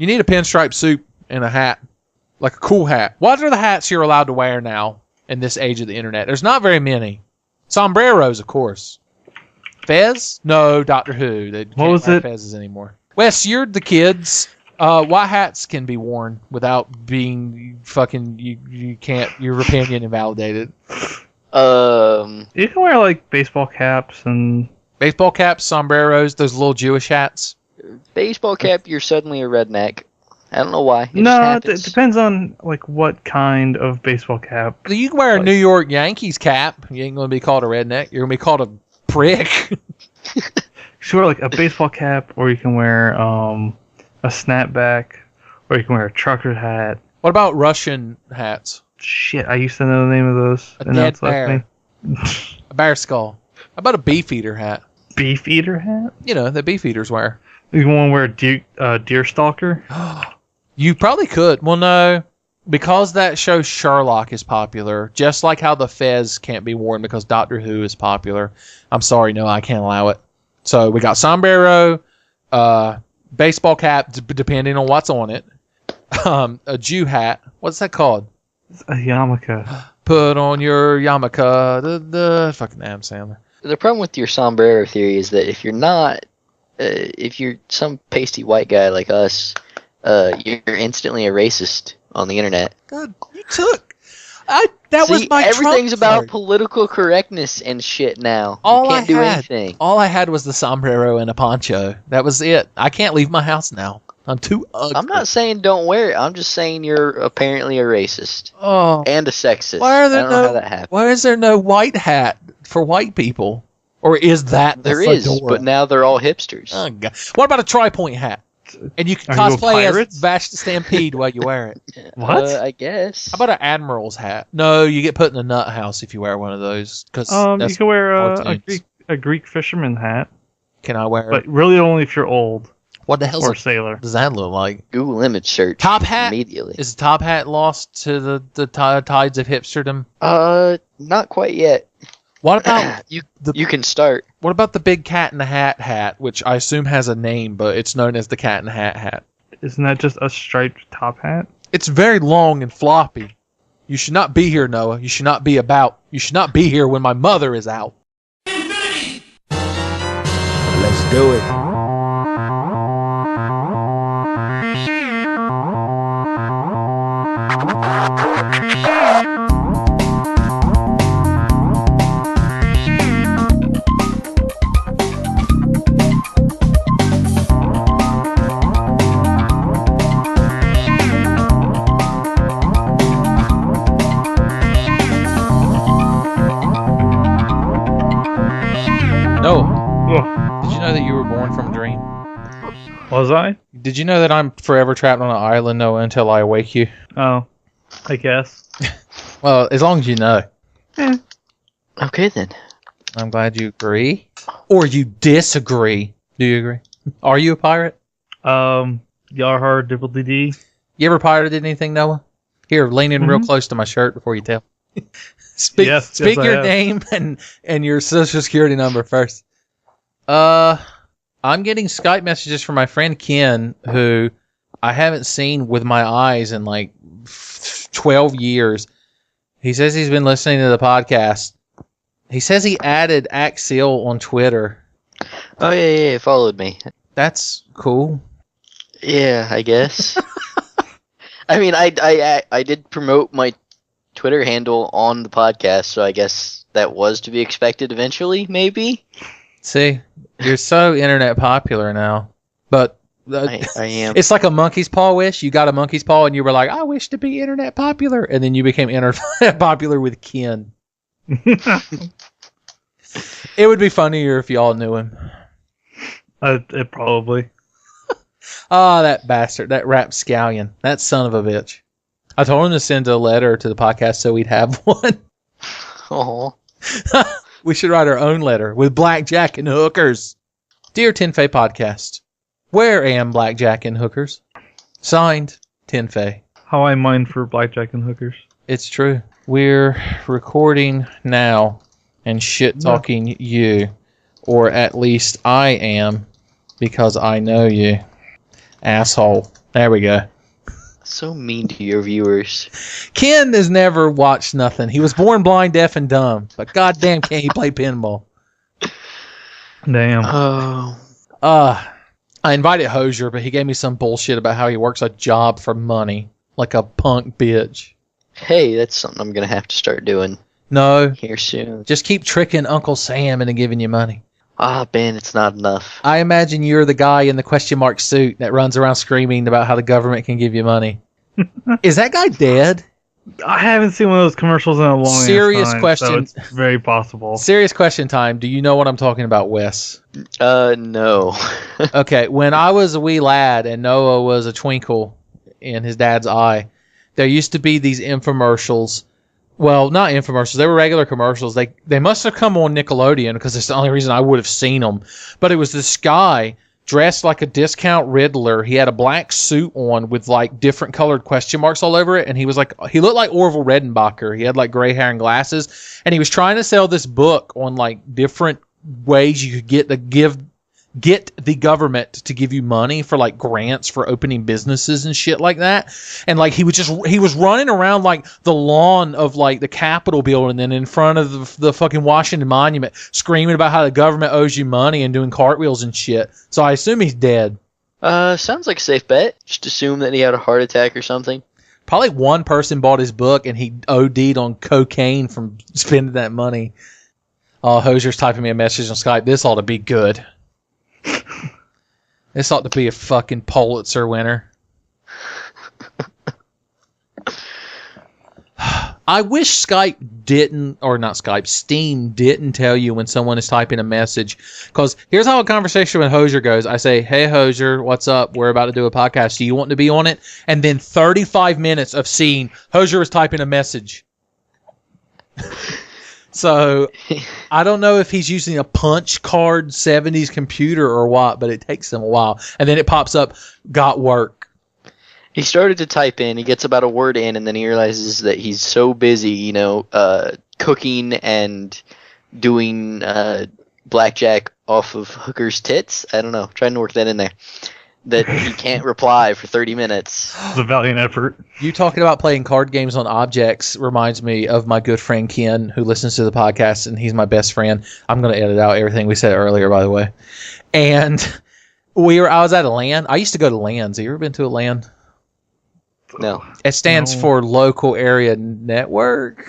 You need a pinstripe suit and a hat. Like a cool hat. What are the hats you're allowed to wear now in this age of the internet? There's not very many. Sombreros, of course. Fez? No, Doctor Who. They can't wear fezzes anymore. Wes, you're the kids. What hats can be worn without being fucking... You can't... Your opinion invalidated. You can wear, like, baseball caps and... Baseball caps, sombreros, those little Jewish hats. Baseball cap, you're suddenly a redneck. I don't know why. It depends on like what kind of baseball cap. You can wear a New York Yankees cap. You ain't going to be called a redneck. You're going to be called a prick. You can wear like a baseball cap, or you can wear a snapback, or you can wear a trucker hat. What about Russian hats? Shit, I used to know the name of those. A dead bear. A bear skull. How about a beef-eater hat? Beef-eater hat? You know, the beef-eaters wear. You want to wear a deer stalker? You probably could. Well, no. Because that show Sherlock is popular, just like how the fez can't be worn because Doctor Who is popular. I'm sorry, no, I can't allow it. So we got sombrero, baseball cap, depending on what's on it, a Jew hat. What's that called? A yarmulke. Put on your yarmulke. The fucking Adam Sandler. The problem with your sombrero theory is that if you're not, if you're some pasty white guy like us, you're instantly a racist on the internet. God, you took... That was my everything's Trump about card. Political correctness and shit now. You can't do anything. All I had was the sombrero and a poncho. That was it. I can't leave my house now. I'm too ugly. I'm not saying don't wear it. I'm just saying you're apparently a racist. Oh. And a sexist. Why are there I don't know how that happened. Why is there no white hat for white people? Or is that there is, but now they're all hipsters. Oh, God. What about a tri-point hat? And you can cosplay as Vash the Stampede while you wear it. What? I guess. How about an admiral's hat? No, you get put in the nut house if you wear one of those. Cause you can wear a Greek fisherman hat. Can I wear it? But really only if you're old. What the hell? Or a sailor. Does that look like? Google image search. Top hat? Immediately. Is the top hat lost to the tides of hipsterdom? Not quite yet. What about you can start. What about the big cat in the hat, which I assume has a name, but it's known as the cat in the hat? Isn't that just a striped top hat? It's very long and floppy. You should not be here, Noah. You should not be about. You should not be here when my mother is out. Infinity! Let's do it. Did you know that you were born from a dream? Was I? Did you know that I'm forever trapped on an island, Noah, until I wake you? Oh, I guess. Well, as long as you know. Okay, then. I'm glad you agree. Or you disagree. Do you agree? Are you a pirate? Yarhar dibble-dee-dee. You ever pirated anything, Noah? Here, lean in real close to my shirt before you tell. Speak your name and your social security number first. I'm getting Skype messages from my friend Ken, who I haven't seen with my eyes in like 12 years. He says he's been listening to the podcast. He says he added Axial on Twitter. Oh, yeah, he followed me. That's cool. Yeah, I guess. I mean, I did promote my Twitter handle on the podcast, so I guess that was to be expected eventually, maybe? See, you're so internet popular now. But I am. It's like a monkey's paw wish. You got a monkey's paw and you were like, I wish to be internet popular. And then you became internet popular with Ken. It would be funnier if y'all knew him. It probably. Ah, that bastard, that rapscallion, that son of a bitch. I told him to send a letter to the podcast so we'd have one. Oh. We should write our own letter with blackjack and hookers. Dear Tenfey Podcast, where am blackjack and hookers? Signed, Tenfey. How I mine for blackjack and hookers. It's true. We're recording now and shit-talking you. Or at least I am, because I know you. Asshole. There we go. So mean to your viewers. Ken has never watched nothing. He was born blind, deaf, and dumb. But goddamn, can he play pinball? Damn. Oh. I invited Hosier, but he gave me some bullshit about how he works a job for money. Like a punk bitch. Hey, that's something I'm going to have to start doing No. here soon. Just keep tricking Uncle Sam into giving you money. Ah, Ben, it's not enough. I imagine you're the guy in the question mark suit that runs around screaming about how the government can give you money. Is that guy dead? I haven't seen one of those commercials in a long Serious time, question. so it's very possible. Serious question time. Do you know what I'm talking about, Wes? No. Okay, when I was a wee lad and Noah was a twinkle in his dad's eye, there used to be these infomercials. Well, not infomercials. They were regular commercials. They must have come on Nickelodeon because it's the only reason I would have seen them. But it was this guy dressed like a discount Riddler. He had a black suit on with like different colored question marks all over it, and he looked like Orville Redenbacher. He had like gray hair and glasses, and he was trying to sell this book on like different ways you could get the government to give you money for like grants for opening businesses and shit like that. And like he was running around like the lawn of like the Capitol building and in front of the fucking Washington Monument screaming about how the government owes you money and doing cartwheels and shit. So I assume he's dead. Sounds like a safe bet. Just assume that he had a heart attack or something. Probably one person bought his book and he OD'd on cocaine from spending that money. Oh, Hosier's typing me a message on Skype. This ought to be good. This ought to be a fucking Pulitzer winner. I wish Steam didn't tell you when someone is typing a message. Because here's how a conversation with Hosier goes. I say, hey, Hosier, what's up? We're about to do a podcast. Do you want to be on it? And then 35 minutes of seeing Hosier is typing a message. So, I don't know if he's using a punch card 70s computer or what, but it takes him a while. And then it pops up, got work. He started to type in, he gets about a word in, and then he realizes that he's so busy, cooking and doing blackjack off of hookers' tits. I don't know, trying to work that in there. That he can't reply for 30 minutes. It's a valiant effort. You talking about playing card games on objects reminds me of my good friend Ken, who listens to the podcast, and he's my best friend. I'm going to edit out everything we said earlier, by the way. And I was at a LAN. I used to go to LANs. Have you ever been to a LAN? No. It stands for Local Area Network.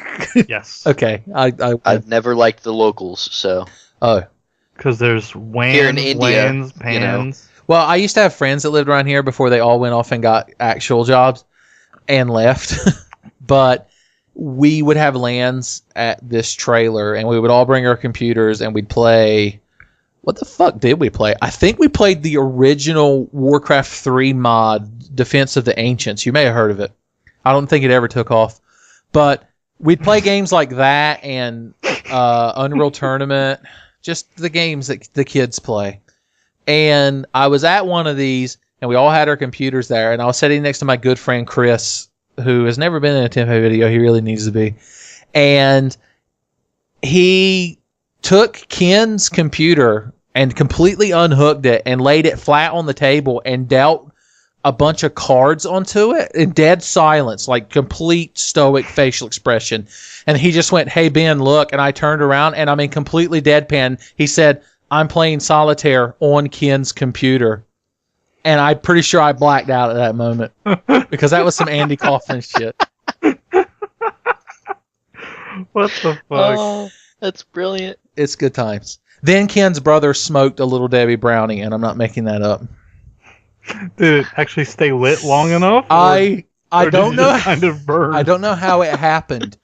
Yes. Okay. I've never liked the locals, so. Oh. Because there's WANs, Here in India, LANs, PANs. Well, I used to have friends that lived around here before they all went off and got actual jobs and left. But we would have LANs at this trailer, and we would all bring our computers, and we'd play... What the fuck did we play? I think we played the original Warcraft 3 mod, Defense of the Ancients. You may have heard of it. I don't think it ever took off. But we'd play games like that and Unreal Tournament, just the games that the kids play. And I was at one of these, and we all had our computers there, and I was sitting next to my good friend Chris, who has never been in a Tenfey video. He really needs to be. And he took Ken's computer and completely unhooked it and laid it flat on the table and dealt a bunch of cards onto it in dead silence, like complete stoic facial expression. And he just went, hey, Ben, look. And I turned around, and I mean, completely deadpan. He said, I'm playing solitaire on Ken's computer. And I'm pretty sure I blacked out at that moment because that was some Andy Kaufman shit. What the fuck? Oh, that's brilliant. It's good times. Then Ken's brother smoked a Little Debbie brownie, and I'm not making that up. Did it actually stay lit long enough? I don't know. Kind of burn? I don't know how it happened,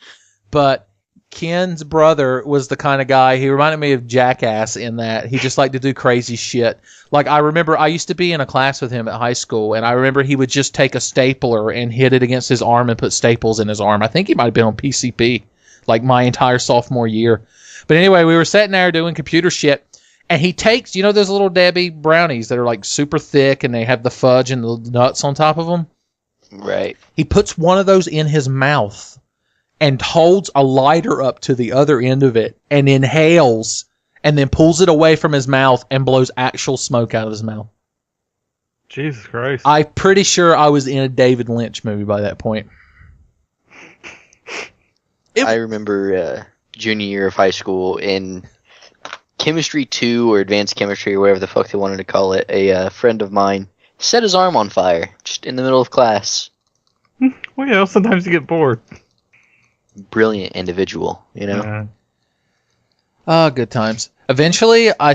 but Ken's brother was the kind of guy, he reminded me of Jackass in that he just liked to do crazy shit. Like, I remember I used to be in a class with him at high school, and I remember he would just take a stapler and hit it against his arm and put staples in his arm. I think he might have been on PCP, like my entire sophomore year. But anyway, we were sitting there doing computer shit, and he takes, those Little Debbie brownies that are like super thick and they have the fudge and the nuts on top of them? Right. He puts one of those in his mouth and holds a lighter up to the other end of it and inhales and then pulls it away from his mouth and blows actual smoke out of his mouth. Jesus Christ. I'm pretty sure I was in a David Lynch movie by that point. I remember junior year of high school in Chemistry 2 or Advanced Chemistry or whatever the fuck they wanted to call it. A friend of mine set his arm on fire just in the middle of class. Well, yeah, sometimes you get bored. Brilliant individual, you know? Good times. Eventually, I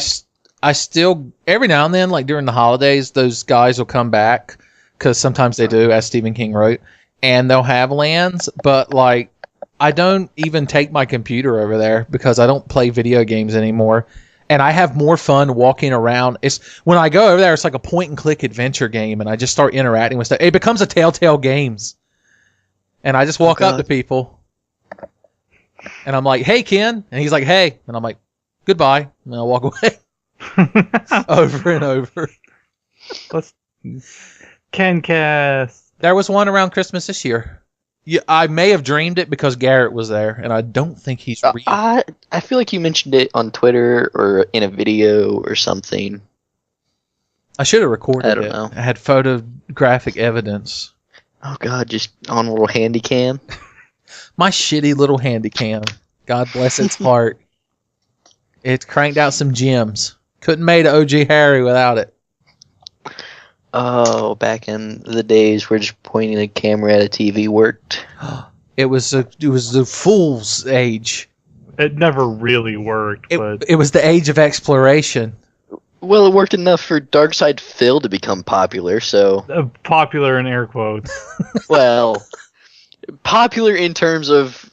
still, every now and then, like during the holidays, those guys will come back, because sometimes they do, as Stephen King wrote, and they'll have LANs, but like, I don't even take my computer over there because I don't play video games anymore. And I have more fun walking around. When I go over there, it's like a point-and-click adventure game, and I just start interacting with stuff. It becomes a Telltale Games. And I just walk up to people, and I'm like, hey, Ken. And he's like, hey. And I'm like, goodbye. And I'll walk away. Over and over. Let's KenCast. There was one around Christmas this year. Yeah, I may have dreamed it because Garrett was there, and I don't think he's real. I feel like you mentioned it on Twitter or in a video or something. I should have recorded it. I don't know. I had photographic evidence. Oh god, just on a little handy cam. My shitty little handy cam. God bless its heart. It cranked out some gems. Couldn't made OG Harry without it. Oh, back in the days where just pointing a camera at a TV worked. It was the fool's age. It never really worked, but It was the age of exploration. Well, it worked enough for Darkside Phil to become popular, so... popular in air quotes. Well, popular in terms of...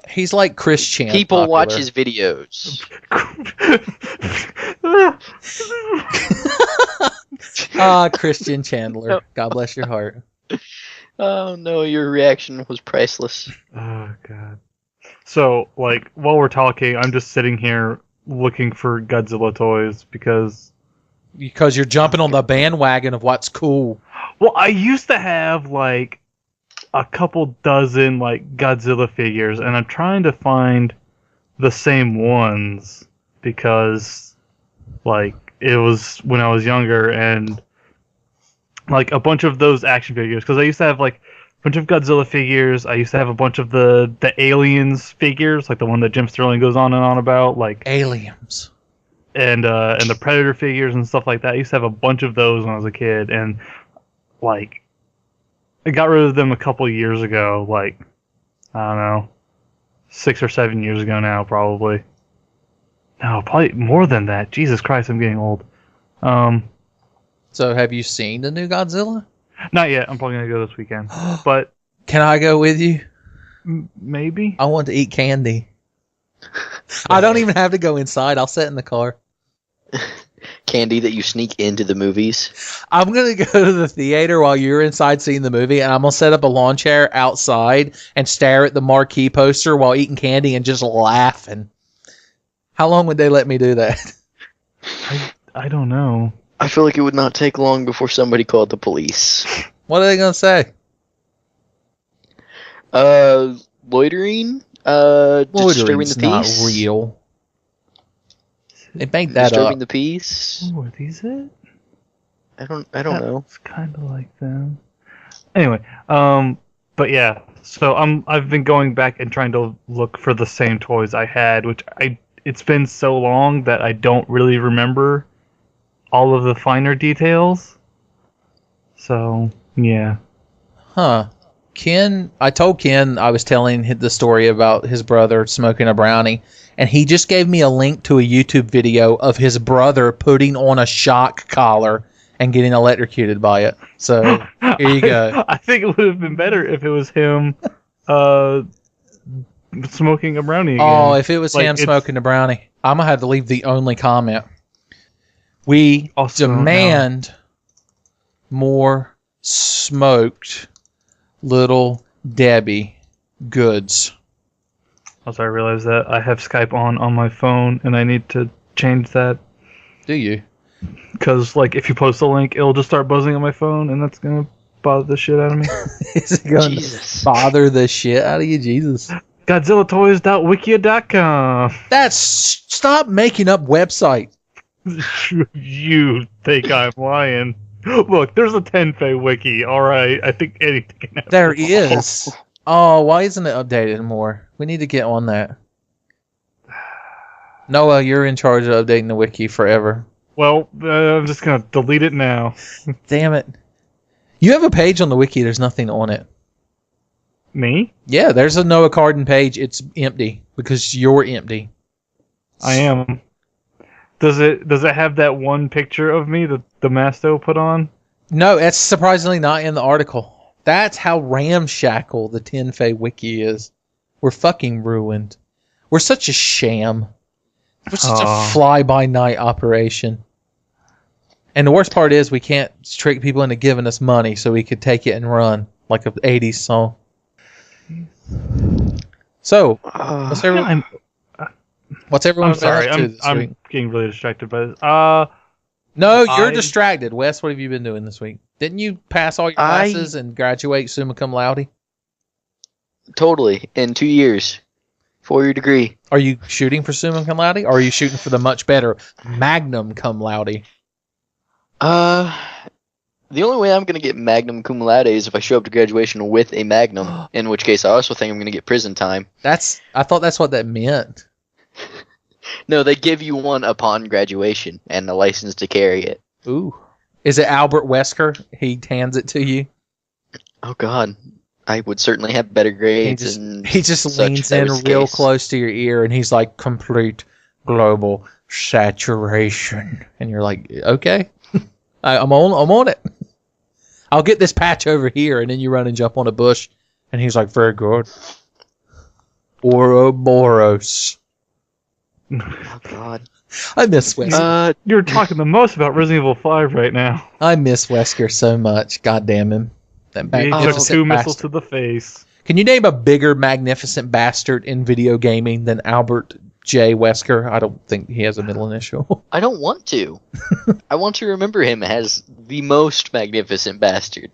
He's like Chris Chan. people popular. watch his videos. Christian Chandler. God bless your heart. Oh no, your reaction was priceless. Oh god. So, like, while we're talking, I'm just sitting here looking for Godzilla toys because you're jumping on the bandwagon of what's cool. Well, I used to have like a couple dozen like Godzilla figures, and I'm trying to find the same ones because like it was when I was younger, and like a bunch of those action figures, because I used to have like a bunch of Godzilla figures. I used to have a bunch of the Aliens figures, like the one that Jim Sterling goes on and on about, like Aliens, and the Predator figures and stuff like that. I used to have a bunch of those when I was a kid, and like I got rid of them a couple years ago, like I don't know, 6 or 7 years ago now, probably. No, probably more than that. Jesus Christ, I'm getting old. So have you seen the new Godzilla? Not yet. I'm probably gonna go this weekend. But can I go with you? Maybe. I want to eat candy. I don't even have to go inside. I'll sit in the car. Candy that you sneak into the movies. I'm going to go to the theater while you're inside seeing the movie, and I'm going to set up a lawn chair outside and stare at the marquee poster while eating candy and just laughing. How long would they let me do that? I don't know. I feel like it would not take long before somebody called the police. What are they going to say? Loitering? Disturbing the not peace? real. They make that Disturbing up. the peace? Oh, are these it? I don't know. It's kind of like them. Anyway, but yeah. So I've been going back and trying to look for the same toys I had, which it's been so long that I don't really remember all of the finer details. So yeah. Huh. Ken, I told Ken I was telling the story about his brother smoking a brownie, and he just gave me a link to a YouTube video of his brother putting on a shock collar and getting electrocuted by it. So here you go. I think it would have been better if it was him smoking a brownie again. Oh, if it was him smoking a brownie, I'm going to have to leave the only comment. We Also, demand more smoked Little Debbie goods. Also, I realized that I have Skype on my phone, and I need to change that. Do you? Because, like, if you post a link, it'll just start buzzing on my phone, and that's going to bother the shit out of me. Is it going to bother the shit out of you, Jesus? GodzillaToys.wikia.com. Stop making up website. You think I'm lying? Look, there's a Tenfei wiki. All right, I think anything can happen. There is. Oh, why isn't it updated anymore? We need to get on that. Noah, you're in charge of updating the wiki forever. Well, I'm just gonna delete it now. Damn it. You have a page on the wiki, there's nothing on it. Me? Yeah, there's a Noah Carden page. It's empty because you're empty. I am. Does it have that one picture of me that the Masto put on? No, that's surprisingly not in the article. That's how ramshackle the Tenfei wiki is. We're fucking ruined. We're such a sham. We're such a fly-by-night operation. And the worst part is we can't trick people into giving us money so we could take it and run like an 80s song. So, what's everyone I'm sorry, up to this I'm week? getting really distracted by this. No, you're distracted. Wes, what have you been doing this week? Didn't you pass all your classes and graduate summa cum laude? Totally. In 2 years. 4-year degree. Are you shooting for summa cum laude, or are you shooting for the much better magnum cum laude? The only way I'm going to get magnum cum laude is if I show up to graduation with a magnum, in which case I also think I'm going to get prison time. I thought that's what that meant. No, they give you one upon graduation and the license to carry it. Ooh. Is it Albert Wesker? He hands it to you? Oh, God. I would certainly have better grades. He just leans in real close to your ear and he's like, complete global saturation. And you're like, okay, I'm on it. I'll get this patch over here. And then you run and jump on a bush. And he's like, very good. Ouroboros. Oh, God. I miss Wesker. You're talking the most about Resident Evil 5 right now. I miss Wesker so much. God damn him. That He took magnificent 2 missiles bastard. to the face. Can you name a bigger magnificent bastard in video gaming than Albert J. Wesker? I don't think he has a middle initial. I don't want to. I want to remember him as the most magnificent bastard.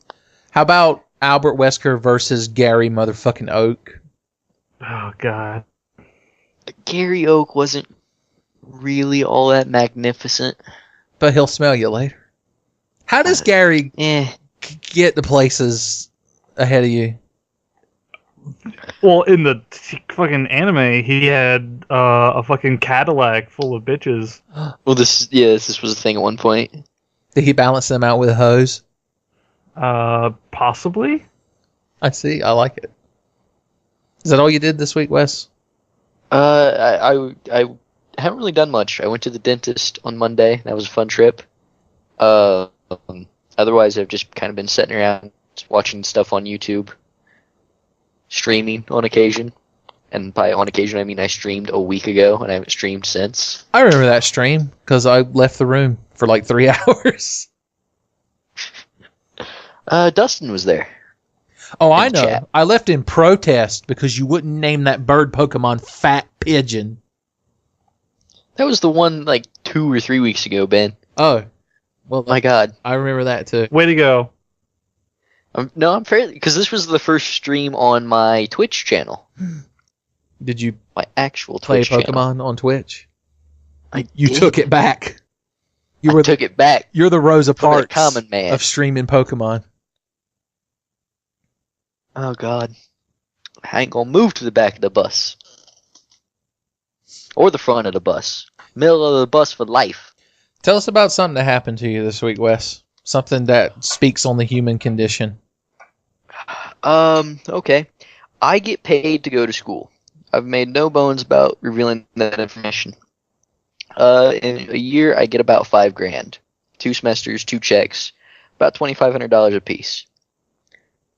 How about Albert Wesker versus Gary motherfucking Oak? Oh, God. Gary Oak wasn't really all that magnificent. But he'll smell you later. How does Gary get the places ahead of you? Well, in the fucking anime, he had a fucking Cadillac full of bitches. Well, this was a thing at one point. Did he balance them out with a hose? Possibly. I see. I like it. Is that all you did this week, Wes? I haven't really done much. I went to the dentist on Monday. That was a fun trip. Otherwise, I've just kind of been sitting around watching stuff on YouTube, streaming on occasion. And by on occasion, I mean I streamed a week ago, and I haven't streamed since. I remember that stream because I left the room for like 3 hours. Dustin was there. Oh, I In the know. chat. I left in protest because you wouldn't name that bird Pokemon Fat Pigeon. That was the one like 2 or 3 weeks ago, Ben. Oh, well, My God. I remember that too. Way to go. I'm fairly... Because this was the first stream on my Twitch channel. Did you My actual play Twitch channel. Pokemon on Twitch? You took it back. I took it back. You're the Rosa from that Parks common man. of streaming Pokemon. Oh, God. I ain't gonna move to the back of the bus. Or the front of the bus. Middle of the bus for life. Tell us about something that happened to you this week, Wes. Something that speaks on the human condition. Okay. I get paid to go to school. I've made no bones about revealing that information. In a year, I get about $5,000. 2 semesters, 2 checks, about $2,500 a piece.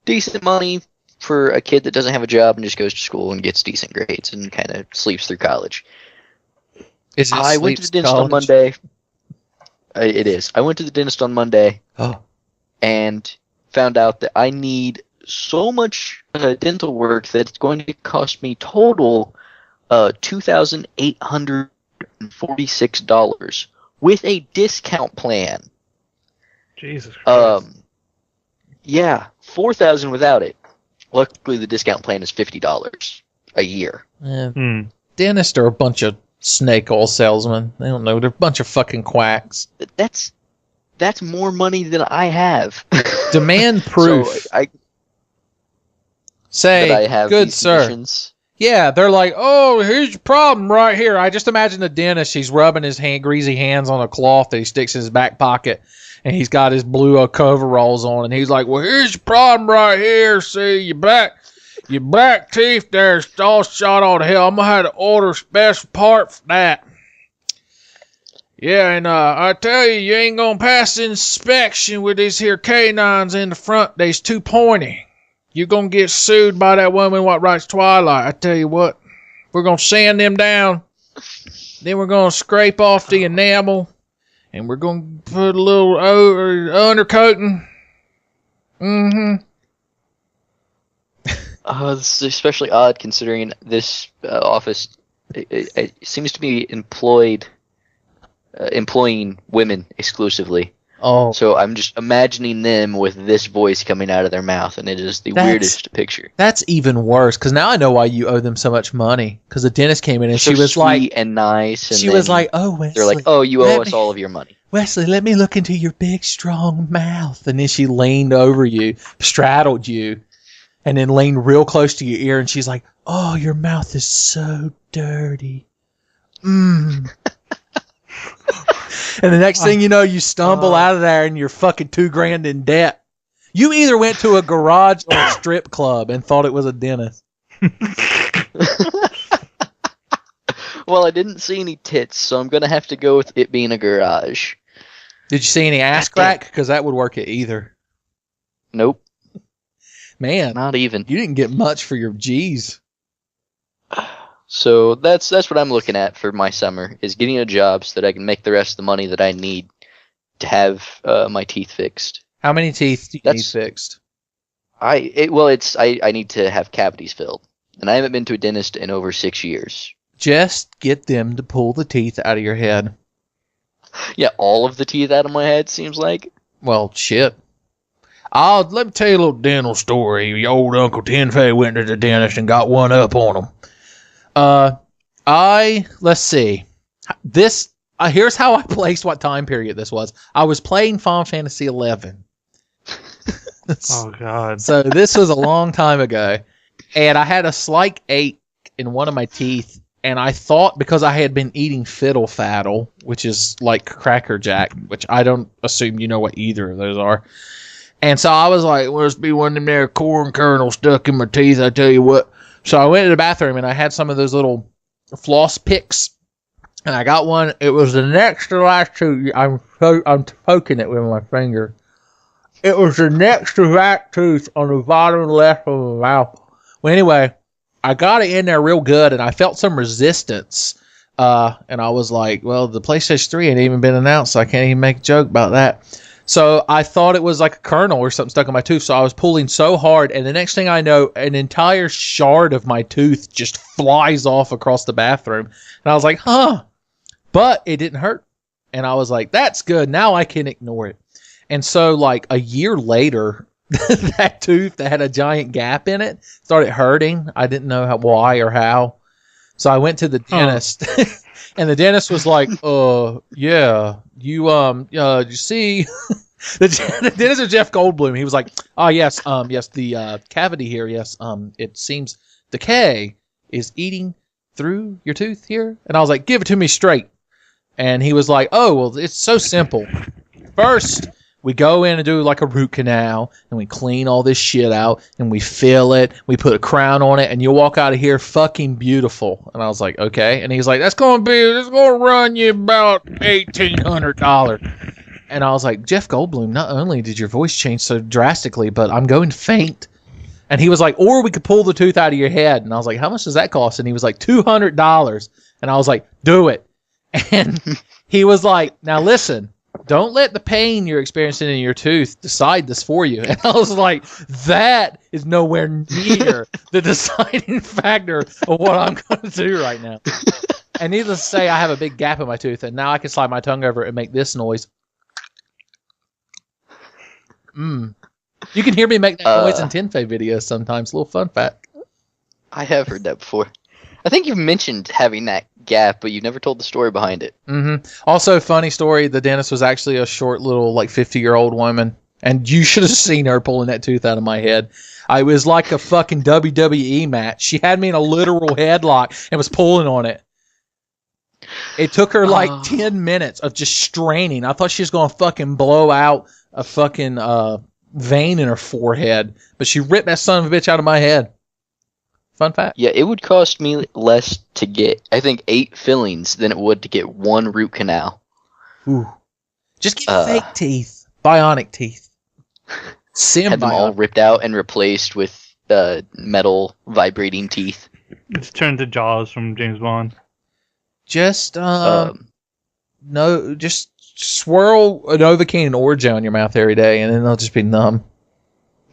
Decent money for a kid that doesn't have a job and just goes to school and gets decent grades and kind of sleeps through college. I went to the dentist on Monday. It is. I went to the dentist on Monday and found out that I need so much dental work that it's going to cost me total $2,846 with a discount plan. Jesus Christ. Yeah, $4,000 without it. Luckily, the discount plan is $50 a year. Dentists are a bunch of Snake oil salesman. They don't know. They're a bunch of fucking quacks. That's more money than I have. Demand proof. So Say, that I have good these sir. conditions. Yeah, they're like, oh, here's your problem right here. I just imagine the dentist. He's rubbing his greasy hands on a cloth that he sticks in his back pocket, and he's got his blue coveralls on, and he's like, well, here's your problem right here. See, your black teeth there's all shot all to hell. I'm gonna have to order a special part for that. Yeah, and I tell you, you ain't gonna pass the inspection with these here canines in the front. They's too pointy. You're going to get sued by that woman what writes Twilight. I tell you what, we're going to sand them down. Then we're going to scrape off the enamel. And we're going to put a little undercoating. Mm-hmm. This is especially odd considering this office it seems to be employing women exclusively. Oh, So I'm just imagining them with this voice coming out of their mouth, and it is the weirdest picture. that's even worse. Because now I know why you owe them so much money. Because the dentist came in and So she was sweet like, and nice, and she was then like, oh, Wesley. they're like, "Oh, you owe let us me- all of your money." Wesley, let me look into your big, strong mouth. And then she leaned over you, straddled you, and then leaned real close to your ear. And she's like, oh, your mouth is so dirty. Mmm. And the next thing you know, you stumble out of there and you're fucking $2,000 in debt. You either went to a garage or a strip club and thought it was a dentist. Well, I didn't see any tits, so I'm gonna have to go with it being a garage. Did you see any ass crack? Because that would work at either. Nope, Man, not even. you didn't get much for your G's. So that's what I'm looking at for my summer, is getting a job so that I can make the rest of the money that I need to have my teeth fixed. How many teeth do you need That's- fixed? I need to have cavities filled, and I haven't been to a dentist in over 6 years. Just get them to pull the teeth out of your head. Yeah, all of the teeth out of my head seems like. Well, shit. Let me tell you a little dental story. Your old Uncle Tenfey went to the dentist and got one up on him. Let's see. Here's how I placed what time period this was. I was playing Final Fantasy 11. Oh God. So this was a long time ago. And I had a slight ache in one of my teeth. And I thought because I had been eating fiddle faddle, which is like Cracker Jack, which I don't assume you know what either of those are. And so I was like, well, must be one of them there corn kernels stuck in my teeth, I tell you what. So I went to the bathroom and I had some of those little floss picks. And I got one. It was the next to last tooth. I'm poking it with my finger. It was the next to last tooth on the bottom left of my mouth. Well, anyway, I got it in there real good, and I felt some resistance. And I was like, well, the PlayStation 3 ain't even been announced, so I can't even make a joke about that. So I thought it was like a kernel or something stuck in my tooth. So I was pulling so hard, and the next thing I know, an entire shard of my tooth just flies off across the bathroom. And I was like, huh. But it didn't hurt. And I was like, that's good. Now I can ignore it. And so like a year later, that tooth that had a giant gap in it started hurting. I didn't know why or how. So I went to the dentist. And the dentist was like, yeah, you see, the dentist is Jeff Goldblum. He was like, oh, yes, the cavity here, yes, it seems decay is eating through your tooth here. And I was like, give it to me straight. And he was like, oh, well, it's so simple. First, we go in and do like a root canal, and we clean all this shit out, and we fill it, we put a crown on it, and you'll walk out of here fucking beautiful. And I was like, okay. And he's like, that's gonna run you about $1,800. And I was like, Jeff Goldblum, not only did your voice change so drastically, but I'm going to faint. And he was like, or we could pull the tooth out of your head. And I was like, how much does that cost? And he was like, $200. And I was like, do it. And he was like, now listen, don't let the pain you're experiencing in your tooth decide this for you. And I was like, that is nowhere near the deciding factor of what I'm going to do right now. And needless to say, I have a big gap in my tooth, and now I can slide my tongue over it and make this noise. You can hear me make that noise in Tenfey videos sometimes. A little fun fact. I have heard that before. I think you've mentioned having that gap, but you never told the story behind it. Also, funny story, the dentist was actually a short little, like, 50-year-old woman. And you should have seen her pulling that tooth out of my head. I was like a fucking WWE match. She had me in a literal headlock and was pulling on it. It took her like 10 minutes of just straining. I thought she was going to fucking blow out a fucking vein in her forehead. But she ripped that son of a bitch out of my head. Fun fact. Yeah, it would cost me less to get, I think, 8 fillings than it would to get 1 root canal. Ooh. Just get fake teeth. Bionic teeth. Had them all ripped out and replaced with metal vibrating teeth. It's turned to Jaws from James Bond. Just just swirl an Novocaine and Orgeat in your mouth every day, and then they'll just be numb.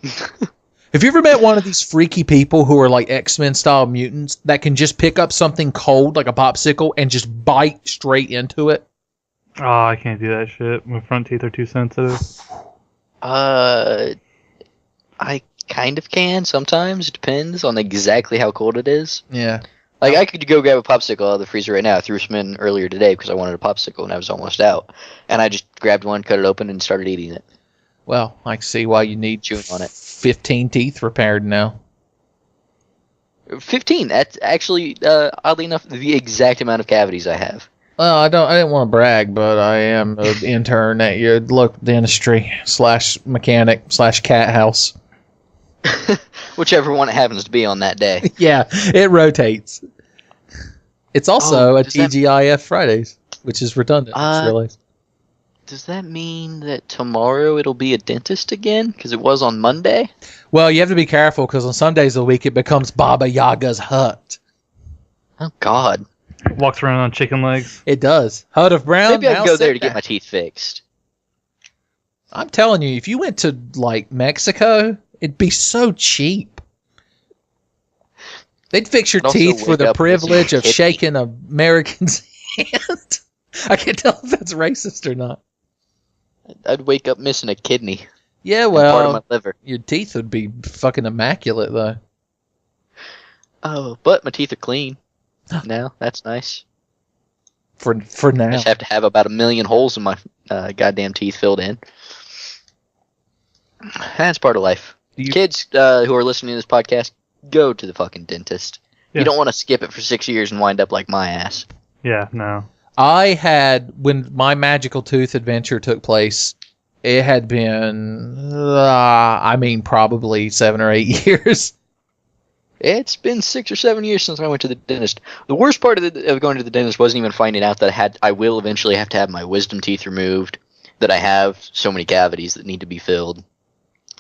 Have you ever met one of these freaky people who are like X-Men style mutants that can just pick up something cold like a popsicle and just bite straight into it? Oh, I can't do that shit. My front teeth are too sensitive. I kind of can sometimes. It depends on exactly how cold it is. Yeah. Like, I could go grab a popsicle out of the freezer right now. I threw some in earlier today because I wanted a popsicle and I was almost out. And I just grabbed one, cut it open, and started eating it. Well, I can see why you need chewing on it. 15 teeth repaired now. 15. That's actually, oddly enough, the exact amount of cavities I have. Well, I didn't want to brag, but I am an intern at your local dentistry / mechanic / cat house. Whichever one it happens to be on that day. Yeah, it rotates. It's also a TGIF Fridays, which is redundant. I just realized. Does that mean that tomorrow it'll be a dentist again? Because it was on Monday? Well, you have to be careful because on some days of the week it becomes Baba Yaga's hut. Oh, God. Walks around on chicken legs. It does. Hut of Brown. Maybe I can go there to get my teeth fixed. I'm telling you, if you went to, like, Mexico, it'd be so cheap. They'd fix your teeth for the privilege of shaking an American's hand. I can't tell if that's racist or not. I'd wake up missing a kidney. Yeah, well, part of my liver. Your teeth would be fucking immaculate, though. Oh, but my teeth are clean. Now, that's nice. For now. I just have to have about 1 million holes in my goddamn teeth filled in. That's part of life. Kids who are listening to this podcast, go to the fucking dentist. Yeah. You don't want to skip it for 6 years and wind up like my ass. Yeah, no. I had, when my magical tooth adventure took place, it had been, probably 7 or 8 years. It's been 6 or 7 years since I went to the dentist. The worst part of going to the dentist wasn't even finding out that I will eventually have to have my wisdom teeth removed, that I have so many cavities that need to be filled.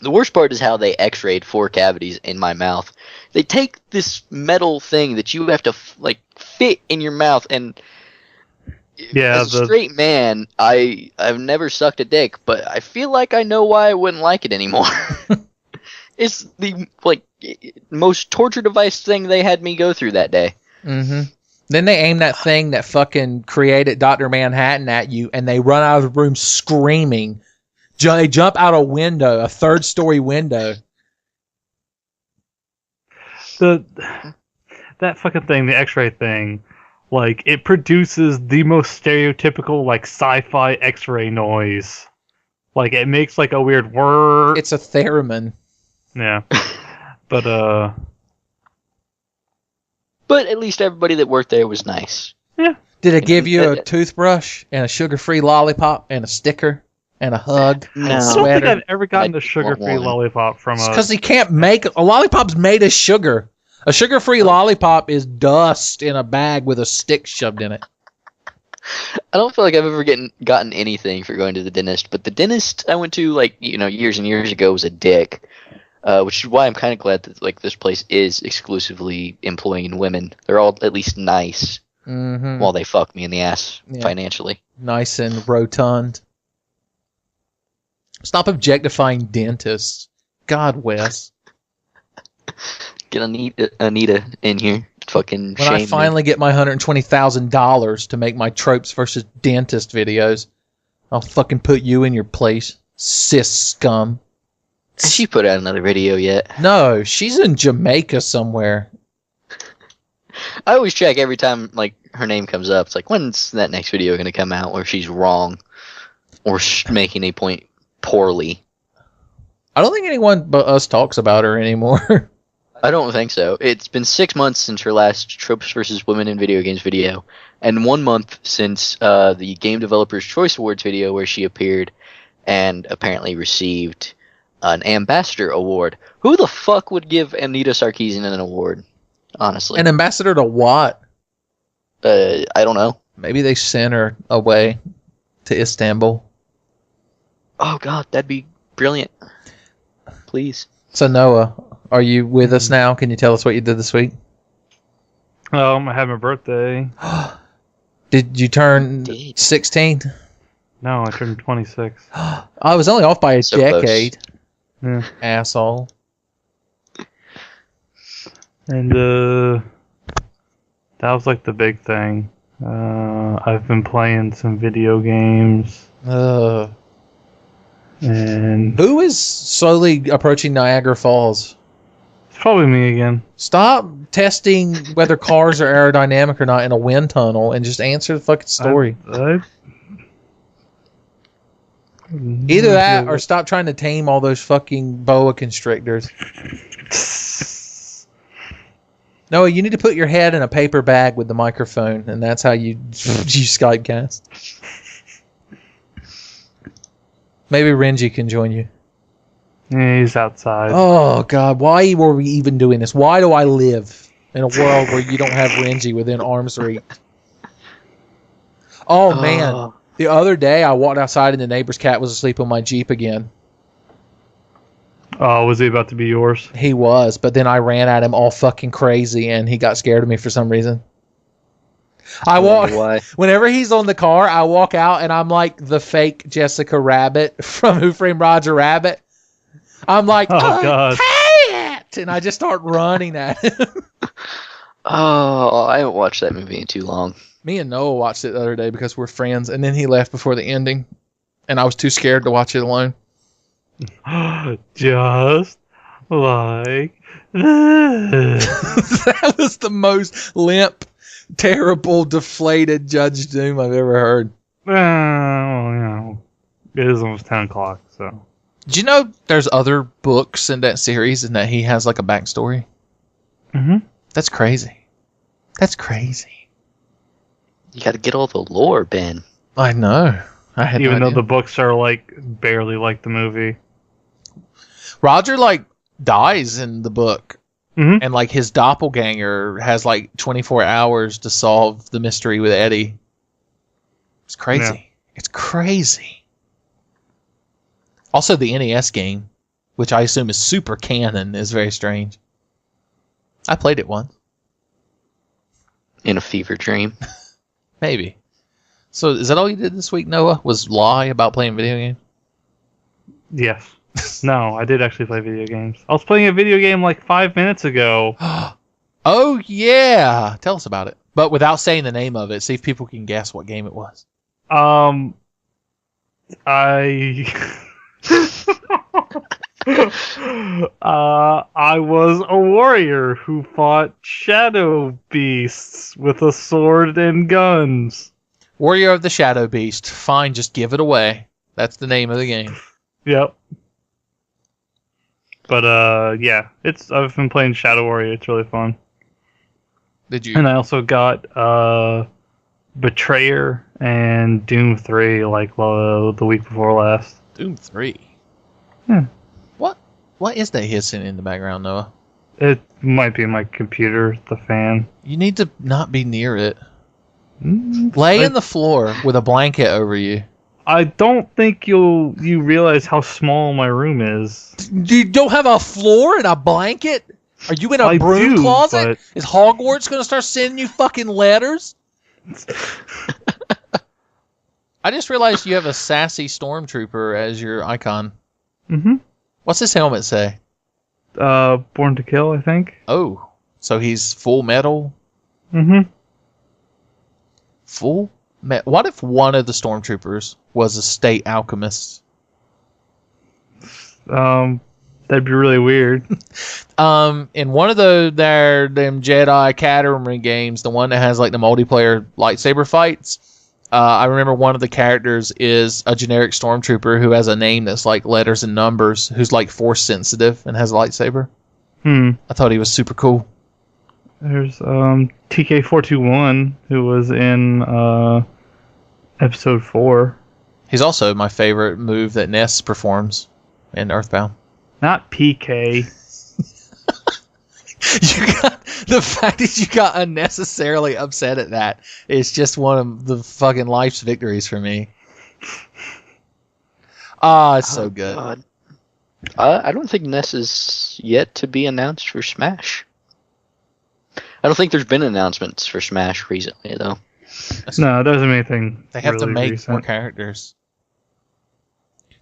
The worst part is how they x-rayed 4 cavities in my mouth. They take this metal thing that you have to fit in your mouth, and as a straight man, I've never sucked a dick, but I feel like I know why I wouldn't like it anymore. It's the most torture device thing they had me go through that day. Mm-hmm. Then they aim that thing that fucking created Dr. Manhattan at you, and they run out of the room screaming. They jump out a window, a 3rd-story window. That fucking thing, the X-ray thing, it produces the most stereotypical sci-fi X-ray noise. It makes a weird whir. It's a theremin. Yeah. But at least everybody that worked there was nice. Yeah. Did it give you a toothbrush and a sugar-free lollipop and a sticker and a hug? No. I don't think I've ever gotten a sugar-free lollipop from a... Because he can't make... A lollipop's made of sugar. A sugar-free lollipop is dust in a bag with a stick shoved in it. I don't feel like I've ever gotten anything for going to the dentist, but the dentist I went to, years and years ago was a dick. Which is why I'm kind of glad that this place is exclusively employing women. They're all at least nice while they fuck me in the ass financially. Nice and rotund. Stop objectifying dentists. God, Wes. Get Anita in here. Fucking when I finally get my $120,000 to make my tropes versus dentist videos, I'll fucking put you in your place, cis scum. Has she put out another video yet? No, she's in Jamaica somewhere. I always check every time like her name comes up. It's like, when's that next video going to come out where she's wrong or making a point poorly? I don't think anyone but us talks about her anymore. I don't think so. It's been 6 months since her last Tropes vs. Women in Video Games video, and 1 month since the Game Developers Choice Awards video where she appeared and apparently received an Ambassador Award. Who the fuck would give Anita Sarkeesian an award? Honestly. An ambassador to what? I don't know. Maybe they sent her away to Istanbul. Oh god, that'd be brilliant. Please. So Noah, are you with us now? Can you tell us what you did this week? I had my birthday. Did you turn 16? No, I turned 26. I was only off by a decade. Yeah. Asshole. And that was like the big thing. I've been playing some video games. And Who is slowly approaching Niagara Falls? it's probably me again. Stop testing whether cars are aerodynamic or not in a wind tunnel and just answer the fucking story. Either that or stop trying to tame all those fucking boa constrictors. Noah, you need to put your head in a paper bag with the microphone, and that's how you Skypecast. Maybe Renji can join you. Yeah, he's outside. Oh, God. Why were we even doing this? Why do I live in a world where you don't have Renji within arm's reach? Oh, man. The other day, I walked outside and the neighbor's cat was asleep on my Jeep again. Oh, was he about to be yours? He was, but then I ran at him all fucking crazy, and he got scared of me for some reason. I walk whenever he's on the car. I walk out and I'm like the fake Jessica Rabbit from Who Framed Roger Rabbit. I'm like, God. Cat! And I just start running at him. Oh, I haven't watched that movie in too long. Me and Noah watched it the other day because we're friends, and then he left before the ending, and I was too scared to watch it alone. Just like this. That was the most limp, terrible, deflated Judge Doom I've ever heard. Well, it is almost 10 o'clock, so. Did you know there's other books in that series and that he has like a backstory? Mm-hmm. That's crazy. That's crazy. You gotta get all the lore, Ben. I know. I had Even no though idea. the books are like barely like the movie. Roger like dies in the book. Mm-hmm. And like his doppelganger has like 24 hours to solve the mystery with Eddie. It's crazy. Yeah. It's crazy. Also, the NES game, which I assume is super canon, is very strange. I played it once. In a fever dream. Maybe. So is that all you did this week, Noah? Was lie about playing video games? Yes. No, I did actually play video games. I was playing a video game like 5 minutes ago. Oh, yeah. Tell us about it. But without saying the name of it, see if people can guess what game it was. I was a warrior who fought shadow beasts with a sword and guns. Warrior of the Shadow Beast. Fine, just give it away. That's the name of the game. Yep. But yeah, I've been playing Shadow Warrior. It's really fun. Did you? And I also got Betrayer and Doom 3 like the week before last. Doom 3? Yeah. What is that hissing in the background, Noah? It might be my computer, the fan. You need to not be near it. Lay in the floor with a blanket over you. I don't think you realize how small my room is. You don't have a floor and a blanket? Are you in a broom closet? Is Hogwarts going to start sending you fucking letters? I just realized you have a sassy stormtrooper as your icon. Mm-hmm. What's his helmet say? Born to Kill, I think. Oh, so he's full metal? Mm-hmm. Full metal? What if one of the stormtroopers was a state alchemist? That'd be really weird. In one of them Jedi Academy games, the one that has like the multiplayer lightsaber fights, I remember one of the characters is a generic stormtrooper who has a name that's like letters and numbers, who's like force sensitive and has a lightsaber. I thought he was super cool. There's TK421 who was in episode 4. He's also my favorite move that Ness performs in Earthbound. Not PK. The fact that you got unnecessarily upset at that is just one of the fucking life's victories for me. It's so good. God. I don't think Ness is yet to be announced for Smash. I don't think there's been announcements for Smash recently, though. No, it doesn't mean anything. They have really to make recent. more characters.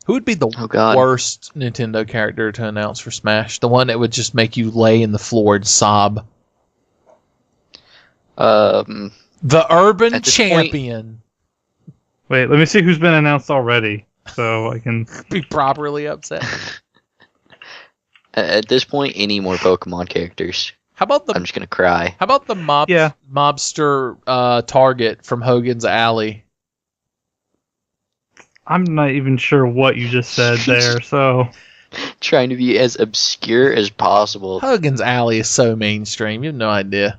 Who would be the worst Nintendo character to announce for Smash? The one that would just make you lay in the floor and sob. The Urban Champion. Wait, let me see who's been announced already, so I can be properly upset. At this point, any more Pokemon characters? How about I'm just gonna cry. How about the mobster Target from Hogan's Alley? I'm not even sure what you just said there, so... Trying to be as obscure as possible. Hogan's Alley is so mainstream, you have no idea.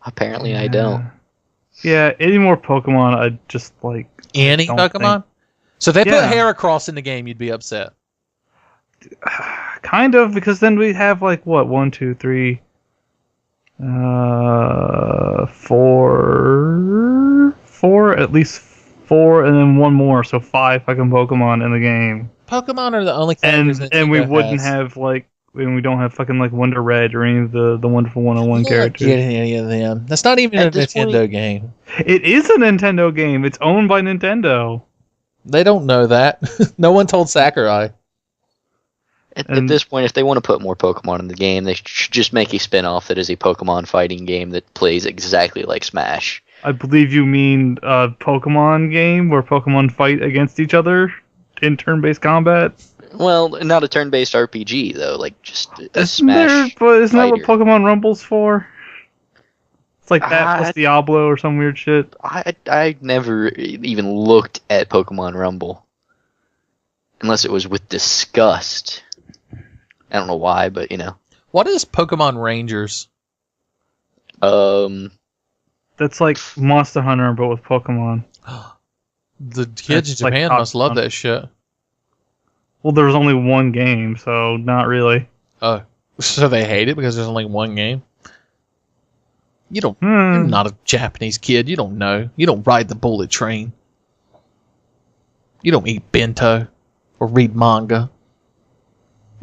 Apparently I don't. Yeah, any more Pokemon, I just, like... Any Pokemon? So if they put Heracross in the game, you'd be upset. Kind of, because then we have, like, what, 1, 2, 3... 4... At least 4, and then one more, so 5 fucking Pokemon in the game. Pokemon are the only characters and we wouldn't have like, and we don't have fucking like Wonder Red or any of the Wonderful 101 characters. Get any of them. That's not even a Nintendo game. It is a Nintendo game. It's owned by Nintendo. They don't know that. No one told Sakurai. At this point, if they want to put more Pokemon in the game, they should just make a spin-off that is a Pokemon fighting game that plays exactly like Smash. I believe you mean a Pokemon game where Pokemon fight against each other in turn-based combat? Well, not a turn-based RPG, though. Like, just a Isn't Smash isn't that fighter. what Pokemon Rumble's for? It's like that plus Diablo or some weird shit. I never even looked at Pokemon Rumble. Unless it was with disgust. I don't know why, but, you know. What is Pokemon Rangers? That's like Monster Hunter, but with Pokemon. The kids in Japan must love that shit. Well, there's only one game, so not really. Oh, so they hate it because there's only one game? You don't. You're not a Japanese kid. You don't know. You don't ride the bullet train. You don't eat bento or read manga.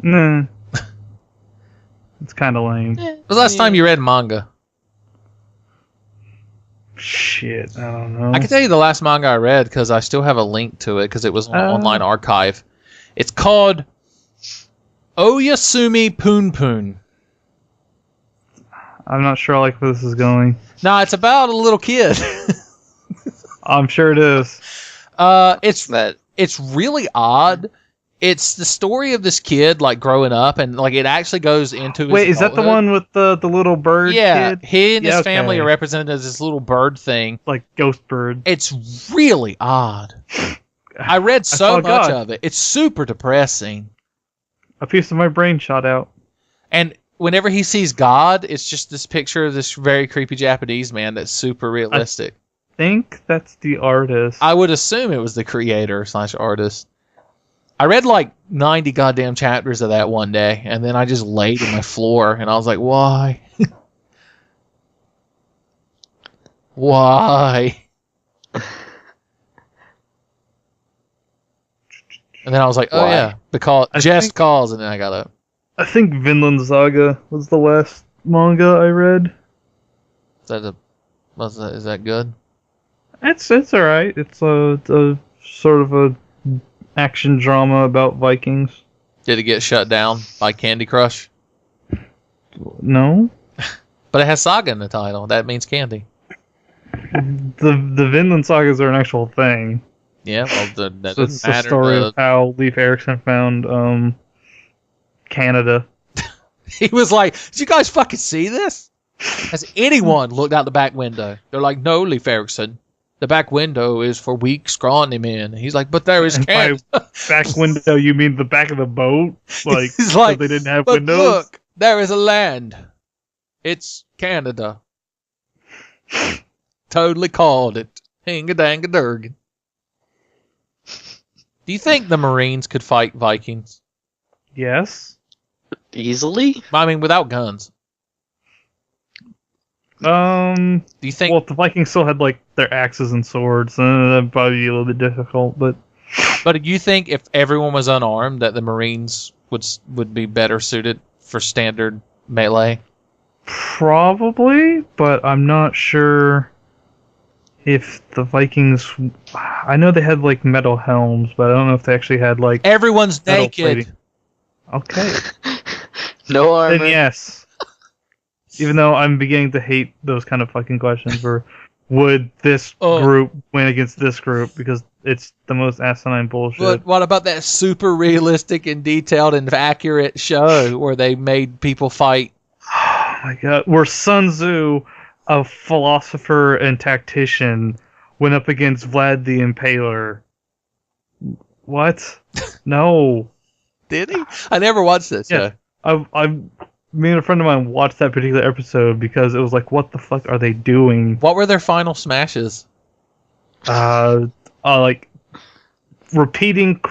Nah. It's kind of lame. When was the last time you read manga? Shit, I don't know. I can tell you the last manga I read because I still have a link to it because it was on an online archive. It's called Oyasumi Poon Poon. I'm not sure I like where this is going. No, it's about a little kid. I'm sure it is. It's really odd. It's the story of this kid like growing up, and like it actually goes into his Wait, is that the one with the little bird kid? He and his family are represented as this little bird thing. Like ghost bird. It's really odd. I read so much of it. It's super depressing. A piece of my brain shot out. And whenever he sees God, it's just this picture of this very creepy Japanese man that's super realistic. I think that's the artist. I would assume it was the creator / artist. I read like 90 goddamn chapters of that one day, and then I just laid on my floor, and I was like, why? Why? And then I was like, oh yeah, because calls, and then I got up. I think Vinland Saga was the last manga I read. Is that good? It's alright. It's a sort of a action drama about Vikings. Did it get shut down by Candy Crush? No. But it has saga in the title. That means candy. The Vinland Sagas are an actual thing. Yeah, well, that so doesn't matter. It's the story of how Lief Ericson found Canada. He was like, "Did you guys fucking see this? Has anyone looked out the back window?" They're like, "No, Lief Ericson. The back window is for weak, scrawny men." He's like, "But there is And by Canada." back window, you mean the back of the boat? Like, He's so like, they didn't have "But windows? look, there is a land. It's Canada." Totally called it. Hing-a-dang-a-durg. Do you think the Marines could fight Vikings? Yes. Easily? I mean, without guns. Do you think? Well, if the Vikings still had like their axes and swords, that'd probably be a little bit difficult. But do you think if everyone was unarmed, that the Marines would be better suited for standard melee? probably. But I'm not sure if the Vikings. I know they had like metal helms, but I don't know if they actually had like. Everyone's metal naked. plating. Okay. No armor. Then yes. Even though I'm beginning to hate those kind of fucking questions, where would this group win against this group, because it's the most asinine bullshit. But what about that super realistic and detailed and accurate show where they made people fight? Oh my god, where Sun Tzu, a philosopher and tactician, went up against Vlad the Impaler. What? No. Did he? I never watched this show. Me and a friend of mine watched that particular episode because it was like, what the fuck are they doing? What were their final smashes? Like repeating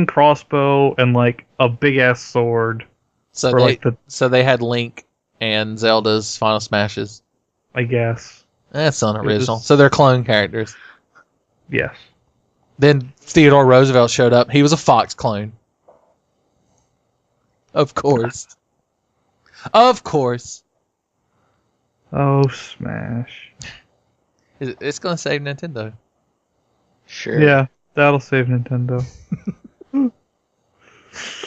crossbow and like a big ass sword. So they had Link and Zelda's final smashes. I guess. That's unoriginal. So they're clone characters. Yes. Then Theodore Roosevelt showed up. He was a Fox clone. Of course. Of course. Oh, Smash. It's going to save Nintendo. Sure. Yeah, that'll save Nintendo.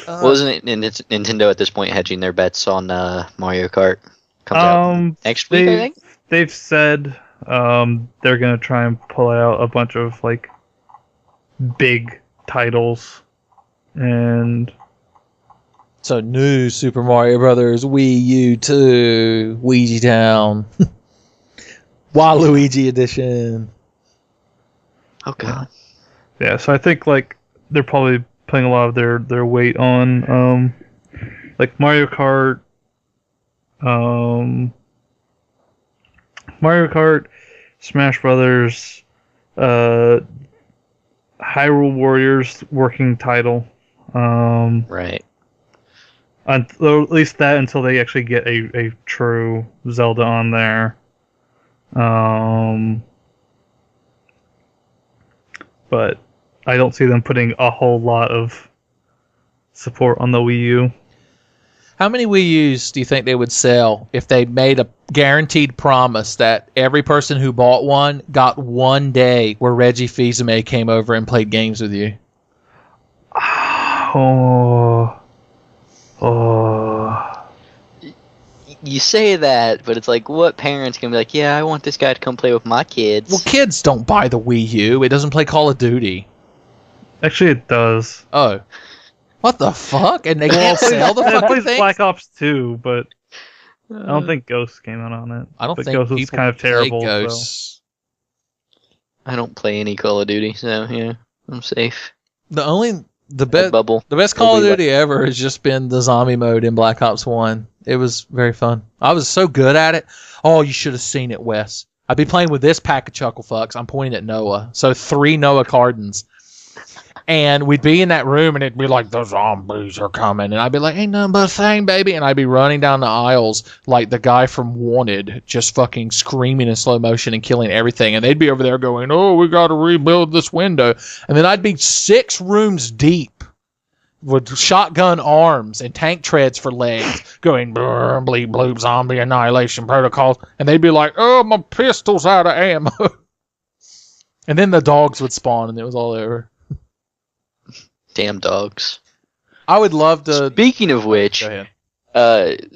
Wasn't it Nintendo at this point hedging their bets on Mario Kart? Comes out next week, I think? They've said they're going to try and pull out a bunch of like big titles. And so new Super Mario Brothers, Wii U 2, Ouija Town, Waluigi Edition. Oh god. Yeah, so I think like they're probably putting a lot of their weight on like Mario Kart, Smash Brothers, Hyrule Warriors working title. Right. At least that until they actually get a true Zelda on there. But I don't see them putting a whole lot of support on the Wii U. How many Wii U's do you think they would sell if they made a guaranteed promise that every person who bought one got one day where Reggie Fils-Aimé came over and played games with you? You say that, but it's like, what parents can be like, yeah, I want this guy to come play with my kids? Well, kids don't buy the Wii U. It doesn't play Call of Duty. Actually, it does. Oh. What the fuck? And they can't sell the fucking plays thing? Black Ops 2, but I don't think Ghosts came out on it. I don't but think Ghosts was people kind of terrible. play Ghosts. I don't play any Call of Duty, so yeah, I'm safe. The Bubble. The best Call of Duty ever has just been the zombie mode in Black Ops 1. It was very fun. I was so good at it. Oh, you should have seen it, Wes. I'd be playing with this pack of chuckle fucks. I'm pointing at Noah. So 3 Noah Cardins. And we'd be in that room and it'd be like, the zombies are coming. And I'd be like, ain't nothing but a thing, baby. And I'd be running down the aisles like the guy from Wanted, just fucking screaming in slow motion and killing everything. And they'd be over there going, oh, we got to rebuild this window. And then I'd be 6 rooms deep with shotgun arms and tank treads for legs going, brr, bleep, bloop, zombie annihilation protocols. And they'd be like, oh, my pistol's out of ammo. And then the dogs would spawn and it was all over. Damn dogs. I would love to. Speaking of which, Go ahead.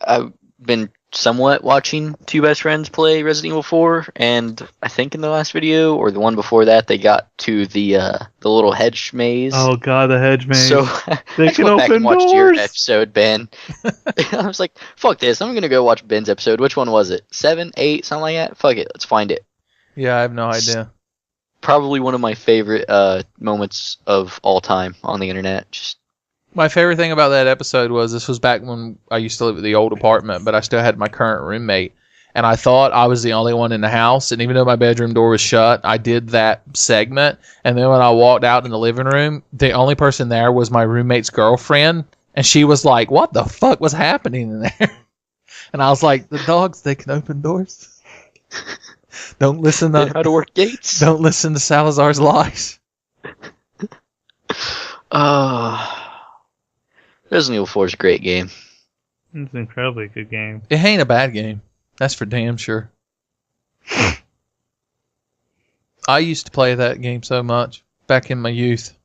I've been somewhat watching two best friends play Resident Evil 4, and I think in the last video or the one before that, they got to the little hedge maze. Oh god, the hedge maze. So They I can went back open and watched your doors. episode, Ben. I was like, fuck this, I'm gonna go watch Ben's episode. Which one was it? 7, 8, something like that? Fuck it, let's find it. Yeah, I have no idea. Probably one of my favorite moments of all time on the internet. Just My favorite thing about that episode was this was back when I used to live at the old apartment, but I still had my current roommate. And I thought I was the only one in the house. And even though my bedroom door was shut, I did that segment. And then when I walked out in the living room, the only person there was my roommate's girlfriend. And she was like, what the fuck was happening in there? And I was like, the dogs, they can open doors. Don't listen how to work gates. Don't listen to Salazar's lies. Resident Evil 4 is a great game. It's an incredibly good game. It ain't a bad game. That's for damn sure. I used to play that game so much back in my youth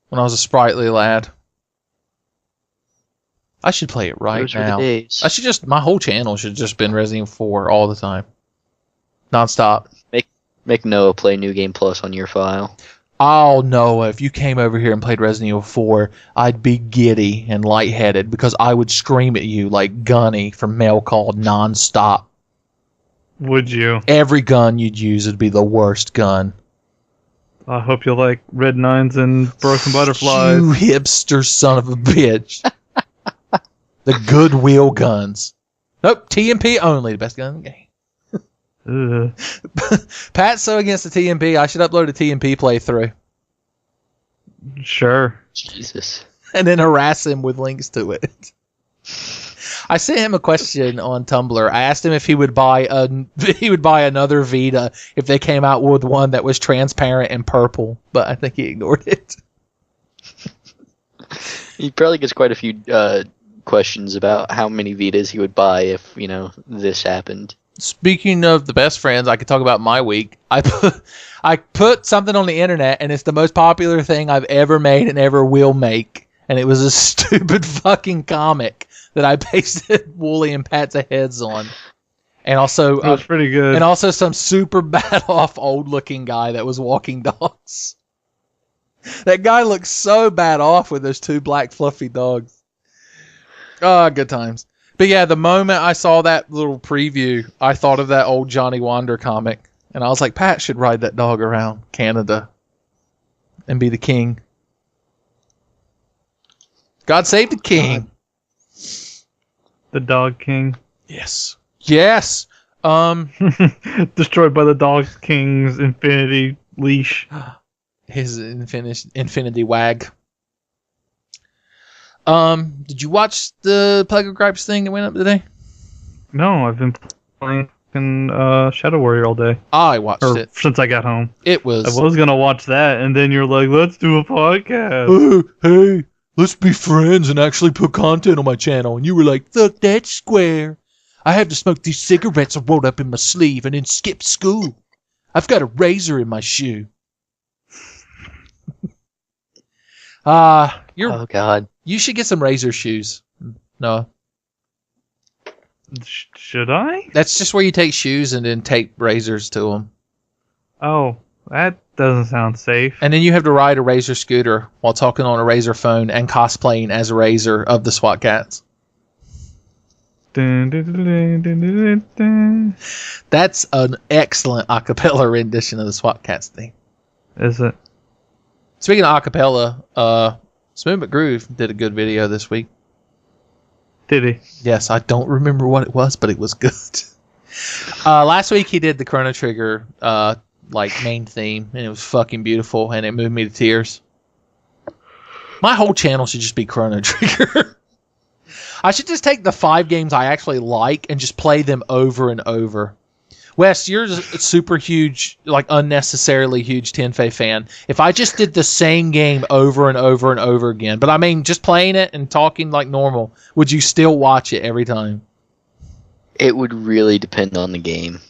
when I was a sprightly lad. I should play it right Those were the now. days. I should just, my whole channel should just been Resident Evil 4 all the time. Non-stop. Make Noah play New Game Plus on your file. Oh, Noah, if you came over here and played Resident Evil 4, I'd be giddy and lightheaded because I would scream at you like Gunny from Mail Call non-stop. Would you? Every gun you'd use would be the worst gun. I hope you like Red Nines and Broken Butterflies. You hipster son of a bitch. The Goodwill guns. Nope, TMP only, the best gun in the game. Pat's so against the TMP, I should upload a TMP playthrough. Sure. Jesus. And then harass him with links to it. I sent him a question on Tumblr. I asked him if he would buy another Vita if they came out with one that was transparent and purple, but I think he ignored it. He probably gets quite a few questions about how many Vitas he would buy if, this happened. Speaking of the best friends, I could talk about my week. I put something on the internet, and it's the most popular thing I've ever made and ever will make. And it was a stupid fucking comic that I pasted Wooly and Pat's heads on. And also, That was pretty good. and also some super bad off old looking guy that was walking dogs. That guy looks so bad off with those two black fluffy dogs. Oh, good times. But yeah, the moment I saw that little preview, I thought of that old Johnny Wander comic. And I was like, Pat should ride that dog around Canada and be the king. God save the king. The Dog King. Yes. Yes. Destroyed by the Dog King's infinity leash. His infinity wag. Did you watch the Plagueofgripes thing that went up today? No, I've been playing Shadow Warrior all day. I watched it. Since I got home. It was. I was gonna watch that, and then you're like, let's do a podcast. Hey, let's be friends and actually put content on my channel. And you were like, fuck that square. I have to smoke these cigarettes I rolled up in my sleeve and then skip school. I've got a razor in my shoe. Oh, God. You should get some razor shoes. No. Should I? That's just where you take shoes and then tape razors to them. Oh, that doesn't sound safe. And then you have to ride a razor scooter while talking on a razor phone and cosplaying as a razor of the SWATKATS. Dun, dun, dun, dun, dun, dun. That's an excellent acapella rendition of the SWATKATS theme. Is it? Speaking of acapella, Smooth McGroove did a good video this week. Did he? Yes, I don't remember what it was, but it was good. Last week he did the Chrono Trigger main theme, and it was fucking beautiful, and it moved me to tears. My whole channel should just be Chrono Trigger. I should just take the 5 games I actually like and just play them over and over. Wes, you're a super huge, unnecessarily huge Tenfei fan. If I just did the same game over and over and over again, but I mean, just playing it and talking like normal, would you still watch it every time? It would really depend on the game.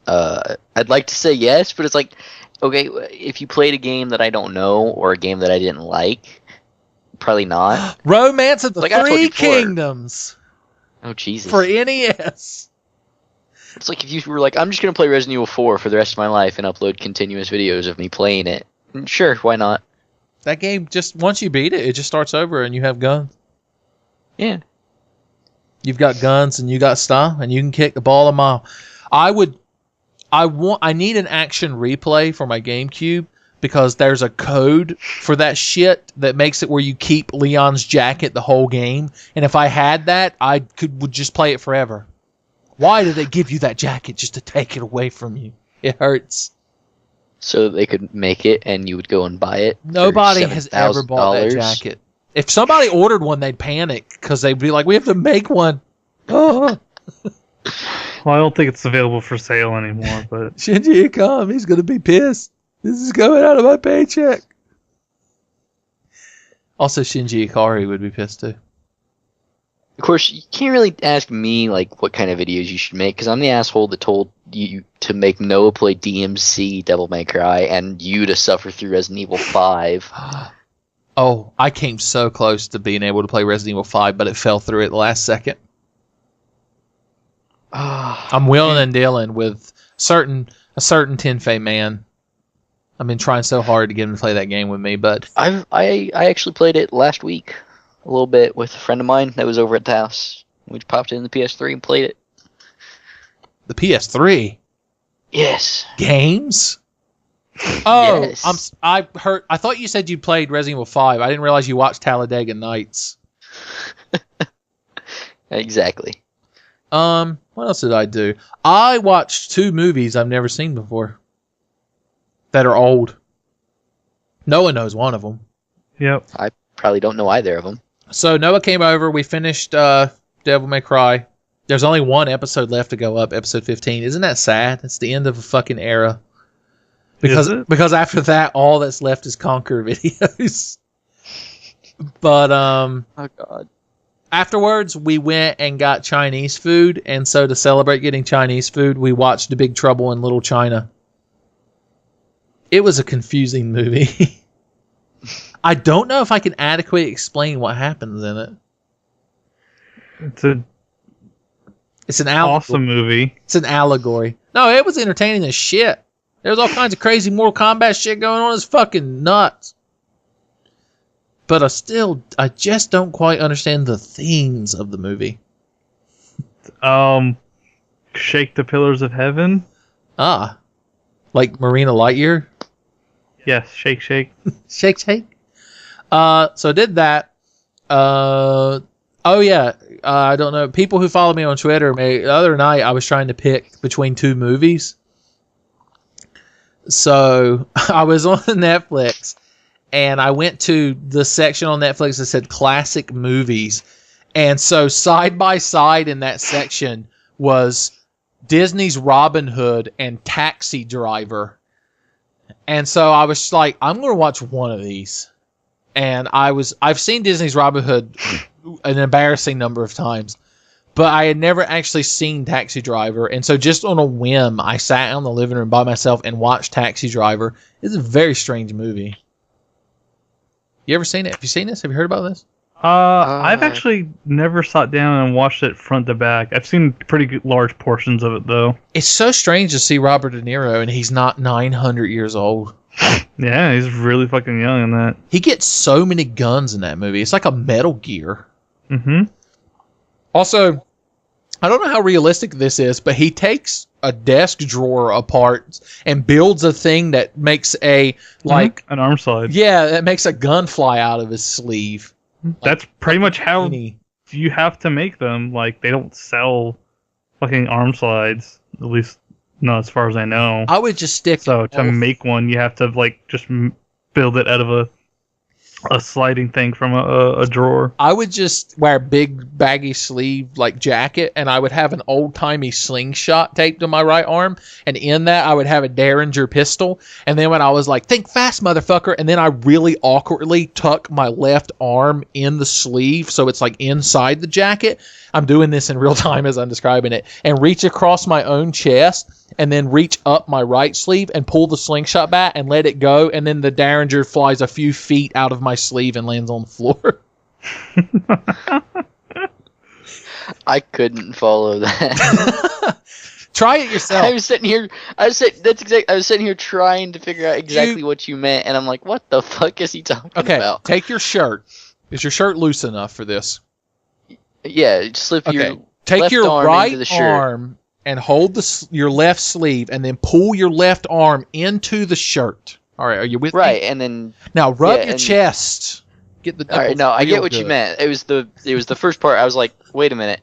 I'd like to say yes, but it's like, okay, if you played a game that I don't know or a game that I didn't like, probably not. Romance of the Like I told Three you before. Kingdoms. Oh, Jesus. for NES. It's like if you were like, I'm just going to play Resident Evil 4 for the rest of my life and upload continuous videos of me playing it. Sure, why not? That game, just once you beat it, it just starts over and you have guns. Yeah. You've got guns and you got style and you can kick the ball a mile. I need an action replay for my GameCube because there's a code for that shit that makes it where you keep Leon's jacket the whole game. And if I had that, I would just play it forever. Why did they give you that jacket just to take it away from you? It hurts. So they could make it and you would go and buy it. Nobody has ever bought that jacket. If somebody ordered one, they'd panic because they'd be like, we have to make one. Oh. Well, I don't think it's available for sale anymore, but Shinji Ikami, he's going to be pissed. This is coming out of my paycheck. Also, Shinji Ikari would be pissed too. Of course, you can't really ask me like what kind of videos you should make because I'm the asshole that told you to make Noah play DMC Devil May Cry and you to suffer through Resident Evil 5. Oh, I came so close to being able to play Resident Evil 5, but it fell through at the last second. I'm wheeling and dealing with a certain Tenfei man. I've been trying so hard to get him to play that game with me, but I actually played it last week a little bit with a friend of mine that was over at the house. We just popped it in the PS3 and played it. the PS3 Yes. games. Oh, Yes. I thought you said you played Resident Evil 5. I didn't realize you watched Talladega Nights. Exactly. What else did I do? I watched 2 movies I've never seen before that are old. Noah knows one of them. yep. I probably don't know either of them. So Noah came over. We finished Devil May Cry. There's only one episode left to go up, episode 15. Isn't that sad? It's the end of a fucking era. Because after that, all that's left is Conquer videos. But Oh God. afterwards, we went and got Chinese food, and so to celebrate getting Chinese food, we watched The Big Trouble in Little China. It was a confusing movie. I don't know if I can adequately explain what happens in it. It's an awesome movie. It's an allegory. No, it was entertaining as shit. There was all kinds of crazy Mortal Kombat shit going on. It's fucking nuts. But I just don't quite understand the themes of the movie. Shake the Pillars of Heaven. Ah, like Marina Lightyear. Yes, shake, shake. Shake, shake. So I did that. Oh yeah. I don't know. People who follow me on Twitter, the other night I was trying to pick between 2 movies. So I was on Netflix and I went to the section on Netflix that said classic movies. And so side by side in that section was Disney's Robin Hood and Taxi Driver. And so I was like, I'm going to watch one of these. And I've seen Disney's Robin Hood an embarrassing number of times, but I had never actually seen Taxi Driver. And so just on a whim, I sat in the living room by myself and watched Taxi Driver. It's a very strange movie. You ever seen it? Have you seen this? Have you heard about this? I've actually never sat down and watched it front to back. I've seen pretty large portions of it, though. It's so strange to see Robert De Niro, and he's not 900 years old. Yeah, he's really fucking young in that. He gets so many guns in that movie. It's like a Metal Gear. Mm-hmm. Also, I don't know how realistic this is, but he takes a desk drawer apart and builds a thing that makes an arm slide. Yeah, that makes a gun fly out of his sleeve. That's pretty much how Teeny. you have to make them. Like, they don't sell fucking arm slides. At least, not as far as I know. I would just stick. So to make one, you have to just build it out of a sliding thing from a drawer. I would just wear a big baggy sleeve jacket, and I would have an old timey slingshot taped to my right arm, and in that I would have a Derringer pistol. And then when I was like, "Think fast, motherfucker," and then I really awkwardly tuck my left arm in the sleeve so it's inside the jacket. I'm doing this in real time as I'm describing it, and reach across my own chest. And then reach up my right sleeve and pull the slingshot back and let it go. And then the Derringer flies a few feet out of my sleeve and lands on the floor. I couldn't follow that. Try it yourself. I was sitting here trying to figure out exactly what you meant, and I'm like, what the fuck is he talking about? Take your shirt. Is your shirt loose enough for this? Yeah, slip your take left your arm right into the shirt. arm and hold your left sleeve, and then pull your left arm into the shirt. All right, are you with me? Right, and then now rub your chest. Get the. All right, no, I get what you meant. It was the first part. I was like, wait a minute,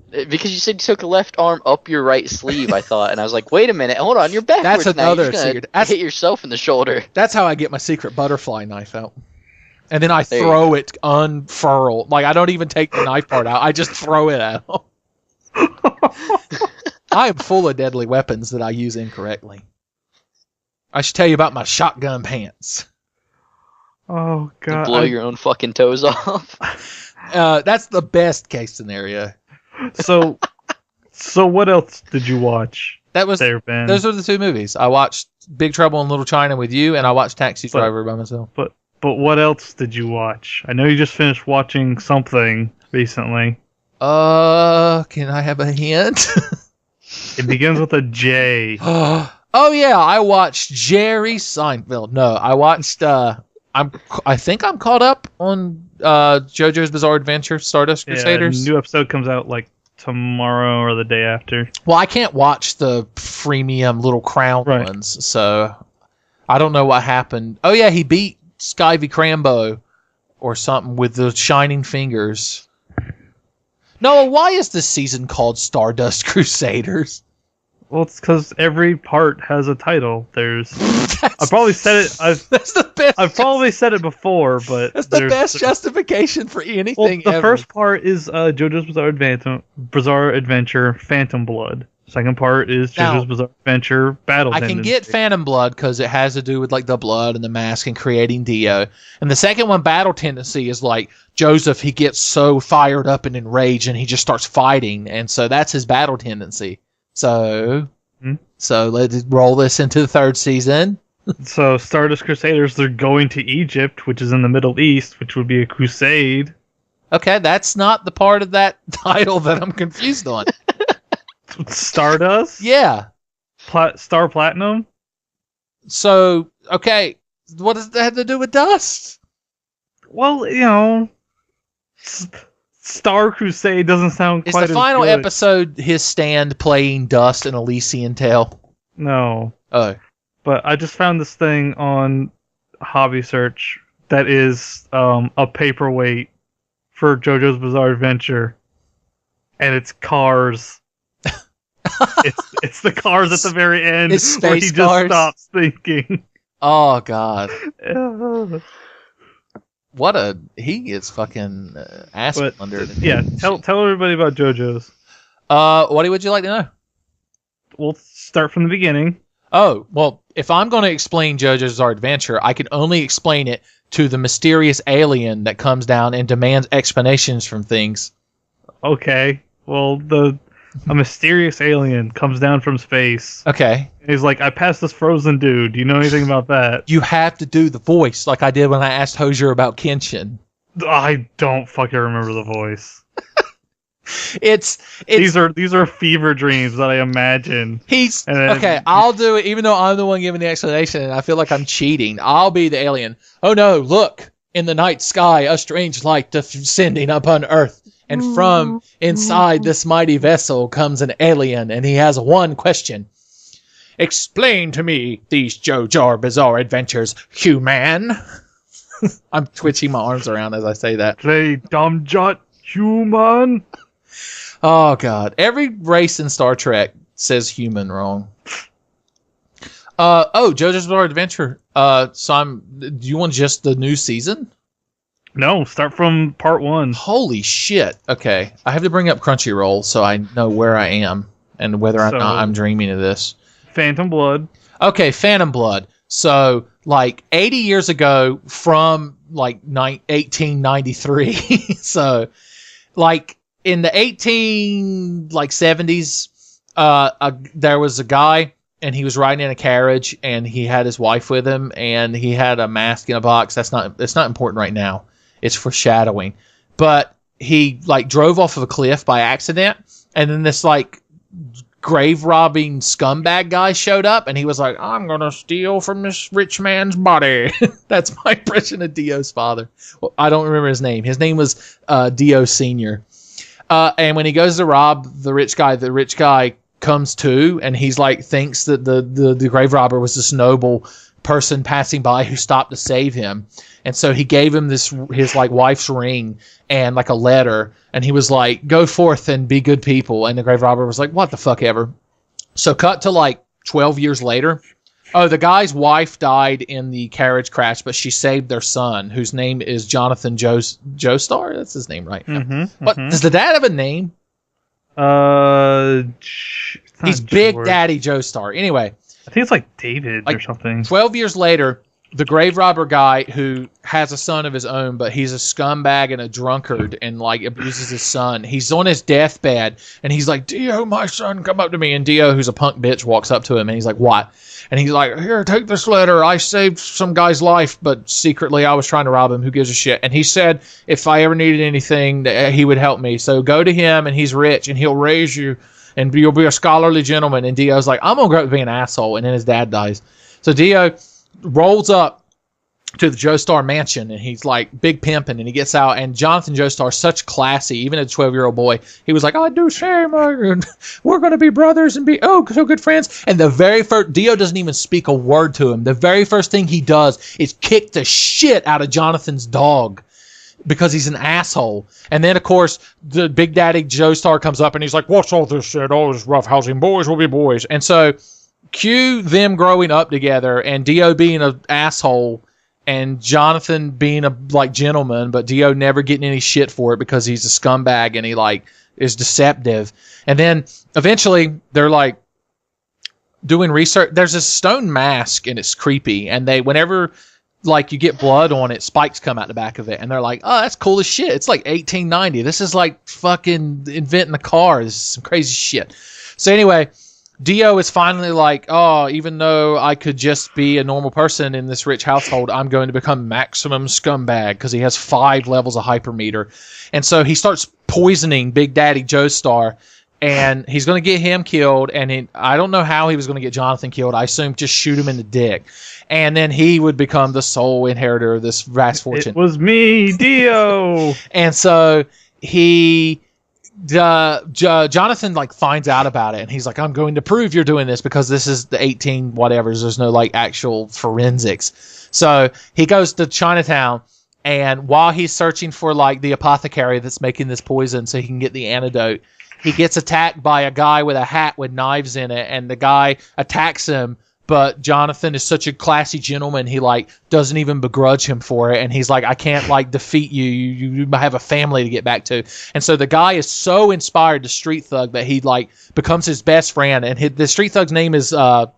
because you said you took a left arm up your right sleeve. I thought, and I was like, wait a minute, hold on, you're backwards. That's another secret. Hit yourself in the shoulder. That's how I get my secret butterfly knife out. And then I throw it unfurled. Like, I don't even take the knife part out. I just throw it out. I am full of deadly weapons that I use incorrectly. I should tell you about my shotgun pants. Oh, God. You blow your own fucking toes off. That's the best case scenario. So what else did you watch? That was there, Ben? Those are the two movies. I watched Big Trouble in Little China with you, and I watched Taxi Driver by myself. But what else did you watch? I know you just finished watching something recently. Can I have a hint? It begins with a J. Oh yeah, I watched Jerry Seinfeld. No, I watched. I think I'm caught up on JoJo's Bizarre Adventure, Stardust Crusaders. New episode comes out like tomorrow or the day after. Well, I can't watch the freemium Little Crown ones, so I don't know what happened. Oh yeah, he beat Skyvy Crambo or something with the shining fingers. Noah, why is this season called Stardust Crusaders? Well, it's because every part has a title. I've probably said it. That's the best. I've probably said it before, but that's the best justification for anything. Well, the first part is JoJo's Bizarre Adventure: Phantom Blood. Second part is JoJo's Bizarre Adventure: Battle Tendency. I can get Phantom Blood because it has to do with like the blood and the mask and creating Dio. And the second one, Battle Tendency, is like Joseph. He gets so fired up and enraged, and he just starts fighting, and so that's his battle tendency. So let's roll this into the third season. So Stardust Crusaders, they're going to Egypt, which is in the Middle East, which would be a crusade. Okay, that's not the part of that title that I'm confused on. Stardust? Yeah. Star Platinum? So, okay, what does that have to do with Dust? Well, you know, Star Crusade doesn't sound quite as good. Is the final episode his stand playing Dust in Elysian Tale? No. Oh. But I just found this thing on Hobby Search that is a paperweight for JoJo's Bizarre Adventure. And it's cars. it's the cars at the very end where he just stops thinking. Oh, God. He is fucking ass under it. Yeah, tell everybody about JoJo's. What would you like to know? We'll start from the beginning. Oh, well, if I'm going to explain JoJo's Bizarre Adventure, I can only explain it to the mysterious alien that comes down and demands explanations from things. Okay, well, a mysterious alien comes down from space. Okay. And he's like, I passed this frozen dude. Do you know anything about that? You have to do the voice like I did when I asked Hosier about Kenshin. I don't fucking remember the voice. It's these are fever dreams that I imagine. Okay, I'll do it even though I'm the one giving the explanation and I feel like I'm cheating. I'll be the alien. Oh no, look, in the night sky a strange light descending upon Earth. And from inside this mighty vessel comes an alien, and he has one question. Explain to me these JoJo Bizarre Adventures, human. I'm twitching my arms around as I say that. Play dumb jut, human. Oh, God. Every race in Star Trek says human wrong. JoJo's Bizarre Adventure. Do you want just the new season? No, start from part 1. Holy shit. Okay. I have to bring up Crunchyroll so I know where I am and whether or not I'm dreaming of this. Phantom Blood. Okay, Phantom Blood. So, like, 80 years ago from, like, 1893. So, like, in the 70s, there was a guy, and he was riding in a carriage, and he had his wife with him, and he had a mask in a box. It's not important right now. It's foreshadowing. But he like drove off of a cliff by accident, and then this like grave robbing scumbag guy showed up, and he was like, I'm gonna steal from this rich man's body. That's my impression of Dio's father. Well, I don't remember his name. His name was Dio Senior. And when he goes to rob the rich guy comes to, and he's like thinks that the grave robber was this noble person passing by who stopped to save him. And so he gave him his like wife's ring and like a letter, and he was like, go forth and be good people. And the grave robber was like, what the fuck ever. So cut to like 12 years later. Oh, the guy's wife died in the carriage crash, but she saved their son, whose name is Jonathan Joestar. That's his name, right? What does the dad have a name? He's Big Daddy Joestar. Anyway, I think it's like David or something. 12 years later, the grave robber guy who has a son of his own, but he's a scumbag and a drunkard and like abuses his son. He's on his deathbed, and he's like, Dio, my son, come up to me. And Dio, who's a punk bitch, walks up to him, and he's like, what? And he's like, here, take this letter. I saved some guy's life, but secretly I was trying to rob him. Who gives a shit? And he said if I ever needed anything, that he would help me. So go to him, and he's rich, and he'll raise you, and you'll be a scholarly gentleman. And Dio's like, I'm going to grow up being an asshole. And then his dad dies. So Dio rolls up to the Joestar mansion, and he's like big pimping, and he gets out, and Jonathan Joestar, such classy, even a 12-year-old boy, he was like, I do shame, we're going to be brothers and be so good friends. And the very first, Dio doesn't even speak a word to him. The very first thing he does is kick the shit out of Jonathan's dog because he's an asshole. And then, of course, the Big Daddy Joestar comes up, and he's like, what's all this shit? All this roughhousing, boys will be boys. And so cue them growing up together, and Dio being an asshole, and Jonathan being a like gentleman, but Dio never getting any shit for it because he's a scumbag and he like is deceptive. And then eventually they're like doing research. There's this stone mask, and it's creepy. And whenever like you get blood on it, spikes come out the back of it, and they're like, oh, that's cool as shit. It's like 1890. This is like fucking inventing a car. This is some crazy shit. So anyway, Dio is finally like, oh, even though I could just be a normal person in this rich household, I'm going to become maximum scumbag, because he has 5 levels of hypermeter. And so he starts poisoning Big Daddy Joestar, and he's going to get him killed. And I don't know how he was going to get Jonathan killed. I assume just shoot him in the dick. And then he would become the sole inheritor of this vast fortune. It was me, Dio! And so Jonathan like finds out about it, and he's like, I'm going to prove you're doing this, because this is the 18 whatevers. There's no like actual forensics. So he goes to Chinatown, and while he's searching for like the apothecary that's making this poison so he can get the antidote, he gets attacked by a guy with a hat with knives in it, and the guy attacks him. But Jonathan is such a classy gentleman, he like doesn't even begrudge him for it, and he's like, I can't like defeat you. You have a family to get back to. And so the guy is so inspired to Street Thug that he like becomes his best friend. And the Street Thug's name is how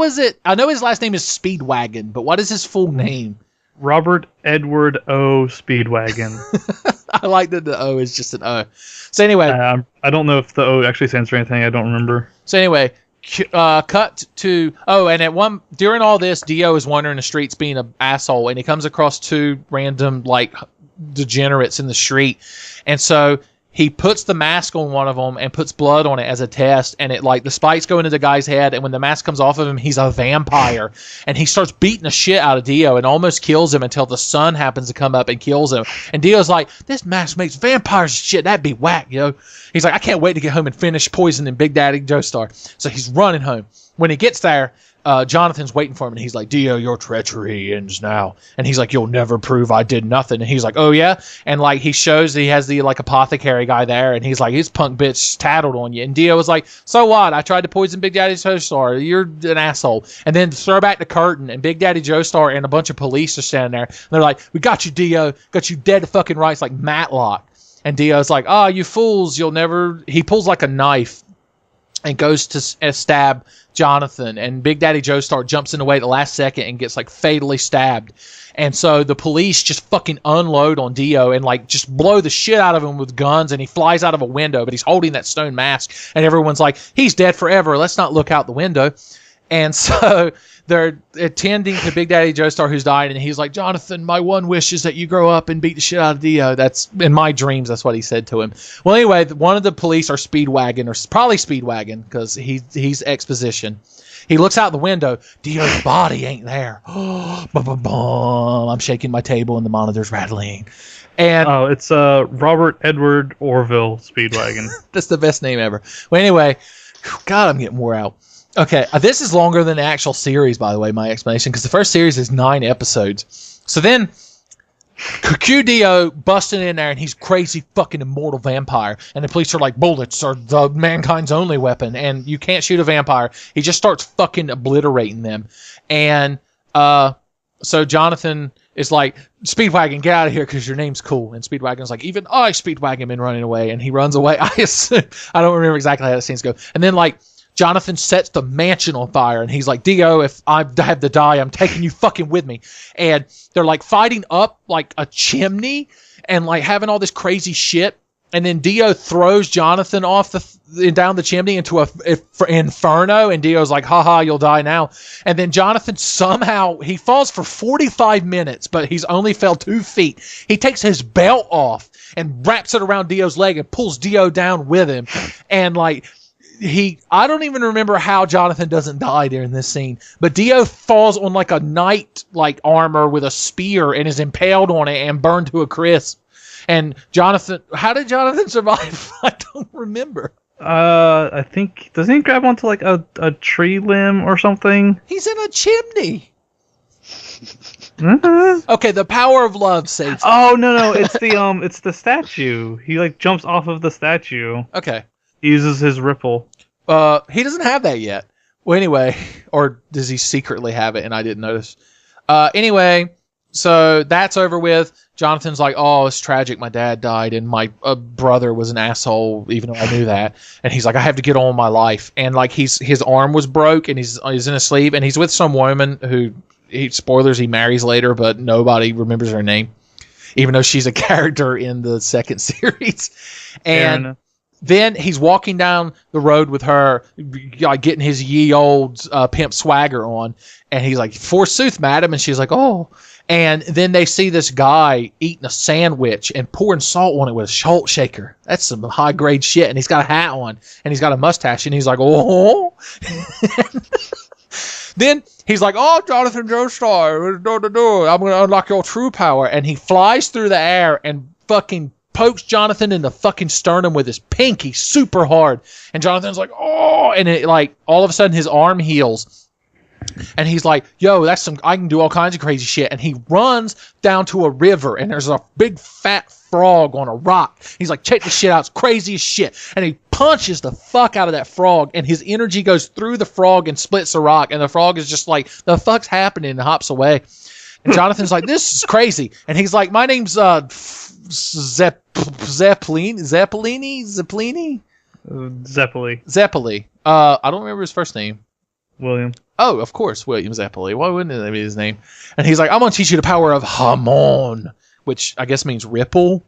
is it? I know his last name is Speedwagon, but what is his full name? Robert Edward O. Speedwagon. I like that the O is just an O. So anyway, I don't know if the O actually stands for anything. I don't remember. So anyway. Cut to and during all this, Dio is wandering the streets being an asshole, and he comes across 2 random like degenerates in the street, and so he puts the mask on one of them and puts blood on it as a test, and it like the spikes go into the guy's head, and when the mask comes off of him, he's a vampire, and he starts beating the shit out of Dio and almost kills him until the sun happens to come up and kills him. And Dio's like, this mask makes vampires shit, that'd be whack, yo. He's like, I can't wait to get home and finish poisoning Big Daddy Joestar. So he's running home. When he gets there, Jonathan's waiting for him, and he's like, Dio, your treachery ends now. And he's like, you'll never prove I did nothing. And he's like, oh yeah? And like he shows that he has the like apothecary guy there, and he's like, his punk bitch tattled on you. And Dio was like, so what? I tried to poison Big Daddy Joestar. You're an asshole. And then throw back the curtain, and Big Daddy Joestar and a bunch of police are standing there. And they're like, we got you, Dio. Got you dead to fucking rights, like Matlock. And Dio's like, oh, you fools, you'll never... He pulls like a knife and goes to stab Jonathan, and Big Daddy Joestar jumps in the way at the last second and gets like fatally stabbed. And so the police just fucking unload on Dio and like just blow the shit out of him with guns, and he flies out of a window, but he's holding that stone mask, and everyone's like, he's dead forever, let's not look out the window. And so they're attending to Big Daddy Joestar, who's died, and he's like, Jonathan, my one wish is that you grow up and beat the shit out of Dio. That's in my dreams. That's what he said to him. Well, anyway, one of the police are Speedwagon, or probably Speedwagon, because he's exposition. He looks out the window. Dio's body ain't there. I'm shaking my table, and the monitor's rattling. And it's Robert Edward Orville Speedwagon. That's the best name ever. Well, anyway, God, I'm getting wore out. Okay, this is longer than the actual series, by the way, my explanation, because the first series is 9 episodes. So then, Q Dio busting in there, and he's crazy fucking immortal vampire, and the police are like, bullets are the mankind's only weapon, and you can't shoot a vampire. He just starts fucking obliterating them. And so Jonathan is like, Speedwagon, get out of here because your name's cool. And Speedwagon's like, even I, Speedwagon, been running away. And he runs away. I don't remember exactly how the scenes go. And then, like, Jonathan sets the mansion on fire, and he's like, Dio, if I have to die, I'm taking you fucking with me. And they're like fighting up like a chimney and like having all this crazy shit. And then Dio throws Jonathan off down the chimney into a inferno, and Dio's like, haha, you'll die now. And then Jonathan somehow, he falls for 45 minutes, but he's only fell 2 feet. He takes his belt off and wraps it around Dio's leg and pulls Dio down with him. And like, I don't even remember how Jonathan doesn't die during this scene, but Dio falls on like a knight like armor with a spear and is impaled on it and burned to a crisp. And Jonathan, how did Jonathan survive? I don't remember. I think, doesn't he grab onto like a tree limb or something? He's in a chimney. Okay, the power of love saves him. Oh no, it's the statue. He like jumps off of the statue. Okay. He uses his ripple. He doesn't have that yet. Well, anyway, or does he secretly have it and I didn't notice? Anyway, so that's over with. Jonathan's like, oh, it's tragic. My dad died and my brother was an asshole, even though I knew that. And he's like, I have to get on with my life. And like his arm was broke and he's in a sleeve and he's with some woman who, spoilers, he marries later, but nobody remembers her name, even though she's a character in the second series. And then he's walking down the road with her, like getting his ye old pimp swagger on, and he's like, forsooth, madam, and she's like, oh. And then they see this guy eating a sandwich and pouring salt on it with a salt shaker. That's some high grade shit. And he's got a hat on, and he's got a mustache, and he's like, oh. Then he's like, oh, Jonathan Joestar, I'm going to unlock your true power. And he flies through the air and fucking pokes Jonathan in the fucking sternum with his pinky super hard. And Jonathan's like, oh, and it like all of a sudden his arm heals. And he's like, yo, I can do all kinds of crazy shit. And he runs down to a river and there's a big fat frog on a rock. He's like, check this shit out. It's crazy as shit. And he punches the fuck out of that frog and his energy goes through the frog and splits the rock. And the frog is just like, the fuck's happening? And hops away. And Jonathan's like, this is crazy. And he's like, my name's Zeppelini. I don't remember his first name. William. Oh, of course, William Zeppeli. Why wouldn't that be his name? And he's like, I'm going to teach you the power of Hamon, which I guess means ripple.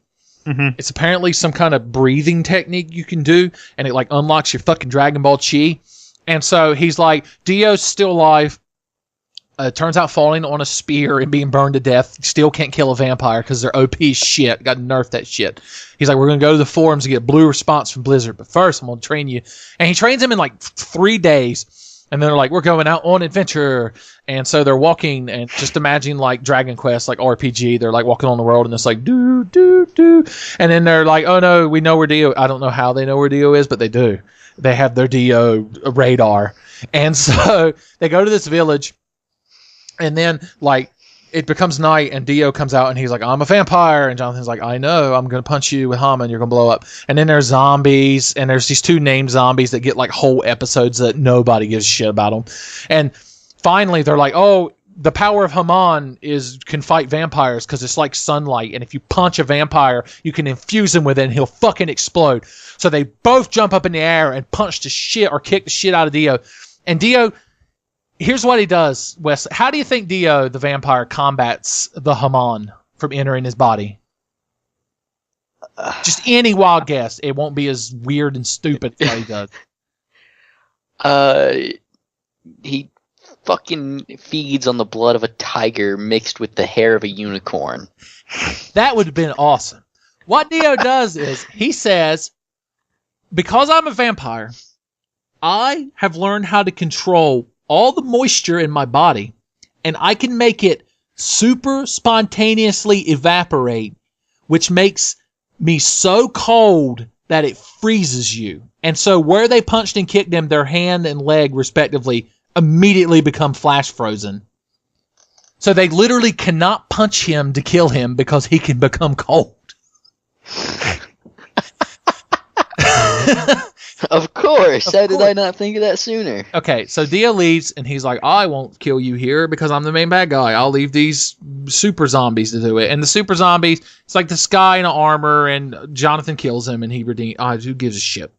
Mm-hmm. It's apparently some kind of breathing technique you can do, and it like unlocks your fucking Dragon Ball Chi. And so he's like, Dio's still alive. Turns out falling on a spear and being burned to death still can't kill a vampire because they're OP shit. Got to nerf that shit. He's like, we're going to go to the forums and get a blue response from Blizzard. But first, I'm going to train you. And he trains him in like 3 days. And they're like, we're going out on adventure. And so they're walking, and just imagine like Dragon Quest, like RPG. They're like walking on the world, and it's like, do, do, do. And then they're like, oh no, we know where Dio. I don't know how they know where Dio is, but they do. They have their Dio radar. And so they go to this village. And then, like, it becomes night, and Dio comes out, and he's like, I'm a vampire. And Jonathan's like, I know. I'm going to punch you with Hama, and you're going to blow up. And then there's zombies, and there's these 2 named zombies that get, like, whole episodes that nobody gives a shit about them. And finally, they're like, oh, the power of Haman can fight vampires because it's like sunlight. And if you punch a vampire, you can infuse him with it, and he'll fucking explode. So they both jump up in the air and punch the shit or kick the shit out of Dio. And Dio... Here's what he does, Wes. How do you think Dio, the vampire, combats the Haman from entering his body? Just any wild guess. It won't be as weird and stupid as what he does. he fucking feeds on the blood of a tiger mixed with the hair of a unicorn. That would have been awesome. What Dio does is he says, because I'm a vampire, I have learned how to control all the moisture in my body, and I can make it super spontaneously evaporate, which makes me so cold that it freezes you. And so where they punched and kicked him, their hand and leg respectively immediately become flash frozen. So they literally cannot punch him to kill him because he can become cold. Of course. Of How did course. I not think of that sooner? Okay, so Dio leaves, and he's like, I won't kill you here because I'm the main bad guy. I'll leave these super zombies to do it. And the super zombies, it's like this guy in armor, and Jonathan kills him, and he redeems. Who gives a shit?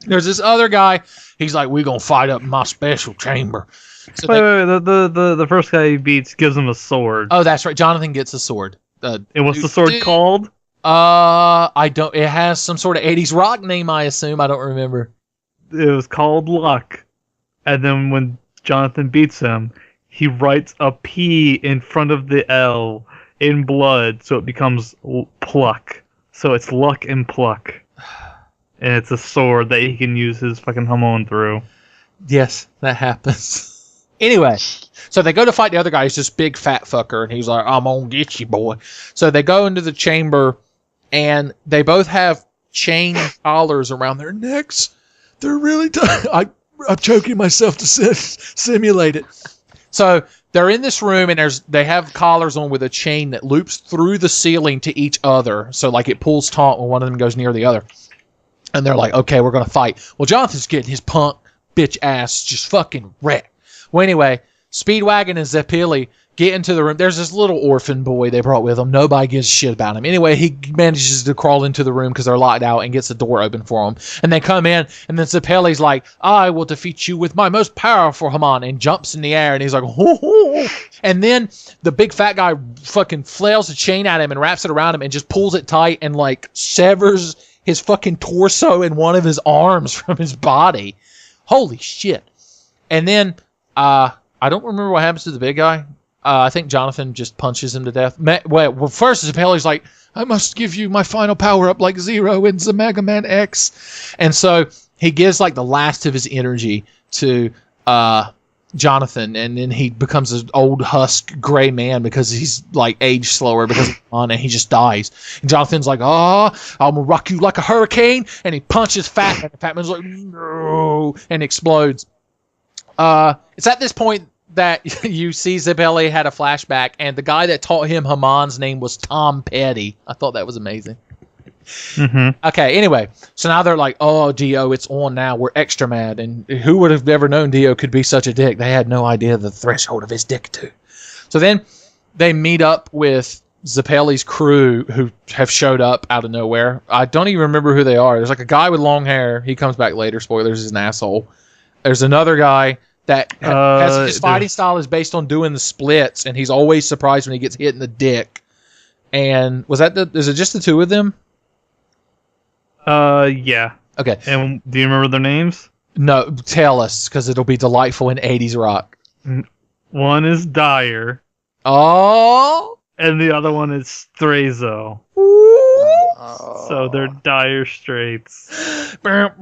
There's this other guy. He's like, we're going to fight up in my special chamber. So Wait, the first guy he beats gives him a sword. Oh, that's right. Jonathan gets a sword. And what's the sword called? I don't. It has some sort of 80s rock name, I assume. I don't remember. It was called Luck. And then when Jonathan beats him, he writes a P in front of the L in blood, so it becomes Pluck. So it's Luck and Pluck. And it's a sword that he can use his fucking hamon through. Yes, that happens. Anyway, so they go to fight the other guy. He's this big fat fucker, and he's like, I'm gonna get you, boy. So they go into the chamber, and they both have chain collars around their necks. They're really tight. I'm choking myself to simulate it. So they're in this room, and they have collars on with a chain that loops through the ceiling to each other. So like it pulls taut when one of them goes near the other. And they're like, okay, we're going to fight. Well, Jonathan's getting his punk bitch ass just fucking wrecked. Well, anyway, Speedwagon and Zeppeli get into the room. There's this little orphan boy they brought with them. Nobody gives a shit about him. Anyway, he manages to crawl into the room because they're locked out and gets the door open for them. And they come in, and then Zeppeli's like, I will defeat you with my most powerful hamon, and jumps in the air, and he's like, hoo, hoo. And then the big fat guy fucking flails a chain at him and wraps it around him and just pulls it tight and like severs his fucking torso and one of his arms from his body. Holy shit. And then, I don't remember what happens to the big guy. I think Jonathan just punches him to death. Well, first Zeppeli's like, I must give you my final power up like Zero in the Mega Man X. And so he gives like the last of his energy to Jonathan, and then he becomes an old husk gray man because he's like aged slower because and he just dies. And Jonathan's like, I'm gonna rock you like a hurricane, and he punches Fat Man. Fat Man's like, no, and explodes. It's at this point that you see Zeppeli had a flashback, and the guy that taught him Hamon's name was Tom Petty. I thought that was amazing. Mm-hmm. Okay, anyway, so now they're like, oh, Dio, it's on now. We're extra mad. And who would have ever known Dio could be such a dick? They had no idea the threshold of his dick, too. So then they meet up with Zeppeli's crew who have showed up out of nowhere. I don't even remember who they are. There's like a guy with long hair. He comes back later. Spoilers, he's an asshole. There's another guy that has his fighting style is based on doing the splits, and he's always surprised when he gets hit in the dick. And is it just the two of them? Yeah. Okay. And do you remember their names? No, tell us, because it'll be delightful in 80s rock. One is Dyer. Oh! And the other one is Strazo. So they're Dire Straits. That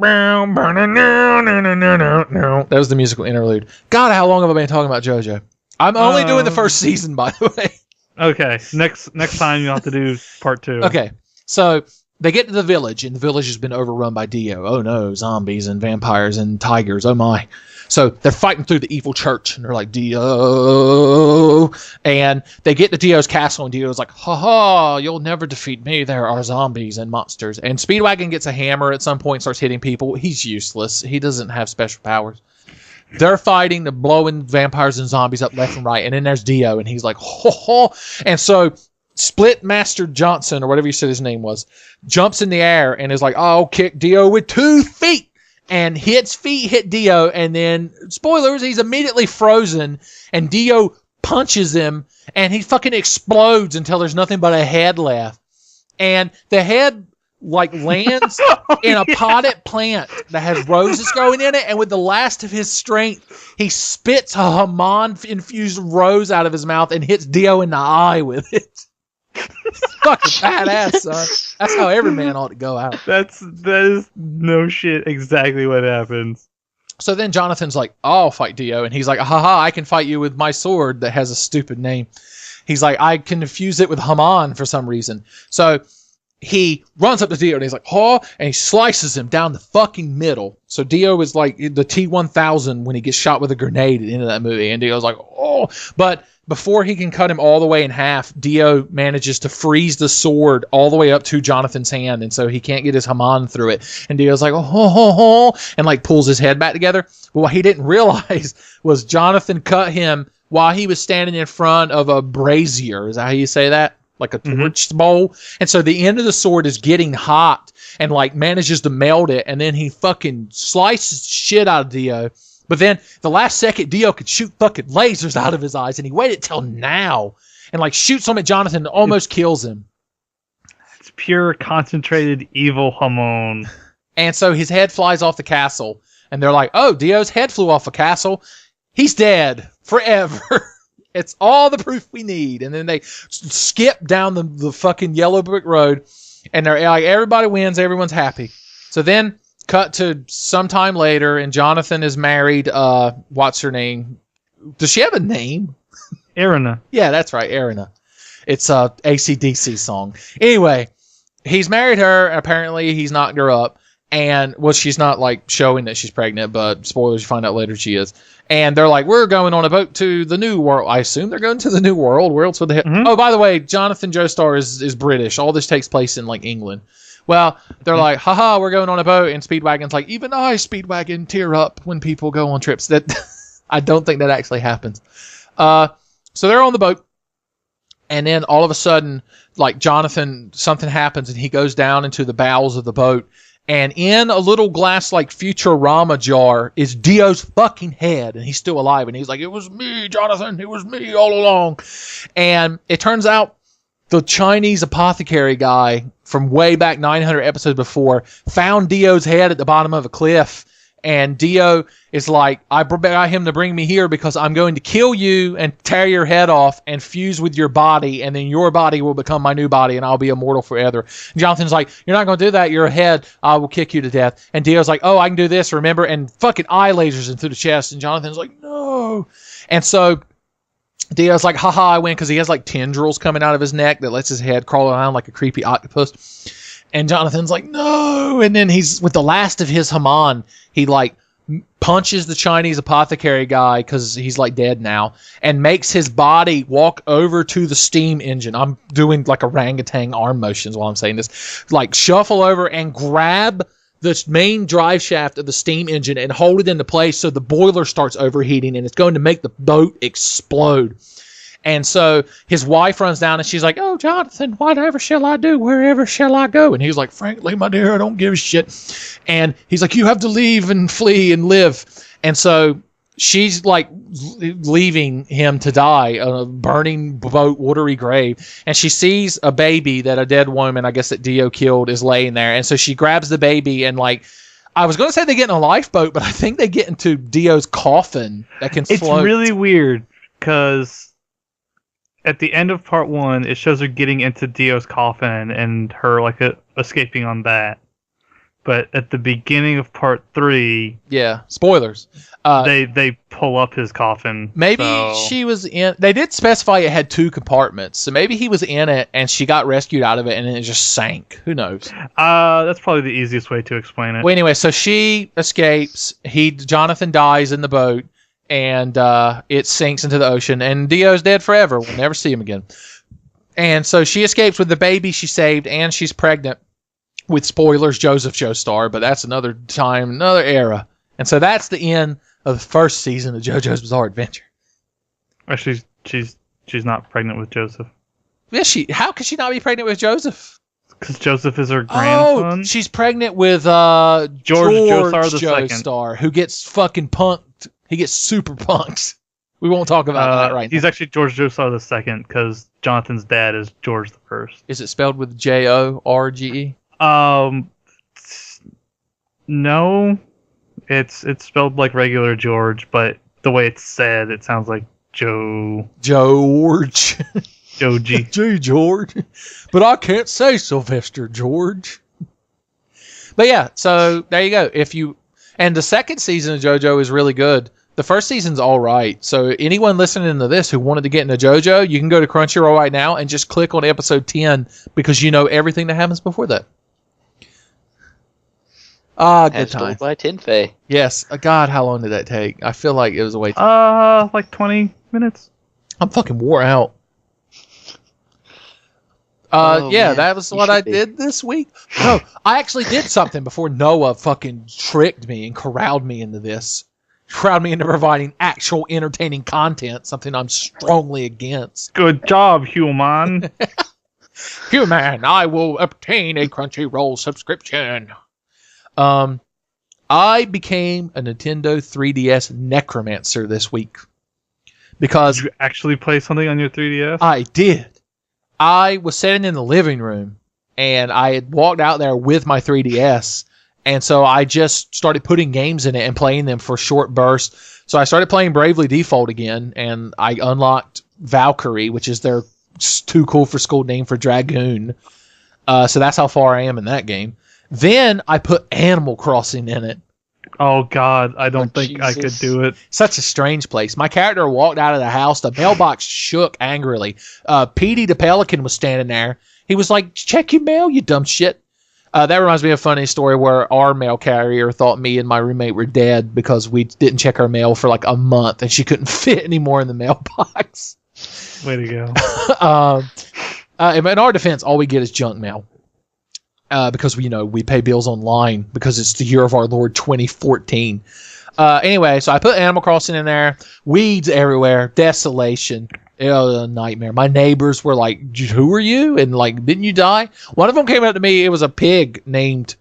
was the musical interlude. God, how long have I been talking about JoJo? I'm only doing the first season, by the way. Okay, next time you'll have to do part 2. Okay, so they get to the village, and the village has been overrun by Dio. Oh no, zombies and vampires and tigers. Oh my. So they're fighting through the evil church, and they're like, Dio. And they get to Dio's castle, and Dio's like, ha ha, you'll never defeat me. There are zombies and monsters. And Speedwagon gets a hammer at some point, starts hitting people. He's useless. He doesn't have special powers. They're fighting, they're blowing vampires and zombies up left and right. And then there's Dio, and he's like, ho ho. And so Split Master Johnson, or whatever you said his name was, jumps in the air and is like, I'll kick Dio with 2 feet. And feet hit Dio, and then, spoilers, he's immediately frozen, and Dio punches him, and he fucking explodes until there's nothing but a head left. And the head like lands in a potted plant that has roses growing in it, and with the last of his strength, he spits a Haman-infused rose out of his mouth and hits Dio in the eye with it. Fucking badass, son. That's how every man ought to go out. That is no shit exactly what happens. So then Jonathan's like, I'll fight Dio. And he's like, haha, I can fight you with my sword that has a stupid name. He's like, I can infuse it with Haman for some reason. So he runs up to Dio and he's like, oh, and he slices him down the fucking middle. So Dio is like the T-1000 when he gets shot with a grenade at the end of that movie. And Dio's like, oh, but before he can cut him all the way in half, Dio manages to freeze the sword all the way up to Jonathan's hand, and so he can't get his Haman through it. And Dio's like, oh, ho, ho, ho, and like pulls his head back together. But what he didn't realize was Jonathan cut him while he was standing in front of a brazier. Is that how you say that? Like a torch bowl. And so the end of the sword is getting hot and like manages to melt it, and then he fucking slices shit out of Dio. But then the last second, Dio could shoot fucking lasers out of his eyes, and he waited till now and like shoots them at Jonathan and almost kills him. It's pure concentrated evil Hamon. And so his head flies off the castle, and they're like, oh, Dio's head flew off a castle. He's dead forever. It's all the proof we need. And then they skip down the fucking yellow brick road, and they're like, everybody wins, everyone's happy. So then cut to some time later, and Jonathan is married. What's her name? Does she have a name? Erina. Yeah, that's right, Erina. It's a AC/DC song. Anyway, he's married her, and apparently he's knocked her up. And, well, she's not, like, showing that she's pregnant, but spoilers, you find out later she is. And they're like, we're going on a boat to the New World. I assume they're going to the New World. Where else would they have? Oh, by the way, Jonathan Joestar is British. All this takes place in, like, England. Well, they're like, haha, we're going on a boat. And Speedwagon's like, even I, Speedwagon, tear up when people go on trips. That I don't think that actually happens. So they're on the boat. And then all of a sudden, like Jonathan, something happens and he goes down into the bowels of the boat. And in a little glass like Futurama jar is Dio's fucking head. And he's still alive. And he's like, it was me, Jonathan. It was me all along. And it turns out the Chinese apothecary guy from way back 900 episodes before found Dio's head at the bottom of a cliff. And Dio is like, I got him to bring me here because I'm going to kill you and tear your head off and fuse with your body. And then your body will become my new body and I'll be immortal forever. And Jonathan's like, you're not going to do that. You're a head. I will kick you to death. And Dio's like, oh, I can do this, remember? And fucking eye lasers into the chest. And Jonathan's like, no. And so Dio's like, haha, I win, because he has like tendrils coming out of his neck that lets his head crawl around like a creepy octopus. And Jonathan's like, no. And then he's, with the last of his Haman, he like punches the Chinese apothecary guy because he's like dead now, and makes his body walk over to the steam engine. I'm doing like orangutan arm motions while I'm saying this. Like shuffle over and grab the main drive shaft of the steam engine and hold it into place so the boiler starts overheating and it's going to make the boat explode. And so his wife runs down and she's like, oh, Jonathan, whatever shall I do? Wherever shall I go? And he's like, frankly, my dear, I don't give a shit. And he's like, you have to leave and flee and live. And so she's like leaving him to die in a burning boat, watery grave. And she sees a baby that a dead woman, I guess that Dio killed, is laying there. And so she grabs the baby and like, I was going to say they get in a lifeboat, but I think they get into Dio's coffin that can float. It's really weird because at the end of part 1, it shows her getting into Dio's coffin and her like escaping on that. But at the beginning of part 3, yeah, spoilers. They pull up his coffin. Maybe she was in. They did specify it had 2 compartments, so maybe he was in it and she got rescued out of it and then it just sank. Who knows? That's probably the easiest way to explain it. Well, anyway, so she escapes. Jonathan dies in the boat. And it sinks into the ocean, and Dio's dead forever. We'll never see him again. And so she escapes with the baby she saved, and she's pregnant with, spoilers, Joseph Joestar, but that's another time, another era. And so that's the end of the first season of JoJo's Bizarre Adventure. Actually, she's not pregnant with Joseph. Is she? How could she not be pregnant with Joseph? Because Joseph is her grandson. Oh, she's pregnant with George Joestar, who gets fucking punked. He gets super punked. We won't talk about that right now. He's actually George Joestar II because Jonathan's dad is George I. Is it spelled with Jorge? No, it's spelled like regular George, but the way it's said, it sounds like George. Joji. Gee, George. But I can't say Sylvester George. But yeah, so there you go. And the second season of JoJo is really good. The first season's all right. So anyone listening to this who wanted to get into JoJo, you can go to Crunchyroll right now and just click on episode 10 because you know everything that happens before that. Good As time. told by Tenfei. Yes. God, how long did that take? I feel like it was a way. Like 20 minutes. I'm fucking wore out. Oh, yeah, man. that was You what I should be. did this week. No, I actually did something before Noah fucking tricked me and corralled me into this. Corralled me into providing actual entertaining content, something I'm strongly against. Good job, human. Human, I will obtain a Crunchyroll subscription. I became a Nintendo 3DS necromancer this week. Because Did you actually play something on your 3DS? I did. I was sitting in the living room and I had walked out there with my 3DS. And so I just started putting games in it and playing them for short bursts. So I started playing Bravely Default again and I unlocked Valkyrie, which is their too cool for school name for Dragoon. So that's how far I am in that game. Then I put Animal Crossing in it. Oh God, I don't think I could Jesus. do it. Such a strange place. My character walked out of the house. The mailbox shook angrily. Petey the Pelican was standing there. He was like, check your mail, you dumb shit. That reminds me of a funny story where our mail carrier thought me and my roommate were dead because we didn't check our mail for like a month and she couldn't fit anymore in the mailbox. Way to go. In our defense, all we get is junk mail. Because we pay bills online because it's the year of our Lord 2014. Anyway, so I put Animal Crossing in there. Weeds everywhere. Desolation. It was a nightmare. My neighbors were like, who are you? And like, didn't you die? One of them came up to me. It was a pig named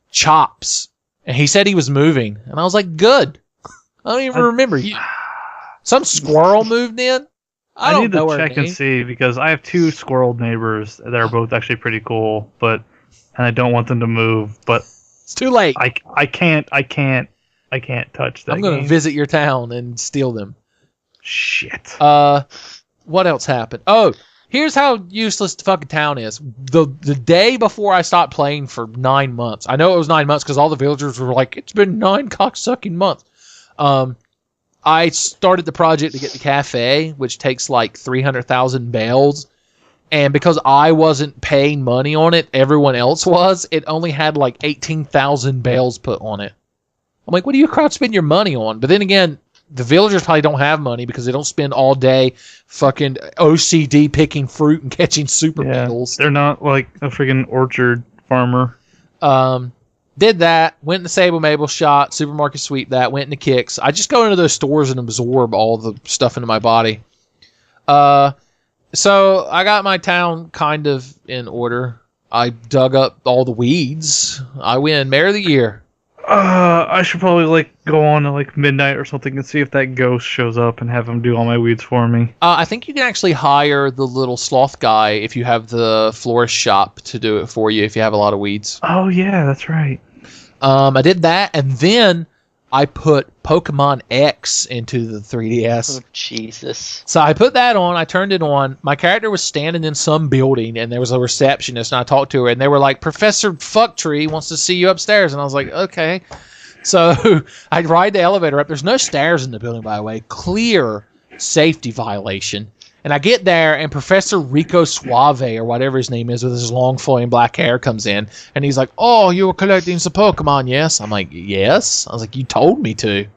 Chops. And he said he was moving. And I was like, good. I don't even remember. Some squirrel moved in. I don't need know to her check name. and see because I have two squirrel neighbors that are both actually pretty cool, and I don't want them to move. But It's too late. I can't touch that. I'm going to game. visit your town and steal them. Shit. What else happened? Oh, here's how useless the fucking town is. The day before I stopped playing for 9 months. I know it was 9 months because all the villagers were like, it's been 9 cocksucking months. I started the project to get the cafe, which takes like 300,000 bales. And because I wasn't paying money on it, everyone else was. It only had like 18,000 bales put on it. I'm like, what do you crowd spend your money on? But then again, the villagers probably don't have money because they don't spend all day fucking OCD picking fruit and catching super beetles. They're not like a friggin' orchard farmer. Did that, went into Sable Mabel shot, supermarket sweep that, went into Kicks. I just go into those stores and absorb all the stuff into my body. So I got my town kind of in order. I dug up all the weeds. I win Mayor of the Year. I should probably go on at midnight or something and see if that ghost shows up and have him do all my weeds for me. I think you can actually hire the little sloth guy if you have the florist shop to do it for you if you have a lot of weeds. Oh yeah, that's right. I did that, and then I put Pokemon X into the 3DS. Oh, Jesus. So I put that on, I turned it on. My character was standing in some building, and there was a receptionist, and I talked to her, and they were like, Professor Fucktree wants to see you upstairs. And I was like, okay. So I ride the elevator up. There's no stairs in the building, by the way. Clear safety violation. And I get there, and Professor Rico Suave, or whatever his name is, with his long flowing black hair, comes in. And he's like, oh, you were collecting some Pokemon, yes? I'm like, yes. I was like, you told me to.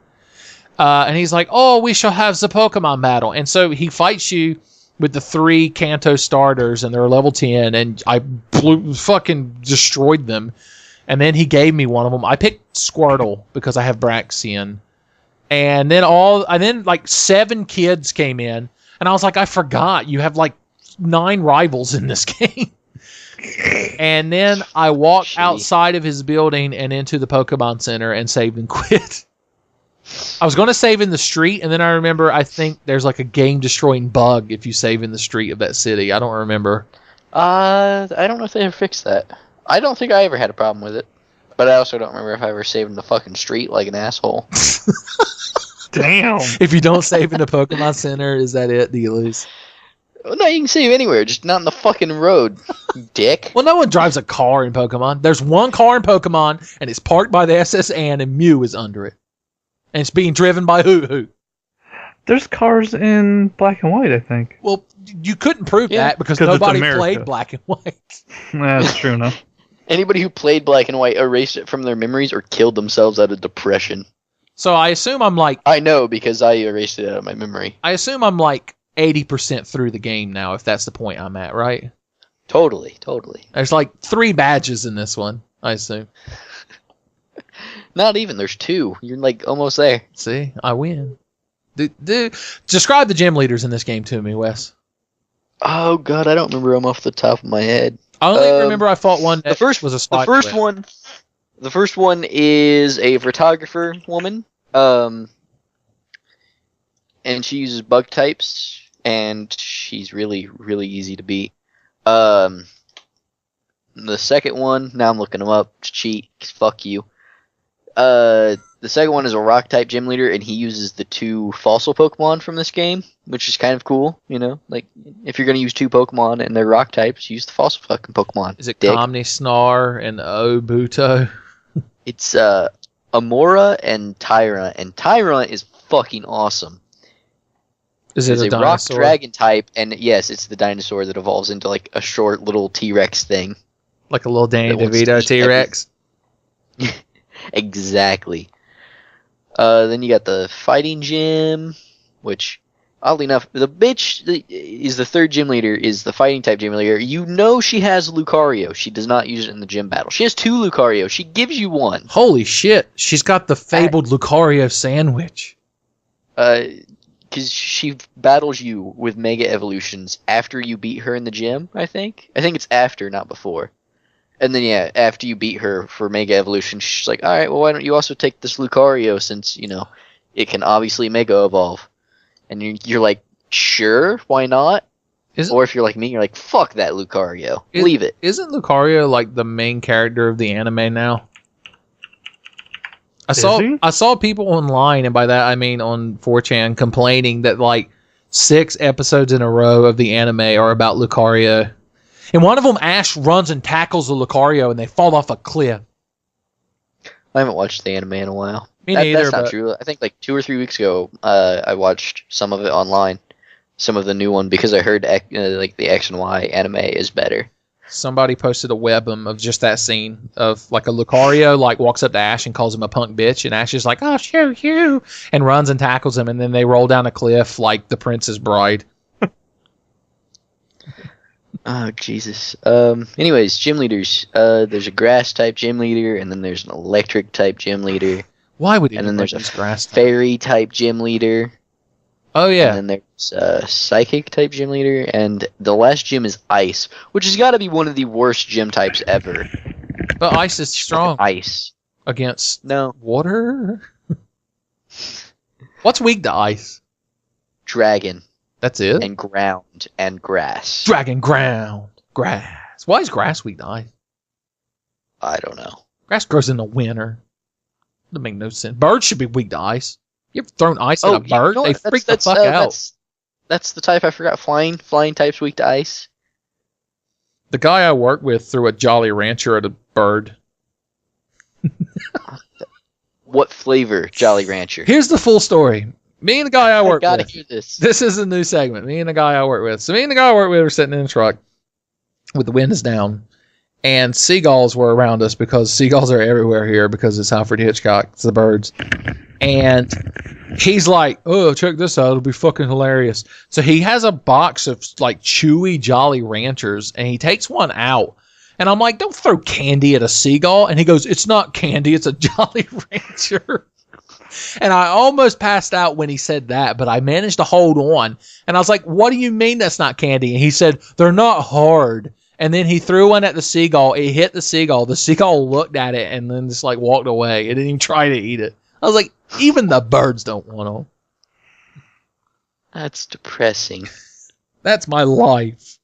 And he's like, oh, we shall have the Pokemon battle. And so he fights you with the 3 Kanto starters, and they're level 10, and I fucking destroyed them. And then he gave me one of them. I picked Squirtle because I have Braxian. And then 7 kids came in. And I was like, I forgot. You have 9 rivals in this game. And then I walked outside of his building and into the Pokemon Center and saved and quit. I was going to save in the street, and then I remember I think there's a game-destroying bug if you save in the street of that city. I don't remember. I don't know if they ever fixed that. I don't think I ever had a problem with it. But I also don't remember if I ever saved in the fucking street like an asshole. Damn. If you don't save in the Pokemon Center, is that it? Do you lose? No, you can save anywhere, just not in the fucking road, you dick. Well, no one drives a car in Pokemon. There's one car in Pokemon, and it's parked by the SS Anne, and Mew is under it. And it's being driven by Hoot Hoot. There's cars in Black and White, I think. Well, you couldn't prove that because 'cause it's nobody America. played Black and White. That's true enough. Anybody who played Black and White erased it from their memories or killed themselves out of depression. So I assume I'm like... I know, because I erased it out of my memory. I assume I'm like 80% through the game now, if that's the point I'm at, right? Totally. There's like 3 badges in this one, I assume. Not even, there's 2. You're like almost there. See, I win. Describe the gym leaders in this game to me, Wes. Oh god, I don't remember them off the top of my head. I only remember I fought one that was a spy. The first one is a photographer woman. And she uses bug types, and she's really, really easy to beat. The second one, now I'm looking them up to cheat, 'cause fuck you. The second one is a rock type gym leader, and he uses the 2 fossil Pokemon from this game, which is kind of cool, you know? Like, if you're gonna use 2 Pokemon and they're rock types, use the fossil fucking Pokemon. Is it Omni Snar and Obuto? It's Amora and Tyra, and Tyra is fucking awesome. Is it It's a a dinosaur? rock dragon type, and yes, it's the dinosaur that evolves into like a short little T-Rex thing. Like a little Danny That wants to DeVito eat T-Rex? Exactly. Then you got the fighting gym, which, oddly enough, the bitch is the third gym leader, is the fighting type gym leader. You know she has Lucario. She does not use it in the gym battle. She has 2 Lucario. She gives you 1. Holy shit, she's got the fabled Lucario sandwich. Because she battles you with Mega Evolutions after you beat her in the gym, I think. I think it's after, not before. And then, yeah, after you beat her for Mega Evolution, she's like, alright, well, why don't you also take this Lucario, since, you know, it can obviously Mega Evolve. And you're like, sure, why not? Or if you're like me, you're like, fuck that Lucario. Leave it. Isn't Lucario, like, the main character of the anime now? I saw people online, and by that I mean on 4chan, complaining that, like, 6 episodes in a row of the anime are about Lucario. In one of them, Ash runs and tackles the Lucario, and they fall off a cliff. I haven't watched the anime in a while. Me neither, that's not true. I think like 2 or 3 weeks ago, I watched some of it online, some of the new one, because I heard like the X and Y anime is better. Somebody posted a webm of just that scene of like a Lucario like walks up to Ash and calls him a punk bitch, and Ash is like, "Oh, shoot you," and runs and tackles him, and then they roll down a cliff like the Princess Bride. Oh, Jesus. Anyways, gym leaders. There's a grass type gym leader, and then there's an electric type gym leader. Why would and then there's a grass fairy type gym leader. Oh, yeah. And then there's a psychic type gym leader, and the last gym is ice, which has got to be one of the worst gym types ever. But ice is strong. Ice. Against No. water? What's weak to ice? Dragon. That's it? And ground and grass. Dragon, ground, grass. Why is grass weak to ice? I don't know. Grass grows in the winter. Doesn't make no sense. Birds should be weak to ice. You ever thrown ice at a bird? You know they freak the fuck out. That's the type I forgot. Flying type's weak to ice. The guy I work with threw a Jolly Rancher at a bird. What flavor Jolly Rancher? Here's the full story. Me and the guy I work gotta with. hear this. This is a new segment. Me and the guy I work with. So me and the guy I work with were sitting in the truck with the windows down, and seagulls were around us because seagulls are everywhere here because it's Alfred Hitchcock. It's the birds. And he's like, "Oh, check this out. It'll be fucking hilarious." So he has a box of like chewy Jolly Ranchers, and he takes one out. And I'm like, "Don't throw candy at a seagull." And he goes, "It's not candy. It's a Jolly Rancher." And I almost passed out when he said that, but I managed to hold on. And I was like, "What do you mean that's not candy?" And he said, "They're not hard." And then he threw one at the seagull. It hit the seagull. The seagull looked at it and then just like walked away. It didn't even try to eat it. I was like, even the birds don't want them. That's depressing. That's my life.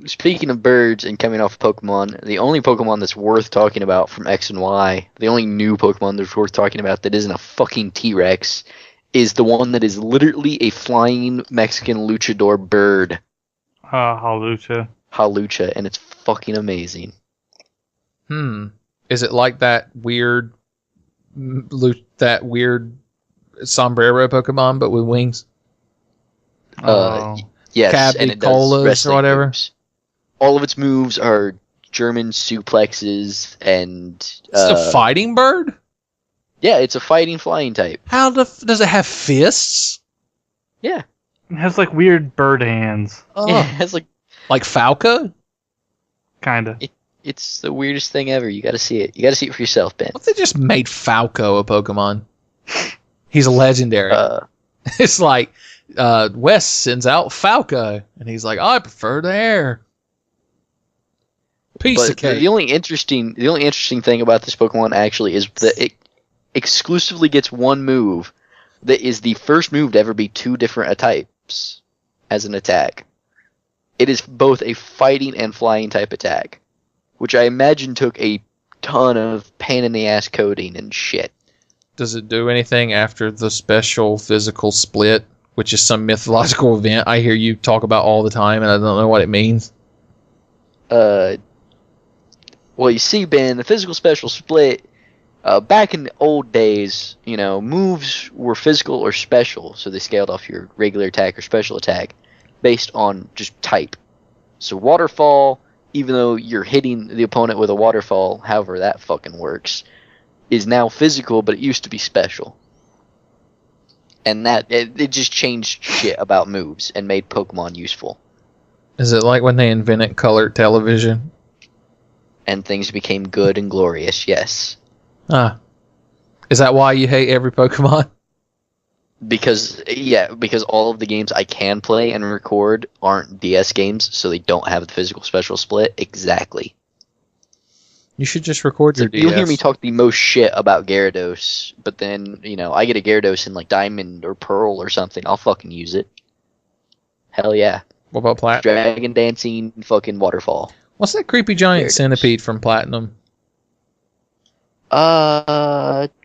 Speaking of birds and coming off Pokemon, the only Pokemon that's worth talking about from X and Y, the only new Pokemon that's worth talking about that isn't a fucking T-Rex, is the one that is literally a flying Mexican luchador bird. Halucha. Halucha, and it's fucking amazing. Is it like that weird sombrero Pokemon, but with wings? Yes, Cabby and it does Colas wrestling or whatever. moves. All of its moves are German suplexes and... It's a fighting bird? Yeah, it's a fighting flying type. How does it have fists? Yeah. It has like weird bird hands. Yeah, it has like Falco? Kinda. It's the weirdest thing ever. You gotta see it. You gotta see it for yourself, Ben. What if they just made Falco a Pokemon? He's a legendary. It's like Wes sends out Falco, and he's like, I prefer the air. Piece of cake. The only interesting thing about this Pokemon actually is that it exclusively gets one move that is the first move to ever be two different types as an attack. It is both a fighting and flying type attack, which I imagine took a ton of pain in the ass coding and shit. Does it do anything after the special physical split, which is some mythological event I hear you talk about all the time, and I don't know what it means? Well, you see, Ben, the physical special split, back in the old days, moves were physical or special, so they scaled off your regular attack or special attack based on just type. So waterfall, even though you're hitting the opponent with a waterfall, however that fucking works, is now physical, but it used to be special. And that it just changed shit about moves and made Pokemon useful. Is it like when they invented colored television? And things became good and glorious, yes. Is that why you hate every Pokemon? Because all of the games I can play and record aren't DS games, so they don't have the physical special split. Exactly. You should just record your DS. You'll hear me talk the most shit about Gyarados, but then, I get a Gyarados in like Diamond or Pearl or something, I'll fucking use it. Hell yeah. What about Platinum? Dragon Dancing fucking Waterfall. What's that creepy giant Gyarados. centipede from Platinum?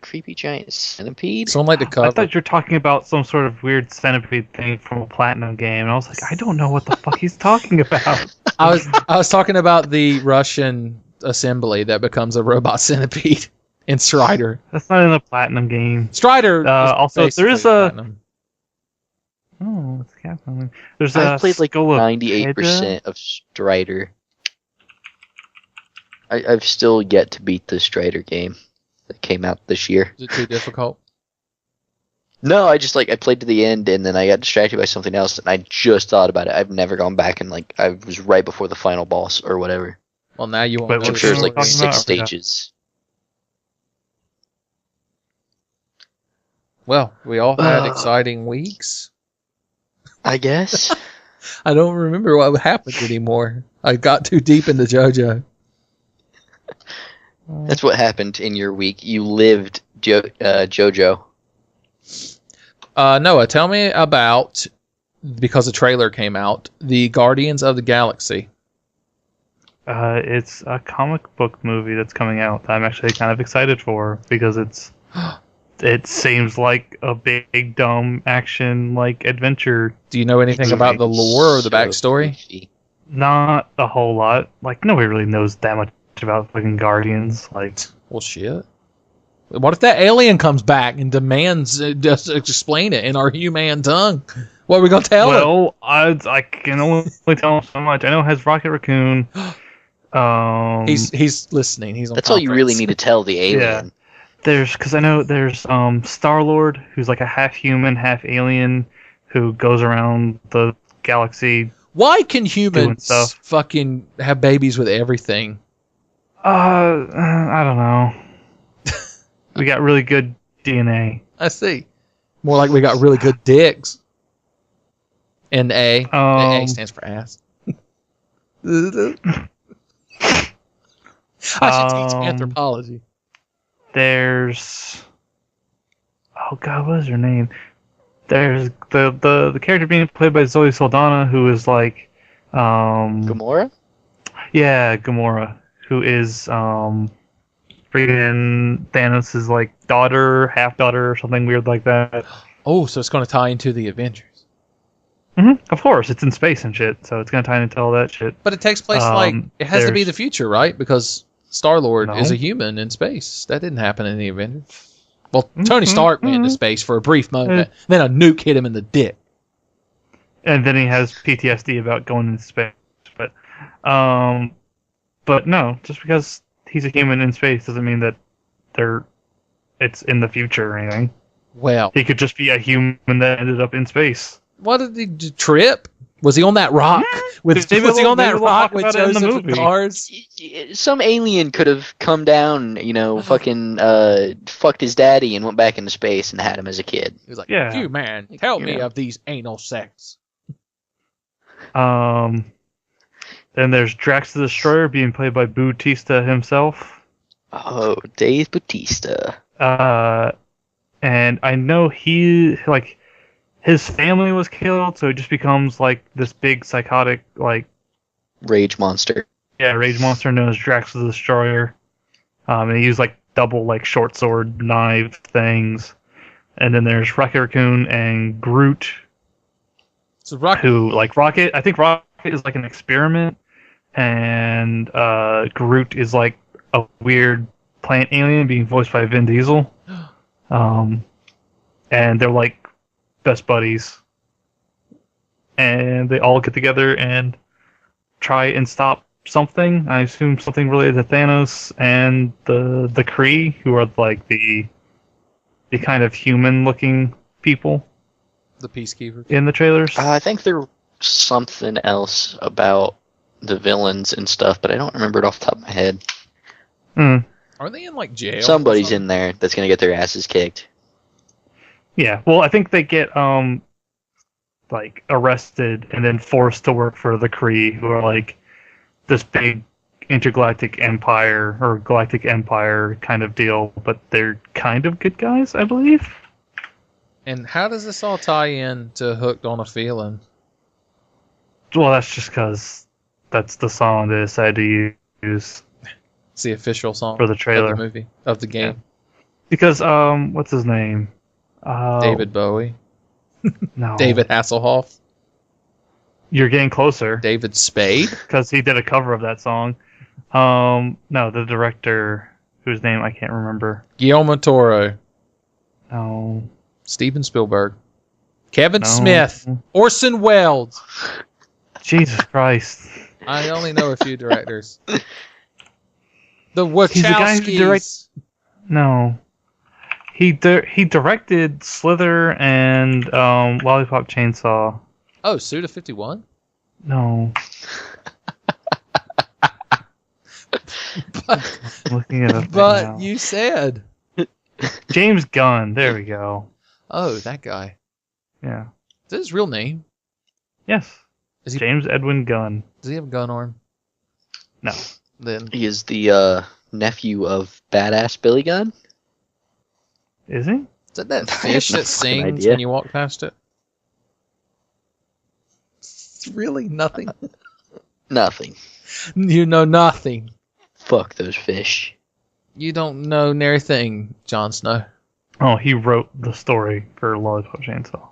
Creepy giant centipede? Someone like the cover. I thought you were talking about some sort of weird centipede thing from a Platinum game, and I was like, I don't know what the fuck he's talking about. I was talking about the Russian assembly that becomes a robot centipede in Strider. That's not in the Platinum game. Strider. Also, there is a. Platinum. Oh, it's Capcom. There's I've played like Skull of 98% of Strider. I've still yet to beat the Strider game that came out this year. Is it too difficult? No, I played to the end and then I got distracted by something else and I just thought about it. I've never gone back and I was right before the final boss or whatever. Well, now you Wait, want I'm what sure game there's are we like talking about? 6 I forgot. stages. Well, we all had exciting weeks. I guess. I don't remember what happened anymore. I got too deep into JoJo. That's what happened in your week. You lived JoJo. Noah, tell me about, because the trailer came out, the Guardians of the Galaxy. It's a comic book movie that's coming out that I'm actually kind of excited for because it seems like a big dumb action like adventure. Do you know anything about the lore or the backstory? Goofy. Not a whole lot. Like nobody really knows that much about fucking Guardians. Like, Well, shit. What if that alien comes back and demands just explain it in our human tongue? What are we gonna tell him? well, I can only tell him so much. I know it has Rocket Raccoon. He's listening. He's on That's all you really conference. need to tell the alien. Yeah. Because I know there's Star-Lord, who's like a half human, half alien, who goes around the galaxy. Why can Doing humans stuff. fucking have babies with everything? I don't know. We got really good DNA. I see. More like we got really good dicks. And A. And A stands for ass. I should teach anthropology. There's, oh god, what is her name? There's the character being played by Zoe Saldana, who is like Gamora? Yeah, Gamora, who is freaking Thanos' like daughter, half daughter, or something weird like that. Oh, so it's going to tie into the Avengers. Of course, it's in space and shit, so it's gonna tie into all that shit. But it takes place it has to be the future, right? Because Star-Lord is a human in space. That didn't happen in the Avengers. Well, Tony Stark went into space for a brief moment, then a nuke hit him in the dick. And then he has PTSD about going into space. But no, just because he's a human in space doesn't mean that it's in the future or anything. Well, he could just be a human that ended up in space. What did he do? Trip? Was he on that rock? Was he on that rock with Joseph and cars? Some alien could have come down, fucking fucked his daddy and went back into space and had him as a kid. He was like, "You man, tell me of these anal sex." Then there's Drax the Destroyer being played by Bautista himself. Oh, Dave Bautista. And I know his family was killed, so he just becomes like this big psychotic rage monster. Yeah, rage monster known as Drax the Destroyer. And he used double short sword knife things. And then there's Rocket Raccoon and Groot. So Rocket, Rocket. I think Rocket is an experiment, and Groot is a weird plant alien being voiced by Vin Diesel. And they're best buddies, and they all get together and try and stop something. I assume something related to Thanos and the Kree, who are the kind of human-looking people. The Peacekeepers in the trailers. I think there's something else about the villains and stuff, but I don't remember it off the top of my head. Are they in jail? Somebody's in there that's gonna get their asses kicked. Yeah, well, I think they get arrested and then forced to work for the Kree, who are this big intergalactic empire or galactic empire kind of deal, but they're kind of good guys, I believe. And how does this all tie in to Hooked on a Feeling? Well, that's just because that's the song they decided to use. It's the official song for the trailer of the movie of the game. Yeah. Because what's his name? David Bowie. No. David Hasselhoff. You're getting closer. David Spade. Because he did a cover of that song. No, the director, whose name I can't remember. Guillermo Toro. No. Steven Spielberg. Kevin Smith. Orson Welles. Jesus Christ. I only know a few directors. The Wachowskis. No. He directed Slither and Lollipop Chainsaw. Oh, Suda 51? No. Looking it up. But now. You said James Gunn. There we go. Oh, that guy. Yeah. Is that his real name? Yes. Is he James Edwin Gunn? Does he have a gun arm? No. Then he is the nephew of Badass Billy Gunn. Is he? Is that fish that sings when you walk past it? It's really nothing. Nothing. You know nothing. Fuck those fish. You don't know nary thing, Jon Snow. Oh, he wrote the story for Lollipop Chainsaw.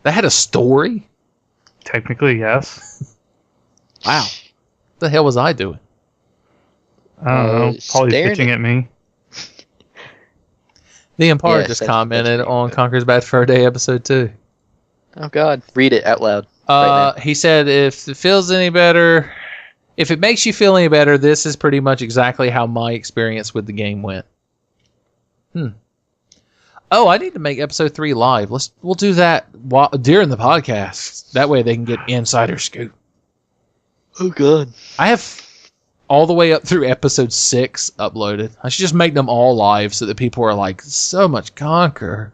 That had a story? Technically, yes. Wow. What the hell was I doing? I don't know. Probably pitching at me. The Empire just commented on Conquer's Bad Fur Day episode 2. Oh God, read it out loud. Right he said, if it makes you feel any better, this is pretty much exactly how my experience with the game went. Oh, I need to make episode 3 live. We'll do that during the podcast. That way they can get insider scoop. Oh God. I have all the way up through episode 6 uploaded. I should just make them all live so that people are like, so much Conquer.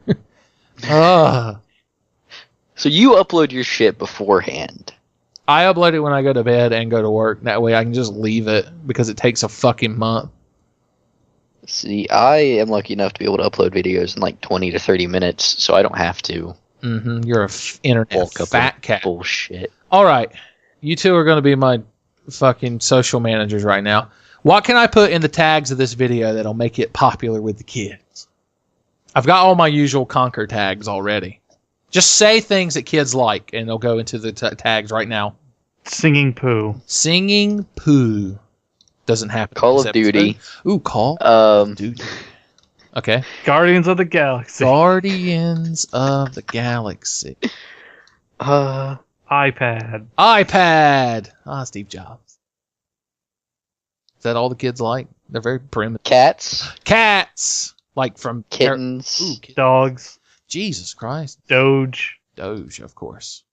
So you upload your shit beforehand? I upload it when I go to bed and go to work. That way I can just leave it because it takes a fucking month. See, I am lucky enough to be able to upload videos in 20 to 30 minutes, so I don't have to You're a internet Bulk up fat of cat. bullshit. All right. You two are going to be my fucking social managers right now. What can I put in the tags of this video that'll make it popular with the kids? I've got all my usual Conquer tags already. Just say things that kids like, and they'll go into the tags right now. Singing poo. Singing poo. Doesn't happen. Call of Duty. Ooh, Call of Duty. Okay. Guardians of the Galaxy. Guardians of the Galaxy. iPad. iPad. Steve Jobs. Is that all the kids like? They're very primitive. Cats. Cats. Like from Kittens. kittens. Dogs. Jesus Christ. Doge. Doge, of course.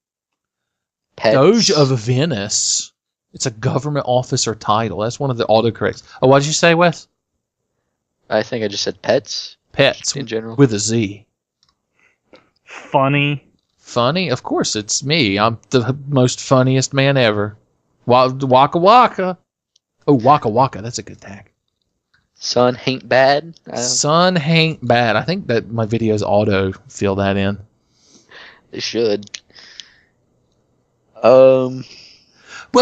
Pets. Doge of Venice. It's a government officer title. That's one of the autocorrects. Oh, what did you say, Wes? I think I just said pets. Pets In general. with a Z. Funny. Funny? Of course, it's me. I'm the most funniest man ever. Waka Waka. Oh, Waka Waka. That's a good tag. Sun ain't bad. Sun ain't bad. I think that my videos auto fill that in. They should. Well,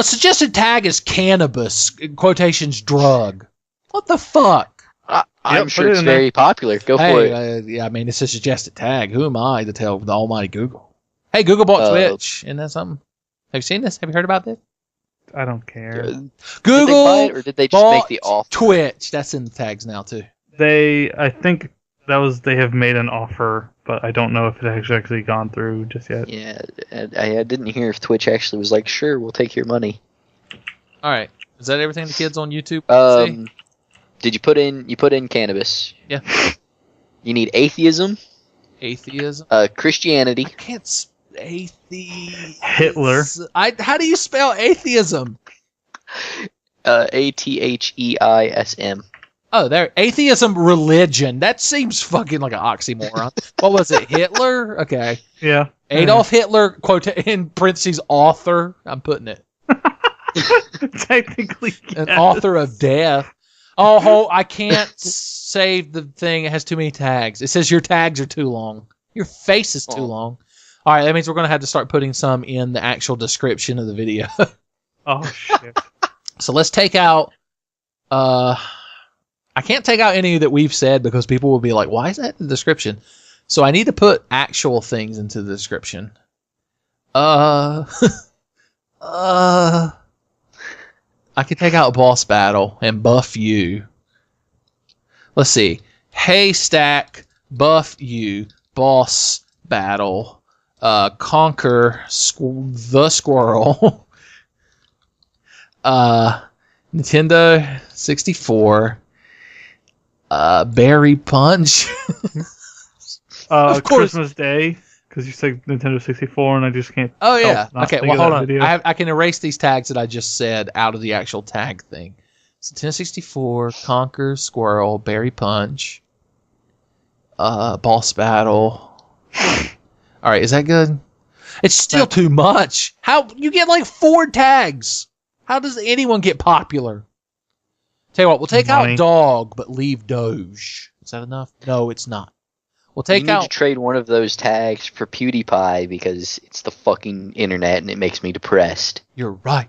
suggested tag is cannabis, in quotations, drug. What the fuck? I'm put sure it it's in there. very popular. Go for it. Yeah, I mean, it's a suggested tag. Who am I to tell the almighty Google? Hey, Google bought Twitch. Isn't that something? Have you seen this? Have you heard about this? I don't care. Did Google they buy it, or did they just make the offer? Twitch. That's in the tags now, too. I think they have made an offer, but I don't know if it has actually gone through just yet. Yeah, I didn't hear if Twitch actually was like, sure, we'll take your money. All right. Is that everything the kids on YouTube see? Did you put in cannabis? Yeah. You need atheism, Atheism. Christianity, I can't atheism. Hitler. How do you spell atheism? ATHEISM. Oh, there. Atheism, religion. That seems fucking like an oxymoron. What was it? Hitler? Okay. Yeah. Adolf Hitler, quote in parentheses, author. I'm putting it. Technically, An yes. author of death. Oh, I can't save the thing. It has too many tags. It says your tags are too long. Your face is too long. All right, that means we're going to have to start putting some in the actual description of the video. Oh, shit. So let's take out... I can't take out any that we've said because people will be like, why is that in the description? So I need to put actual things into the description. I could take out boss battle and buff you. Let's see. Haystack, buff you, boss battle, conquer the squirrel, Nintendo 64, berry punch. Of course. Christmas Day, because you said Nintendo 64, and I just can't. Oh yeah. not Okay. think Well, of hold that on. video. I can erase these tags that I just said out of the actual tag thing. So Nintendo 64, conquer, squirrel, berry punch, boss battle. All right. Is that good? It's still too much. How you get like 4 tags? How does anyone get popular? Tell you what, we'll take Money. out dog, but leave Doge. Is that enough? No, it's not. We'll take You need out. to trade one of those tags for PewDiePie because it's the fucking internet and it makes me depressed. You're right.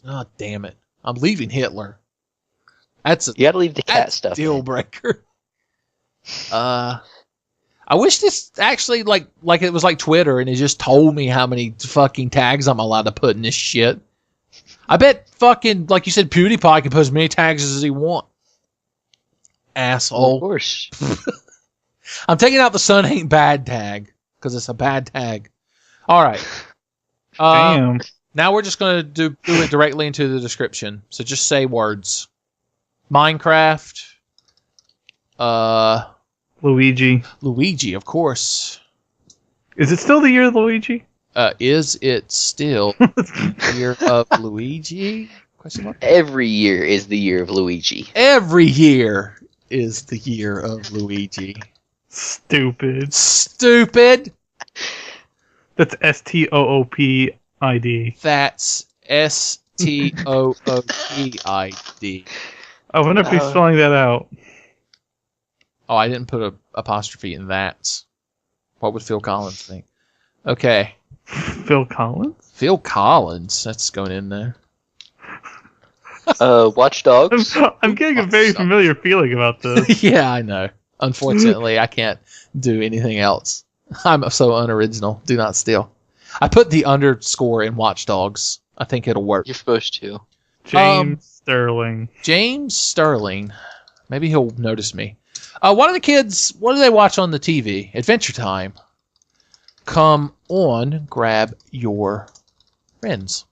Oh, damn it. I'm leaving Hitler. That's a You gotta leave the cat that's stuff deal in. breaker. I wish this actually like it was like Twitter and it just told me how many fucking tags I'm allowed to put in this shit. I bet fucking, like you said, PewDiePie can put as many tags as he wants. Asshole. Of course. I'm taking out the sun ain't bad tag because it's a bad tag. All right. Damn. Now we're just going to do it directly into the description. So just say words. Minecraft. Luigi, of course. Is it still the year of Luigi? Is it still the year of Luigi? Question mark. Every year is the year of Luigi. Every year is the year of Luigi. Stupid. Stupid. That's STOOPID. That's STOOPID. I wonder if he's spelling that out. Oh, I didn't put a apostrophe in that. What would Phil Collins think? Okay. Phil Collins? Phil Collins. That's going in there. Watch Dogs. I'm getting a very familiar feeling about this. Yeah, I know. Unfortunately, I can't do anything else. I'm so unoriginal. Do not steal. I put the underscore in Watch Dogs. I think it'll work. You're supposed to. James Sterling. James Sterling. Maybe he'll notice me. One of the kids, what do they watch on the TV? Adventure Time. Come on, grab your friends.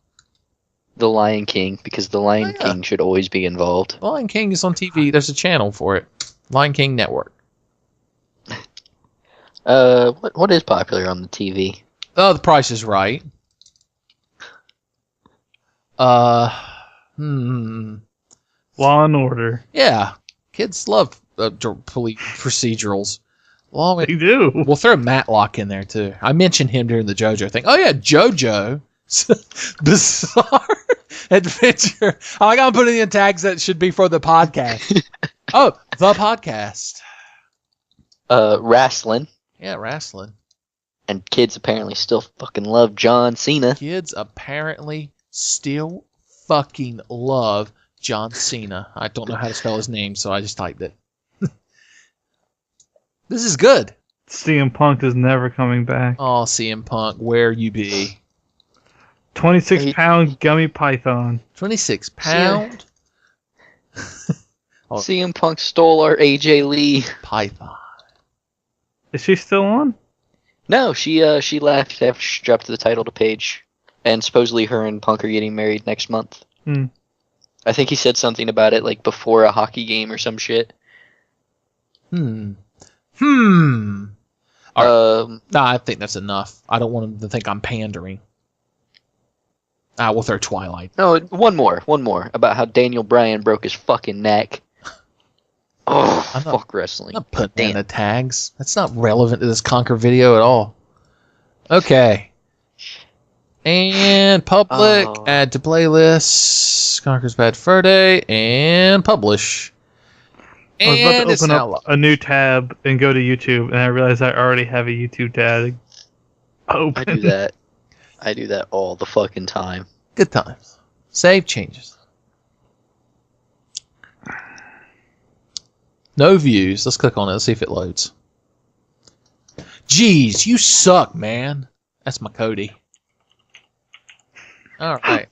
The Lion King, because the Lion King should always be involved. Lion King is on TV. There's a channel for it. Lion King Network. What is popular on the TV? Oh, The Price is Right. Law and Order. Yeah. Kids love police procedurals. Well, They do. we'll throw Matlock in there, too. I mentioned him during the Jojo thing. Oh, yeah, Jojo. Bizarre adventure. I got to put in tags that should be for the podcast. Oh, the podcast. Wrestling. Yeah, wrestling. And kids apparently still fucking love John Cena. Kids apparently still fucking love John Cena. I don't know how to spell his name, so I just typed it. This is good. CM Punk is never coming back. Oh, CM Punk, where you be? 26-pound gummy python. 26 pound CM Punk stole our AJ Lee. python. Is she still on? No, she left after she dropped the title to Paige. And supposedly her and Punk are getting married next month. Hmm. I think he said something about it like before a hockey game or some shit. No, I think that's enough. I don't want them to think I'm pandering. We'll throw Twilight. No, one more about how Daniel Bryan broke his fucking neck. Oh, fuck wrestling. I'm not putting in the tags. That's not relevant to this Conquer video at all. Okay. And public, add to playlist, Conquer's Bad Fur Day, and publish. I was about And to it's open now up a new tab and go to YouTube, and I realized I already have a YouTube tab open. I do that. I do that all the fucking time. Good times. Save changes. No views. Let's click on it. Let's see if it loads. Jeez, you suck, man. That's my Cody. All right.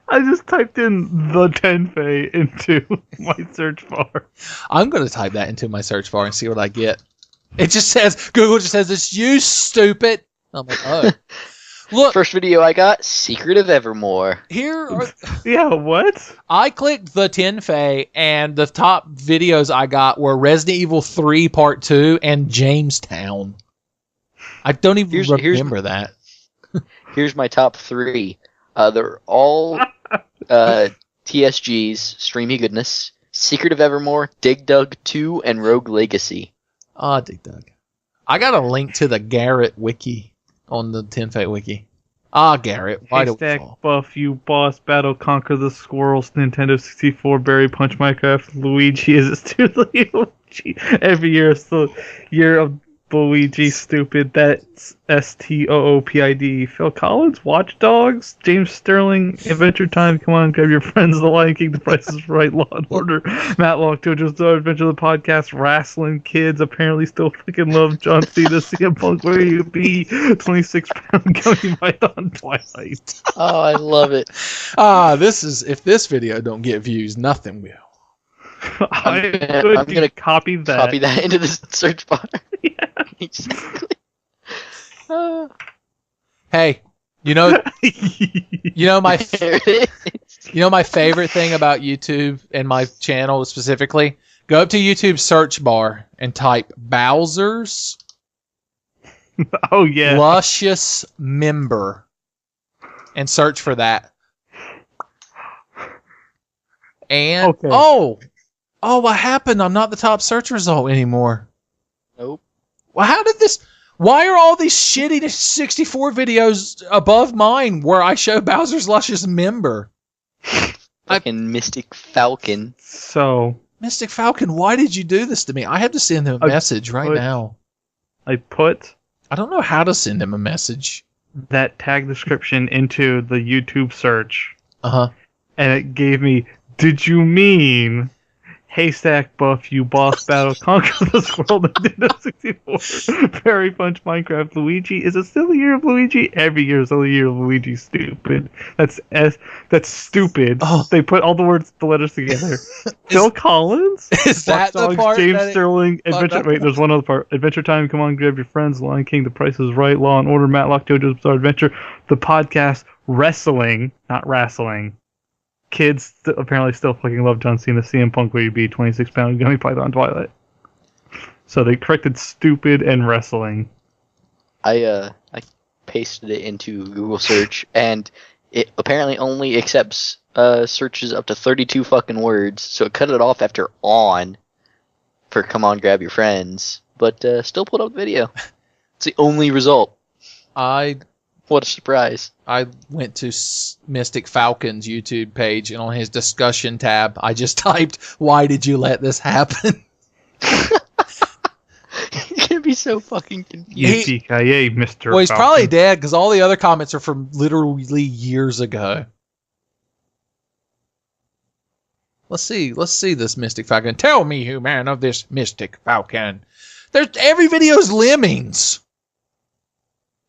I just typed in the Tenfei into my search bar. I'm going to type that into my search bar and see what I get. It just says, Google just says, it's you, stupid. I'm like, oh. Look. First video I got, Secret of Evermore. Here are... Yeah, what? I clicked the Tenfei, and the top videos I got were Resident Evil 3 Part 2 and Jamestown. I don't even remember that. Here's my top 3. They're all TSGs, Streamy Goodness, Secret of Evermore, Dig Dug 2, and Rogue Legacy. Dig Dug. I got a link to the Garrett wiki on the Tenfei wiki. Garrett, why do we Haystack, fall? Buff, You Boss, Battle, Conquer the Squirrels, Nintendo 64, Berry, Punch, Minecraft, Luigi is a studio. Every year is the year of Luigi, stupid. That's STOOPID. Phil Collins, Watch Dogs, James Sterling, Adventure Time. Come on, grab your friends. The Lion King, The Price is Right, Law and Order, Matlock, JoJo's Adventure, the podcast, Wrestling Kids. Apparently, still fucking love John Cena. CM Punk, where you be? 26-pound gummy python Twilight. Oh, I love it. This is if this video don't get views, nothing will. I'm gonna copy that. Copy that into the search bar. Yeah. Hey, you know my There it is. my favorite thing about YouTube and my channel specifically. Go up to YouTube search bar and type Bowser's Oh yeah. Luscious Member and search for that. And Okay. oh, what happened? I'm not the top search result anymore. Nope. Well, how did this? Why are all these shitty 64 videos above mine where I show Bowser's Luscious Member? Fucking Mystic Falcon. So Mystic Falcon, why did you do this to me? I have to send him a message right now. I put I don't know how to send him a message. that tag description into the YouTube search, Uh-huh. and it gave me, "Did you mean Haystack Buff, you boss battle, conquer this world, Nintendo 64, Fairy Punch, Minecraft, Luigi? Is it still the year of Luigi? Every year is still the year of Luigi. Stupid. That's stupid. Oh. They put all the letters together. Phil Collins? Is that the Watch Dogs, part? James that it- Sterling, Adventure. Wait, there's one other part. Adventure Time, come on, grab your friends. Lion King, The Price is Right, Law and Order, Matlock, JoJo's Bizarre Adventure, the podcast, Wrestling, not Wrestling. Kids apparently still fucking love John Cena, CM Punk, where you be 26-pound gummy python Twilight. So they corrected stupid and wrestling. I pasted it into Google search, and it apparently only accepts searches up to 32 fucking words, so it cut it off after on for come on, grab your friends, but still pulled up the video. It's the only result. What a surprise. I went to Mystic Falcon's YouTube page, and on his discussion tab, I just typed, "Why did you let this happen?" You're gonna be so fucking confused. Yippee-ki-yay, Mr. Well, he's Falcon. probably dead, because all the other comments are from literally years ago. Let's see this Mystic Falcon. Tell me, human, of this Mystic Falcon. Every video's Lemmings.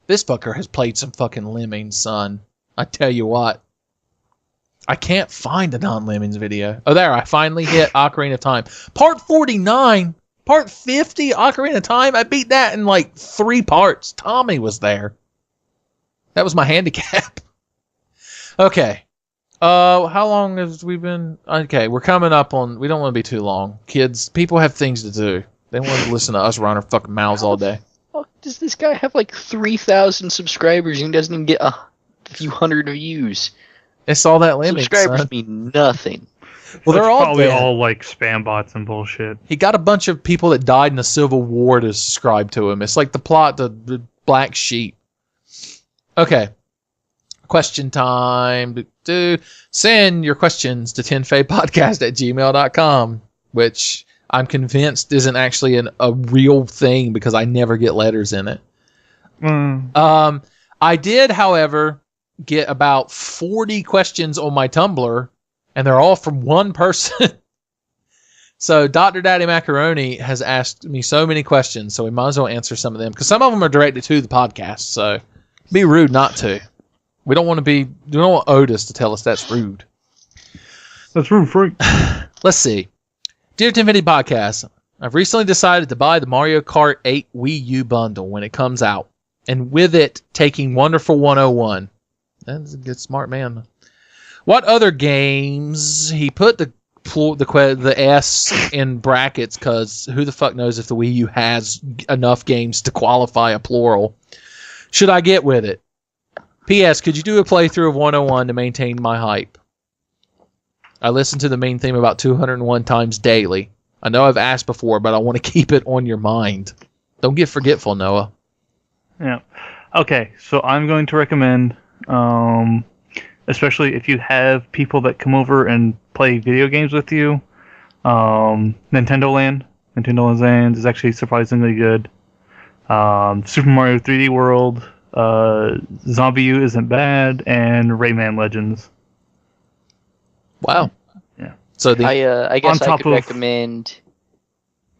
This fucker has played some fucking Lemmings, son. I tell you what. I can't find a non-Lemmings video. Oh, there. I finally hit Ocarina of Time. Part 49. Part 50, Ocarina of Time. I beat that in like 3 parts. Tommy was there. That was my handicap. Okay. How long has we been? Okay, we're coming up on... We don't want to be too long. Kids, people have things to do. They want to listen to us run our fucking mouths all day. Fuck, does this guy have like 3,000 subscribers and he doesn't even get a few hundred views? It's all that Lemmings, Subscribers son. mean nothing. Well, they're all probably dead. all like spam bots and bullshit. He got a bunch of people that died in the Civil War to subscribe to him. It's like the plot, the Black Sheep. Okay. Question time. Send your questions to tenfeypodcast@gmail.com, which I'm convinced isn't actually a real thing because I never get letters in it. I did, however, get about 40 questions on my Tumblr, and they're all from one person. So Dr. Daddy Macaroni has asked me so many questions, so we might as well answer some of them, because some of them are directed to the podcast, so it'd be rude not to. We don't want Otis to tell us that's rude. That's rude, Frank. Let's see. Dear TENFENITY Podcast, I've recently decided to buy the Mario Kart 8 Wii U bundle when it comes out, and with it, taking Wonderful 101. That's a good smart man. What other games? He put the S in brackets because who the fuck knows if the Wii U has enough games to qualify a plural. Should I get with it? P.S. Could you do a playthrough of 101 to maintain my hype? I listen to the main theme about 201 times daily. I know I've asked before, but I want to keep it on your mind. Don't get forgetful, Noah. Yeah. Okay, so I'm going to recommend, especially if you have people that come over and play video games with you, Nintendo Land. Nintendo Land is actually surprisingly good. Super Mario 3D World, Zombie U isn't bad, and Rayman Legends. Wow. Yeah. So I guess on I top could of- recommend...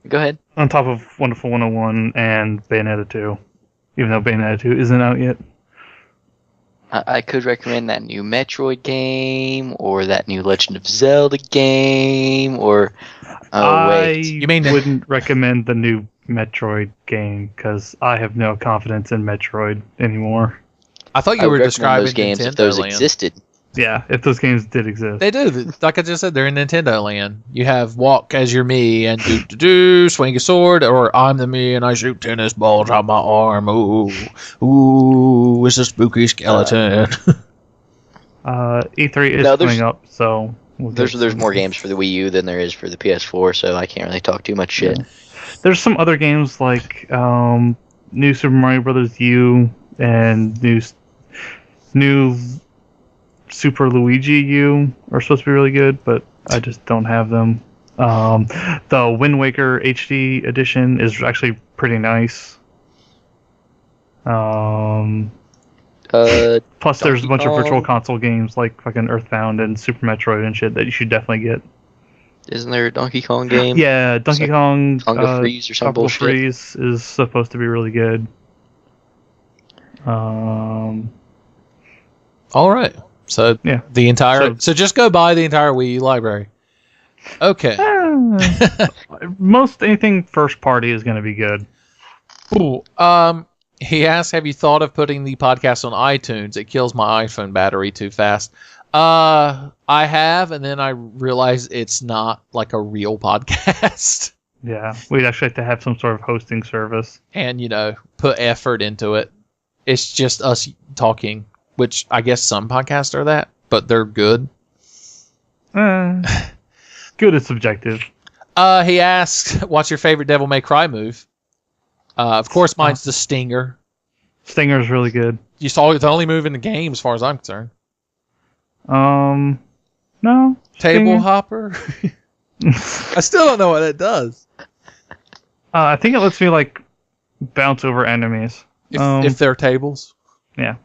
Go ahead. On top of Wonderful 101 and Bayonetta 2, even though Bayonetta 2 isn't out yet. I could recommend that new Metroid game, or that new Legend of Zelda game, or... Oh, wait. You mean- wouldn't recommend the new Metroid game, because I have no confidence in Metroid anymore. I thought I you would were recommend describing those games Nintendo if those Land. existed. Yeah, if those games did exist. They do. Like I just said, they're in Nintendo Land. You have Walk as your me and do swing a sword, or I'm the me and I shoot tennis balls out my arm. Ooh, it's a spooky skeleton. E3 is No, there's- coming up, so... we'll get There's some- more games for the Wii U than there is for the PS4, so I can't really talk too much shit. There's some other games like new Super Mario Brothers U and new Super Luigi U are supposed to be really good, but I just don't have them. The Wind Waker HD edition is actually pretty nice. Plus, there's a bunch of Virtual Kong. Console games like fucking Earthbound and Super Metroid and shit that you should definitely get. Isn't there a Donkey Kong game? Yeah, Donkey Kong Tropical Freeze or some Tropical bullshit. Freeze is supposed to be really good. All right. So Yeah. the entire. So just go buy the entire Wii U library. Okay. Most anything first party is going to be good. Ooh, he asked, "Have you thought of putting the podcast on iTunes? It kills my iPhone battery too fast." I have, and then I realized it's not like a real podcast. Yeah, we'd actually have to have some sort of hosting service. And, put effort into it. It's just us talking, which I guess some podcasts are that, but they're good. Good is subjective. He asked, "What's your favorite Devil May Cry move?" Of course, mine's the Stinger. Stinger's really good. You saw it's the only move in the game, as far as I'm concerned. No. Table Stinger. hopper. I still don't know what it does. I think it lets me bounce over enemies. If they're tables. Yeah.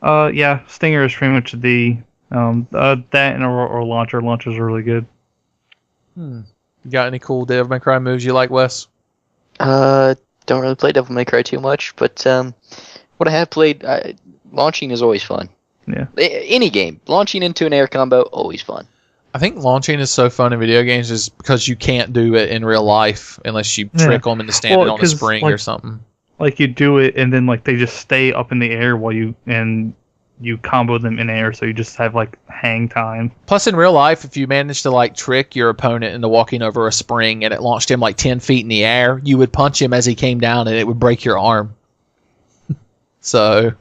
Yeah. Stinger is pretty much the that and or launcher. Launchers are really good. You got any cool Devil May Cry moves you like, Wes? Don't really play Devil May Cry too much, but what I have played, launching is always fun. Yeah. Any game, launching into an air combo, always fun. I think launching is so fun in video games is because you can't do it in real life unless you trick them into standing on a spring or something. Like you do it and then they just stay up in the air while you combo them in air, so you just have hang time. Plus, in real life, if you manage to trick your opponent into walking over a spring and it launched him 10 feet in the air, you would punch him as he came down and it would break your arm. So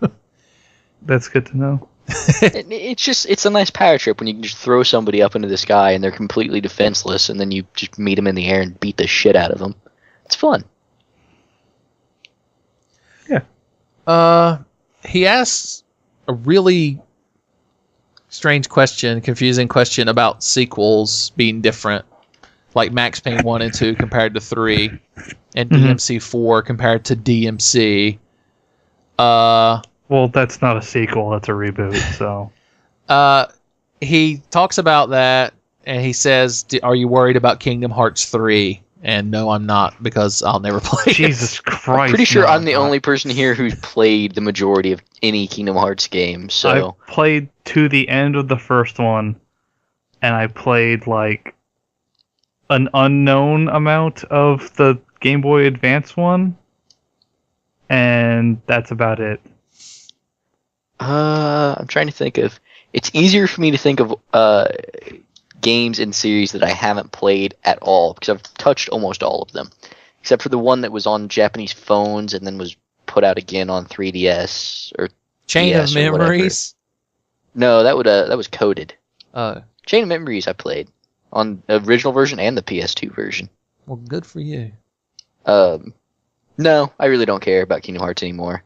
that's good to know. It's a nice power trip when you can just throw somebody up into the sky and they're completely defenseless, and then you just meet them in the air and beat the shit out of them. It's fun. Yeah. He asks a really strange question, confusing question about sequels being different, like Max Payne 1 and 2 compared to 3, and DMC 4 compared to DMC. Well, that's not a sequel, that's a reboot, so. He talks about that, and he says, "Are you worried about Kingdom Hearts 3?" And no, I'm not, because I'll never play Jesus it. Christ. I'm pretty sure no, I'm the only person here who's played the majority of any Kingdom Hearts game, so... I played to the end of the first one, and I played, an unknown amount of the Game Boy Advance one, and that's about it. I'm trying to think of... It's easier for me to think of games in series that I haven't played at all, because I've touched almost all of them, except for the one that was on Japanese phones and then was put out again on 3DS or Chain DS of or whatever. Memories? No, that was coded. Oh. Chain of Memories I played on the original version and the PS2 version. Well, good for you. No, I really don't care about Kingdom Hearts anymore.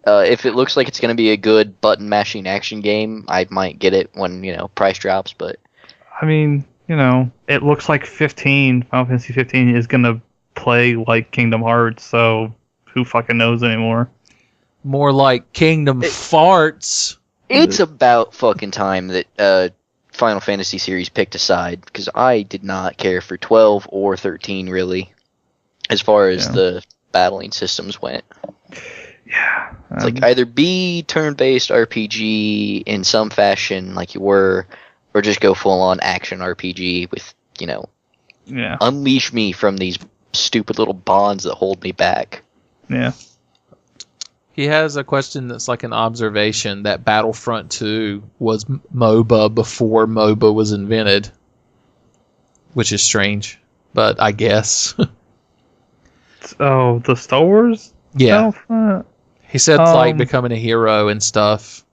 If it looks like it's going to be a good button-mashing action game, I might get it when, price drops, but... I mean, it looks like Final Fantasy 15 is going to play like Kingdom Hearts, so who fucking knows anymore? More like Kingdom Farts. It's about fucking time that Final Fantasy series picked a side, because I did not care for 12 or 13, really, as far as the battling systems went. Yeah. It's either be turn-based RPG in some fashion, like you were, or just go full-on action RPG with, unleash me from these stupid little bonds that hold me back. Yeah. He has a question that's like an observation that Battlefront 2 was MOBA before MOBA was invented, which is strange, but I guess. Oh, the Star Wars? Yeah. Battlefront? He said becoming a hero and stuff.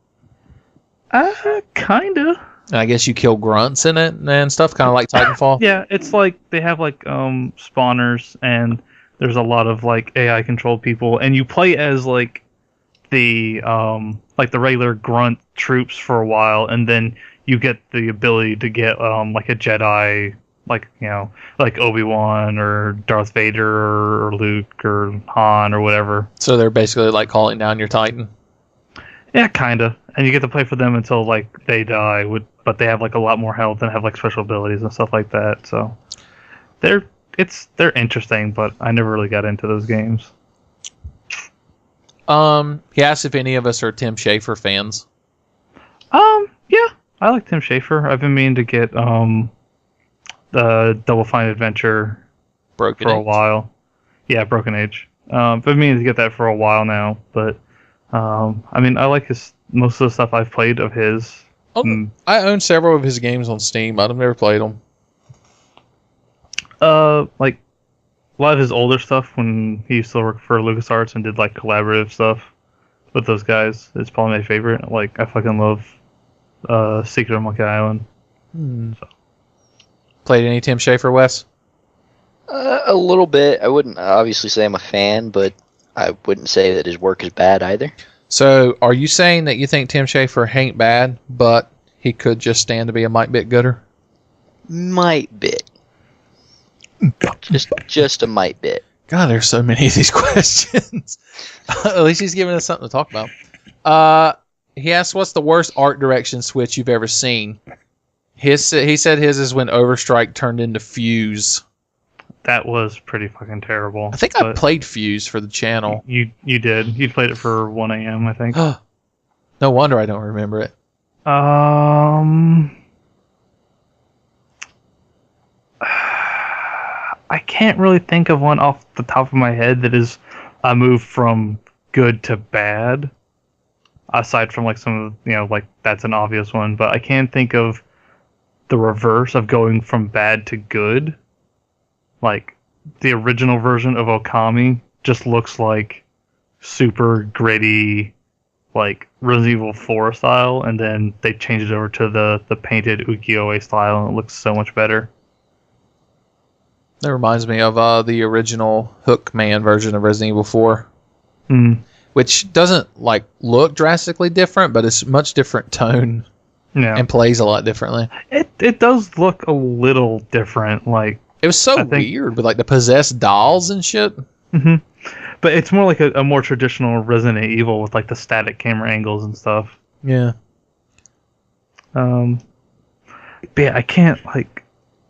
Kinda. And I guess you kill grunts in it and stuff, kind of like Titanfall. Yeah, it's like they have spawners, and there's a lot of AI controlled people, and you play as the regular grunt troops for a while, and then you get the ability to get a Jedi like like Obi-Wan or Darth Vader or Luke or Han or whatever. So they're basically like calling down your Titan. Yeah, kinda. And you get to play for them until like they die, but they have like a lot more health and have like special abilities and stuff like that. So they're interesting, but I never really got into those games. He asked if any of us are Tim Schafer fans. Yeah, I like Tim Schafer. I've been meaning to get the Double Fine Adventure Broken for a Age. while. Yeah, Broken Age. I've been meaning to get that for a while now, but I mean, I like most of the stuff I've played of his. I own several of his games on Steam, but I've never played them. Like a lot of his older stuff when he used to work for LucasArts and did like collaborative stuff with those guys is probably my favorite. Like I fucking love Secret of Monkey Island. So. Played any Tim Schafer, Wes? A little bit. I wouldn't obviously say I'm a fan, but I wouldn't say that his work is bad either. So, are you saying that you think Tim Schafer ain't bad, but he could just stand to be a might bit gooder? Might bit. Just a might bit. God, there's so many of these questions. At least he's giving us something to talk about. He asked, what's the worst art direction switch you've ever seen? He said his is when Overstrike turned into Fuse. That was pretty fucking terrible. I think I played Fuse for the channel. You did. You played it for 1 a.m., I think. No wonder I don't remember it. I can't really think of one off the top of my head that is a move from good to bad. Aside from like some of like that's an obvious one, but I can't think of the reverse of going from bad to good. Like the original version of Okami just looks like super gritty, like Resident Evil 4 style, and then they changed it over to the painted ukiyo-e style, and it looks so much better. That reminds me of the original Hookman version of Resident Evil 4. Which doesn't like look drastically different, but it's much different tone and plays a lot differently. It does look a little different. Like it was so weird with like the possessed dolls and shit. But it's more like a more traditional Resident Evil with like the static camera angles and stuff. Yeah. But yeah, I can't like.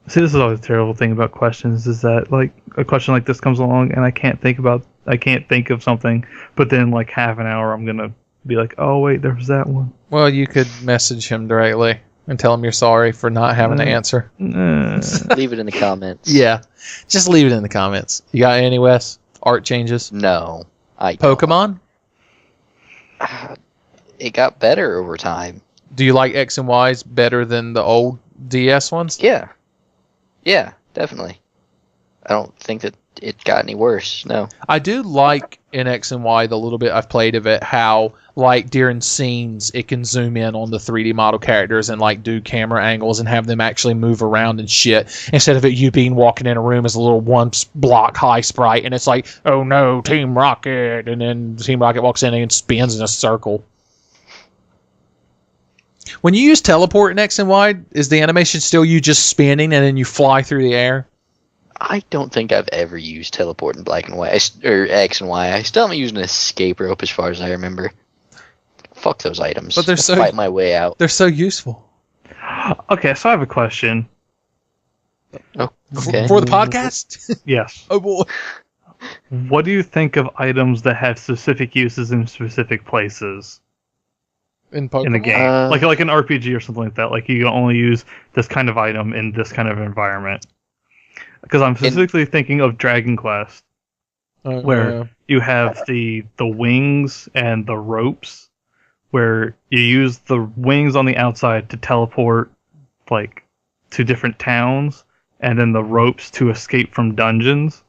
See, this is always a terrible thing about questions is that like a question like this comes along and I can't think of something, but then like half an hour I'm gonna be like, oh wait, there was that one. Well, you could message him directly and tell him you're sorry for not having to answer. Leave it in the comments. Yeah, just leave it in the comments. You got any, Wes? Art changes? No, I Pokemon? It got better over time. Do you like X and Y's better than the old DS ones? Yeah, definitely. I don't think that it got any worse. No. I do like in X and Y the little bit I've played of it how like during scenes it can zoom in on the 3D model characters and like do camera angles and have them actually move around and shit instead of it you being walking in a room as a little one block high sprite and it's like, oh no, Team Rocket, and then Team Rocket walks in and spins in a circle. When you use teleport in X and Y, is the animation still you just spinning and then you fly through the air? I don't think I've ever used teleport in black and white, or X and Y. I still haven't used an escape rope as far as I remember. Fuck those items. But they're so fight my way out. They're so useful. Okay, so I have a question. Oh, okay. For the podcast? Yes. Oh boy. What do you think of items that have specific uses in specific places? In Pokemon? In the game, like an RPG or something like that. Like you can only use this kind of item in this kind of environment. Because I'm specifically thinking of Dragon Quest, where you have the wings and the ropes, where you use the wings on the outside to teleport, like to different towns, and then the ropes to escape from dungeons.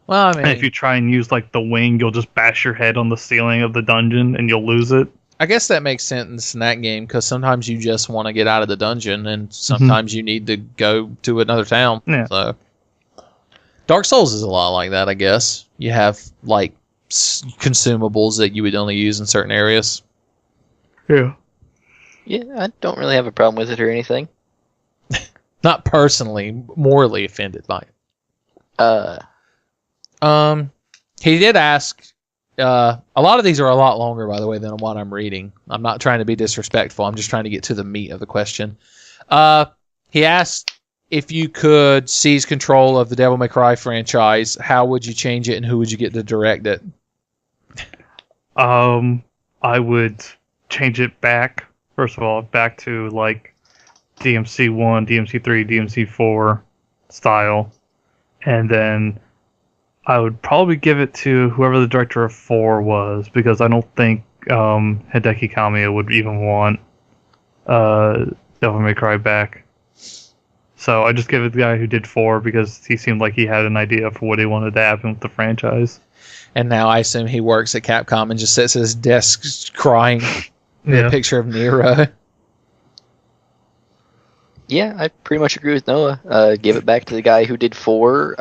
Well, I mean, and if you try and use like the wing, you'll just bash your head on the ceiling of the dungeon and you'll lose it. I guess that makes sense in that game because sometimes you just want to get out of the dungeon and sometimes you need to go to another town. Yeah. So Dark Souls is a lot like that, I guess. You have like consumables that you would only use in certain areas. Yeah. Yeah, I don't really have a problem with it or anything. Not personally, morally offended by it. He did ask. A lot of these are a lot longer, by the way, than what I'm reading. I'm not trying to be disrespectful. I'm just trying to get to the meat of the question. He asked if you could seize control of the Devil May Cry franchise, how would you change it and who would you get to direct it? I would change it back. First of all, back to like DMC 1, DMC 3, DMC 4 style. And then I would probably give it to whoever the director of 4 was, because I don't think Hideki Kamiya would even want Devil May Cry back. So I just give it to the guy who did 4 because he seemed like he had an idea for what he wanted to happen with the franchise. And now I assume he works at Capcom and just sits at his desk crying with a picture of Nero. Yeah, I pretty much agree with Noah. Give it back to the guy who did 4,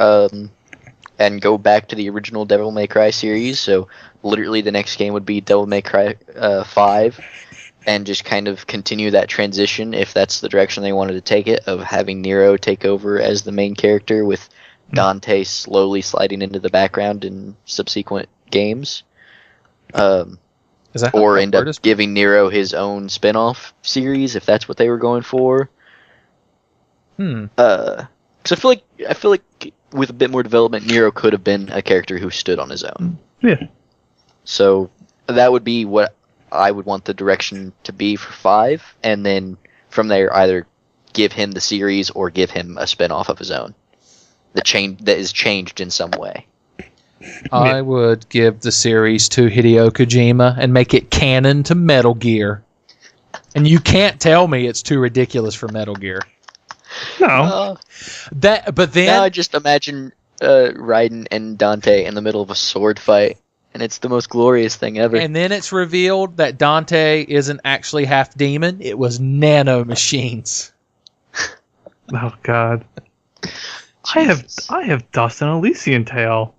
and go back to the original Devil May Cry series. So literally the next game would be Devil May Cry 5, and just kind of continue that transition, if that's the direction they wanted to take it, of having Nero take over as the main character with Dante slowly sliding into the background in subsequent games. Or end up giving Nero his own spin-off series, if that's what they were going for. Because I feel like with a bit more development, Nero could have been a character who stood on his own. Yeah. So that would be what I would want the direction to be for 5, and then from there either give him the series or give him a spin-off of his own that is changed in some way. I would give the series to Hideo Kojima and make it canon to Metal Gear. And you can't tell me it's too ridiculous for Metal Gear. No. But then now I just imagine Raiden and Dante in the middle of a sword fight, and it's the most glorious thing ever. And then it's revealed that Dante isn't actually half demon; it was nano machines. Oh God. I have Dust and Elysian Tale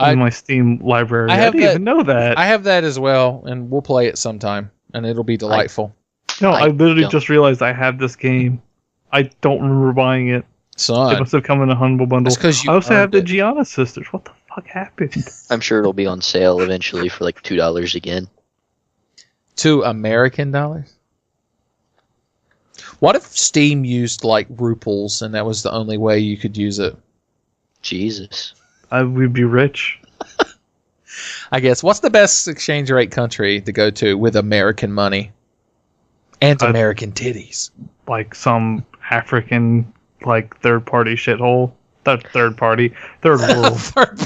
in my Steam library. I didn't even know that. I have that as well, and we'll play it sometime, and it'll be delightful. I literally just realized I have this game. I don't remember buying it. Son. It must have come in a Humble Bundle. That's I also have the Gianna Sisters. What the fuck happened? I'm sure it'll be on sale eventually for like $2 again. $2 American dollars? What if Steam used like ruples and that was the only way you could use it? Jesus. We'd be rich. I guess. What's the best exchange rate country to go to with American money? And American titties. Like some African, like, third-party shithole. Third world.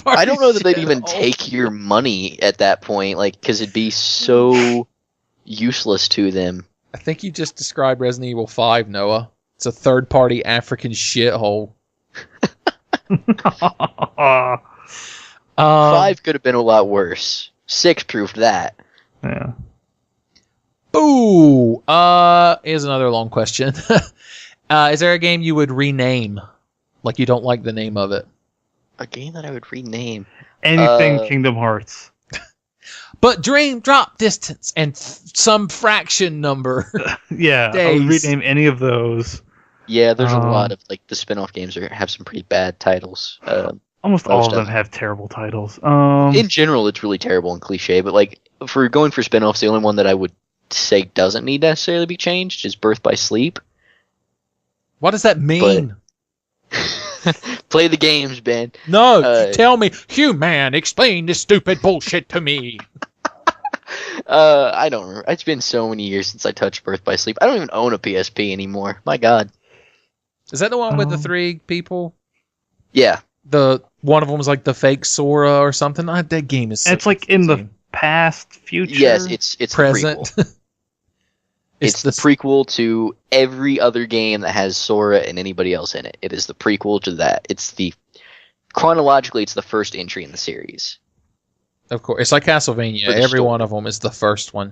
I don't know that they'd even take your money at that point, like, because it'd be so useless to them. I think you just described Resident Evil 5, Noah. It's a third-party African shithole. 5 could have been a lot worse. 6 proved that. Yeah. Ooh! Here's another long question. Is there a game you would rename? Like you don't like the name of it? A game that I would rename? Anything Kingdom Hearts. But dream drop distance and some fraction number. Yeah, days. I would rename any of those. Yeah, there's a lot of like the spin-off games have some pretty bad titles. Almost all of them have terrible titles. In general, it's really terrible and cliche, but like for going for spin-offs, the only one that I would say doesn't need necessarily be changed is Birth by Sleep. What does that mean? Play the games, Ben. No, tell me. Man, explain this stupid bullshit to me. I don't remember. It's been so many years since I touched Birth by Sleep. I don't even own a PSP anymore. My God. Is that the one with the 3 people? Yeah. One of them was like the fake Sora or something. That game is. It's like in the past, future. Yes, it's present. It's the prequel to every other game that has Sora and anybody else in it. It is the prequel to that. Chronologically, it's the first entry in the series. Of course. It's like Castlevania. Every one of them is the first one.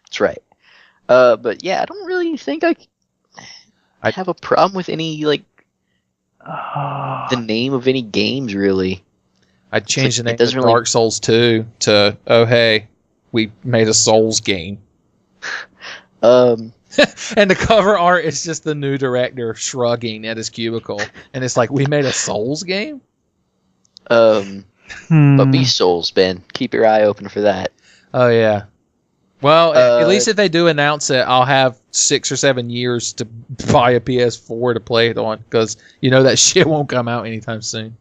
That's right. But yeah, I don't really think I have a problem with any, like, the name of any games, really. I'd change the name of Dark Souls 2 to, oh hey, we made a Souls game. And the cover art is just the new director shrugging at his cubicle, and it's like, we made a Souls game. But be Souls, Ben. Keep your eye open for that. Oh yeah. Well, at least if they do announce it, I'll have 6 or 7 years to buy a PS4 to play it on, because that shit won't come out anytime soon.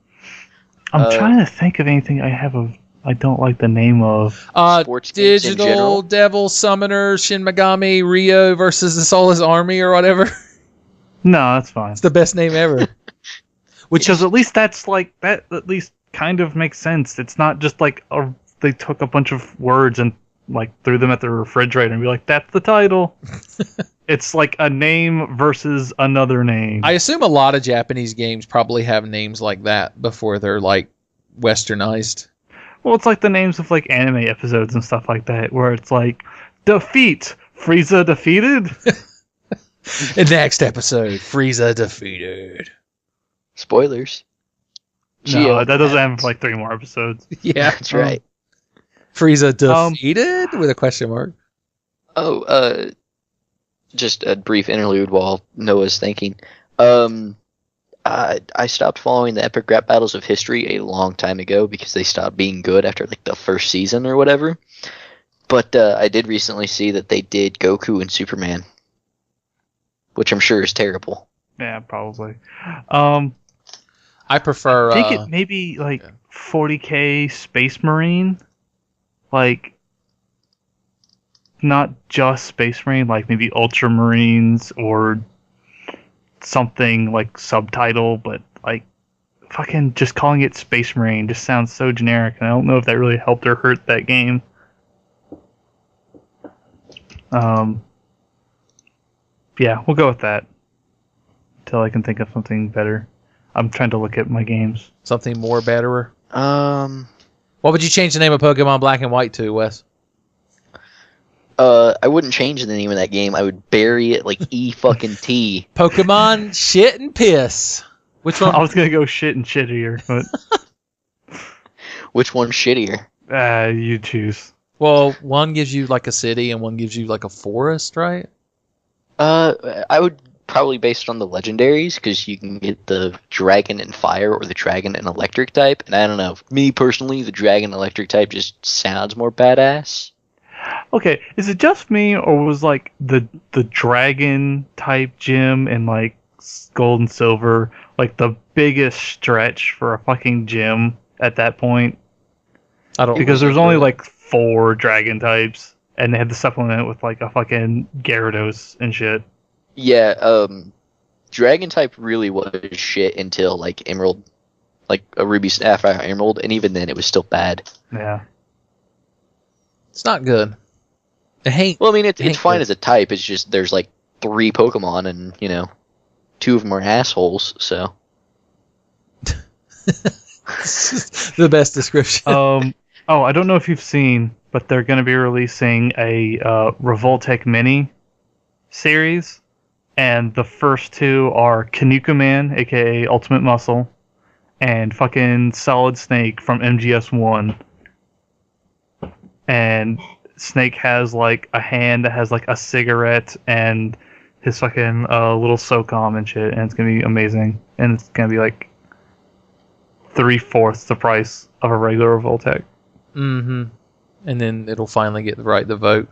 I'm trying to think of anything I don't like the name of. Sports games in Digital general. Devil Summoner Shin Megami Rio versus the Soulless Army or whatever. No, that's fine. It's the best name ever. Because at least that's like that. At least kind of makes sense. It's not just like they took a bunch of words and like threw them at the refrigerator and be like, "That's the title." It's like a name versus another name. I assume a lot of Japanese games probably have names like that before they're like westernized. Well, it's like the names of like anime episodes and stuff like that, where it's like defeat Frieza defeated. In next episode, Frieza defeated. Spoilers. No, that doesn't have like 3 more episodes. Yeah, That's right. Frieza defeated with a question mark. Just a brief interlude while Noah's thinking. I stopped following the epic rap battles of history a long time ago because they stopped being good after like the first season or whatever. But I did recently see that they did Goku and Superman, which I'm sure is terrible. Yeah, probably. I prefer. I think it maybe like 40K Space Marine, like not just Space Marine, like maybe Ultramarines or something like subtitle, but like fucking just calling it Space Marine just sounds so generic, and I don't know if that really helped or hurt that game. Yeah, we'll go with that until I can think of something better. I'm trying to look at my games. Something more betterer. Um, What would you change the name of Pokemon Black and White to, Wes? I wouldn't change the name of that game. I would bury it like fucking T. Pokemon Shit and Piss. Which one? I was gonna go shit and shittier, but Which one's shittier? you choose. Well, one gives you like a city and one gives you like a forest, right? I would probably base it on the legendaries, because you can get the dragon and fire or the dragon and electric type. And I don't know, me personally, the dragon electric type just sounds more badass. Okay, is it just me, or was like the dragon type gym and like gold and silver like the biggest stretch for a fucking gym at that point? I don't Because there's only like 4 dragon types, and they had to supplement it with like a fucking Gyarados and shit. Yeah, dragon type really was shit until like Emerald, like a Ruby Sapphire Emerald, and even then it was still bad. Yeah. It's not good. It ain't. Well, I mean, it's ain't fine good. as a type. It's just there's like 3 Pokemon, and 2 of them are assholes. So The best description. I don't know if you've seen, but they're going to be releasing a Revoltech Mini series, and the first 2 are Kanuka Man, aka Ultimate Muscle, and fucking Solid Snake from MGS1. And Snake has like a hand that has like a cigarette and his fucking little SOCOM and shit, and it's gonna be amazing. And it's gonna be like 3/4 the price of a regular Revoltech. Mm-hmm. And then it'll finally get the right to vote.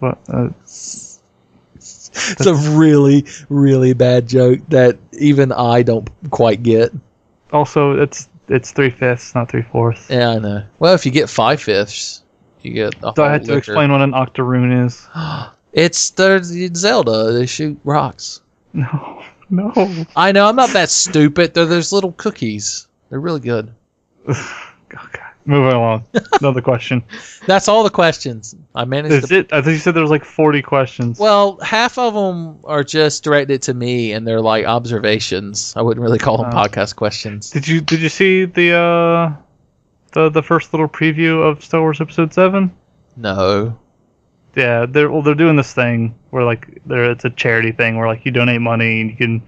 But It's a really, really bad joke that even I don't quite get. also, it's 3/5, not 3/4. Yeah, I know. Well, if you get 5/5, you get a So whole I had to liquor. explain what an Octoroon is. It's the Zelda. They shoot rocks. No. I know. I'm not that stupid. They're those little cookies. They're really good. Okay. Moving along. Another question. That's all the questions. I managed Is to. it? I think you said there was like 40 questions. Well, half of them are just directed to me, and they're like observations. I wouldn't really call them podcast questions. Did you see the first little preview of Star Wars Episode 7? No. Yeah, they're doing this thing where like it's a charity thing where like you donate money and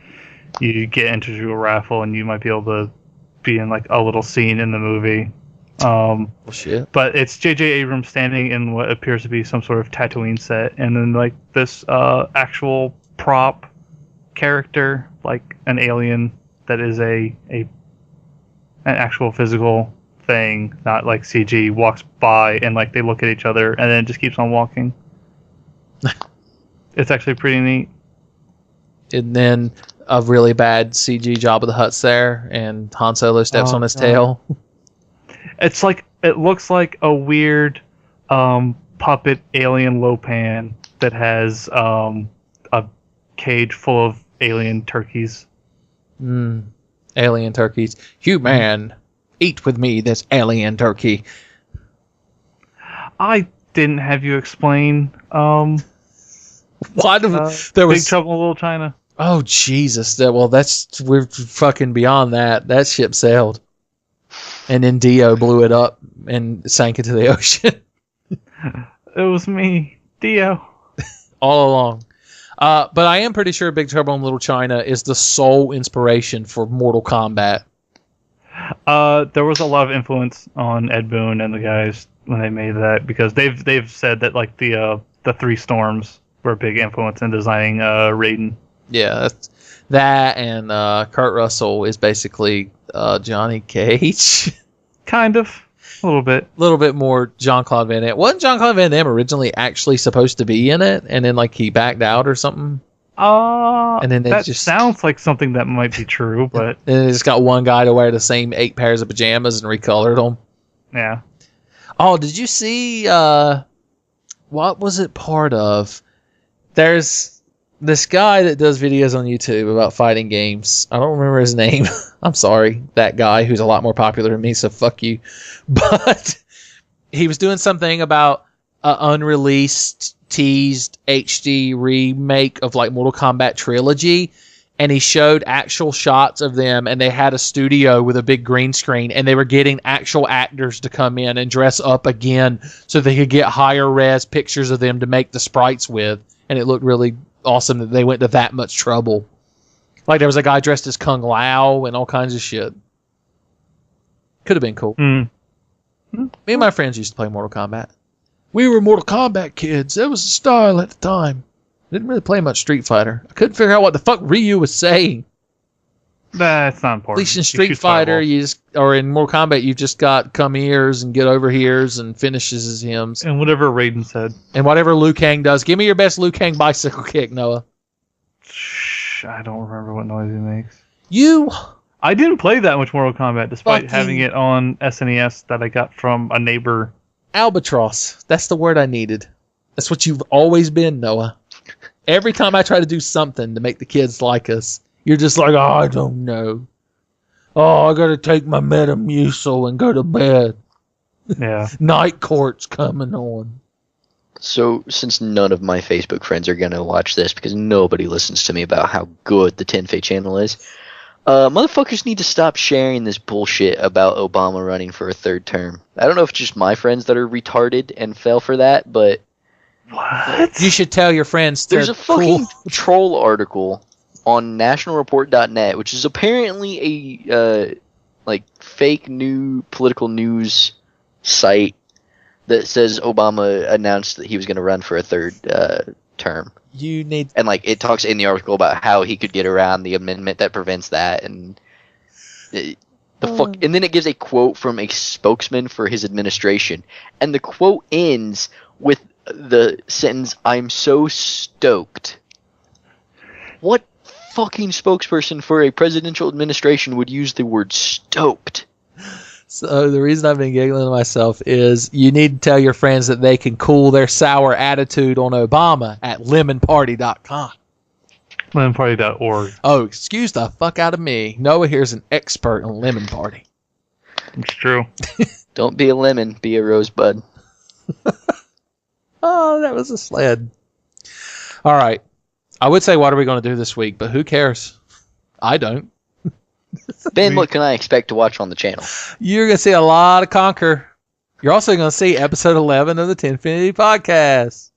you get entered to a raffle and you might be able to be in like a little scene in the movie. Um, Well, shit. but it's J.J. Abrams standing in what appears to be some sort of Tatooine set, and then like this actual prop character, like an alien that is an actual physical thing, not like CG, walks by and like they look at each other and then it just keeps on walking. It's actually pretty neat. And then a really bad CG Jabba the Hutt's there, and Han Solo steps on his tail. It's like, it looks like a weird puppet alien Lopan that has a cage full of alien turkeys. Alien turkeys. Human, eat with me this alien turkey. I didn't have you explain Why do there Big was Trouble in Little China. Oh Jesus! We're fucking beyond that. That ship sailed, and then Dio blew it up and sank into the ocean. It was me, Dio. All along. But I am pretty sure Big Trouble in Little China is the sole inspiration for Mortal Kombat. There was a lot of influence on Ed Boon and the guys when they made that, because they've said that like the Three Storms were a big influence in designing Raiden. Yeah, that and Kurt Russell is basically Johnny Cage. Kind of. A little bit. A little bit more Jean-Claude Van Damme. Wasn't Jean-Claude Van Damme originally actually supposed to be in it, and then like he backed out or something? And then that sounds like something that might be true, but and they just got one guy to wear the same 8 pairs of pajamas and recolored them. yeah. Oh, did you see? What was it part of? There's this guy that does videos on YouTube about fighting games. I don't remember his name. I'm sorry, that guy who's a lot more popular than me, so fuck you. But he was doing something about an unreleased, teased HD remake of like Mortal Kombat Trilogy, and he showed actual shots of them, and they had a studio with a big green screen, and they were getting actual actors to come in and dress up again so they could get higher res pictures of them to make the sprites with, and it looked really awesome that they went to that much trouble. Like there was a guy dressed as Kung Lao and all kinds of shit. Could have been cool. Me and my friends used to play Mortal Kombat. We were Mortal Kombat kids. That was the style at the time. Didn't really play much Street Fighter. I couldn't figure out what the fuck Ryu was saying. That's not important. At least in Street Fighter, or in Mortal Kombat, you've just got come here's and get over here's and finishes his hymns. And whatever Raiden said. And whatever Liu Kang does. Give me your best Liu Kang bicycle kick, Noah. Shh, I don't remember what noise he makes. I didn't play that much Mortal Kombat, despite having it on SNES that I got from a neighbor. Albatross. That's the word I needed. That's what you've always been, Noah. Every time I try to do something to make the kids like us, you're just like, oh, I don't know. Oh, I gotta take my Metamucil and go to bed. Yeah. Night court's coming on. So, since none of my Facebook friends are gonna watch this because nobody listens to me about how good the Tenfei channel is, motherfuckers need to stop sharing this bullshit about Obama running for a third term. I don't know if it's just my friends that are retarded and fell for that, but what? You should tell your friends. There's a fucking troll article on nationalreport.net, which is apparently a fake new political news site that says Obama announced that he was going to run for a third term. You need, and it talks in the article about how he could get around the amendment that prevents that, and and then it gives a quote from a spokesman for his administration, and the quote ends with the sentence, "I'm so stoked." What fucking spokesperson for a presidential administration would use the word stoked? So the reason I've been giggling to myself is you need to tell your friends that they can cool their sour attitude on Obama at lemonparty.com. Lemonparty.org. Oh, excuse the fuck out of me. Noah here's an expert on Lemon Party. It's true. Don't be a lemon, be a rosebud. Oh, that was a sled. All right. I would say what are we going to do this week, but who cares? I don't. Ben, what can I expect to watch on the channel? You're going to see a lot of Conquer. You're also going to see episode 11 of the TENFENITY podcast.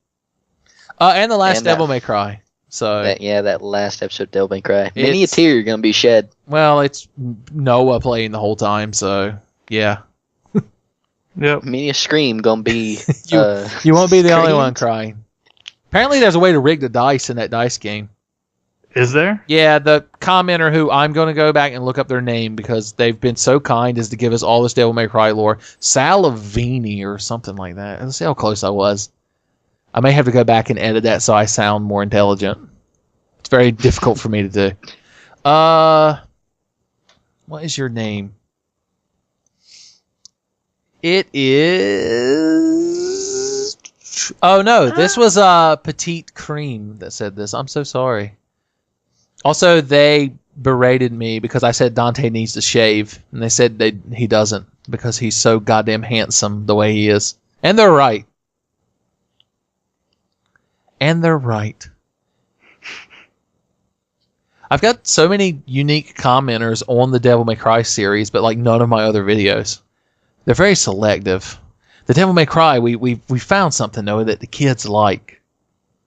And the last Devil May Cry. So that last episode of Devil May Cry. Many a tear going to be shed. Well, it's Noah playing the whole time, so yeah. Yep. Media Scream gonna be. You won't be the only one screamed. crying. Apparently, there's a way to rig the dice in that dice game. Is there? Yeah, the commenter who I'm going to go back and look up their name because they've been so kind as to give us all this Devil May Cry lore. Salavini or something like that. Let's see how close I was. I may have to go back and edit that so I sound more intelligent. It's very difficult for me to do. What is your name? It is... Oh, no. This was Petite Cream that said this. I'm so sorry. Also, they berated me because I said Dante needs to shave. And they said he doesn't because he's so goddamn handsome the way he is. And they're right. And they're right. I've got so many unique commenters on the Devil May Cry series, but like none of my other videos. They're very selective. The Devil May Cry, we found something, though, that the kids like.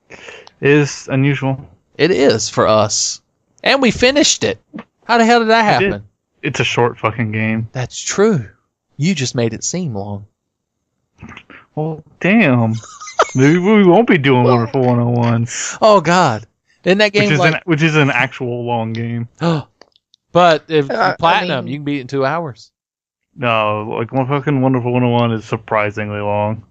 It is unusual. It is for us. And we finished it. How the hell did that happen? It's a short fucking game. That's true. You just made it seem long. Well, damn. Maybe we won't be doing Wonderful 101. Oh, God. Isn't that game which is an actual long game. But if you platinum, you can beat it in 2 hours. No, like one fucking Wonderful 101 is surprisingly long.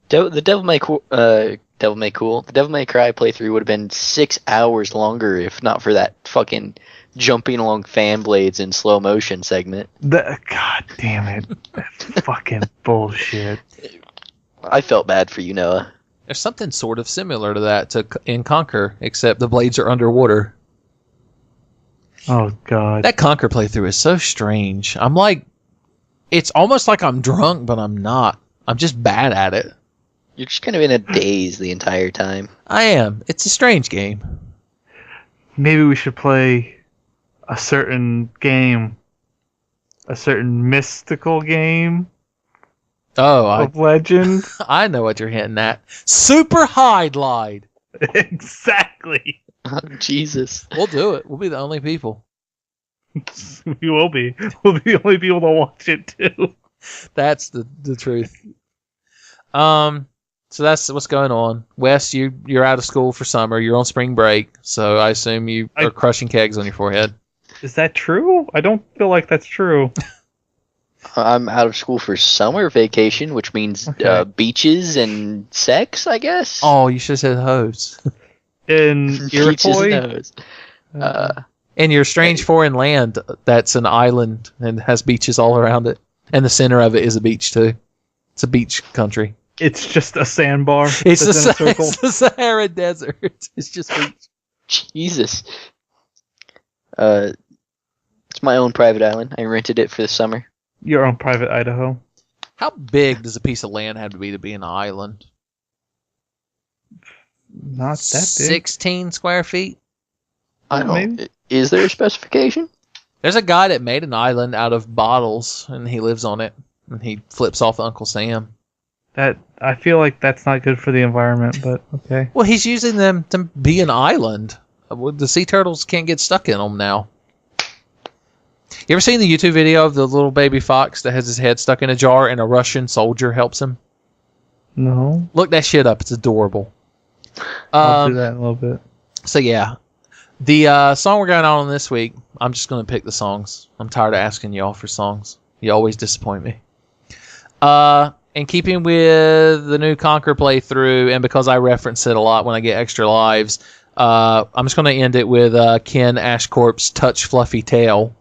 The Devil May Cry playthrough would have been 6 hours longer if not for that fucking jumping along fan blades in slow motion segment. God damn it. That's fucking bullshit. I felt bad for you, Noah. There's something sort of similar to that in Conquer, except the blades are underwater. Oh, God. That Conquer playthrough is so strange. I'm like, it's almost like I'm drunk, but I'm not. I'm just bad at it. You're just kind of in a daze the entire time. I am. It's a strange game. Maybe we should play a certain game. A certain mystical game of legend. I know what you're hinting at. Super Hydlide. Exactly. Oh, Jesus. We'll do it. We'll be the only people. We will be. We'll be the only people to watch it too. That's the truth. So that's what's going on. Wes, you're out of school for summer. You're on spring break, so I assume you are crushing kegs on your forehead. Is that true? I don't feel like that's true. I'm out of school for summer vacation, which means beaches and sex, I guess. Oh, you should have said hoes. In Beaches and Iroquois? hoes. And your strange foreign land that's an island and has beaches all around it. And the center of it is a beach, too. It's a beach country. It's just a sandbar. It's that's in a circle. it's the Sahara Desert. It's just beach. Jesus. It's my own private island. I rented it for the summer. Your own private Idaho. How big does a piece of land have to be an island? Not that big. 16 square feet? I don't. Maybe. Is there a specification? There's a guy that made an island out of bottles, and he lives on it, and he flips off Uncle Sam. I feel like that's not good for the environment, but okay. Well, he's using them to be an island. The sea turtles can't get stuck in them now. You ever seen the YouTube video of the little baby fox that has his head stuck in a jar and a Russian soldier helps him? No. Look that shit up. It's adorable. I'll do that in a little bit. So, yeah. The song we're going on this week, I'm just going to pick the songs. I'm tired of asking y'all for songs. You always disappoint me. In keeping with the new Conquer playthrough, and because I reference it a lot when I get extra lives, I'm just going to end it with Ken Ashcorp's Touch Fluffy Tail.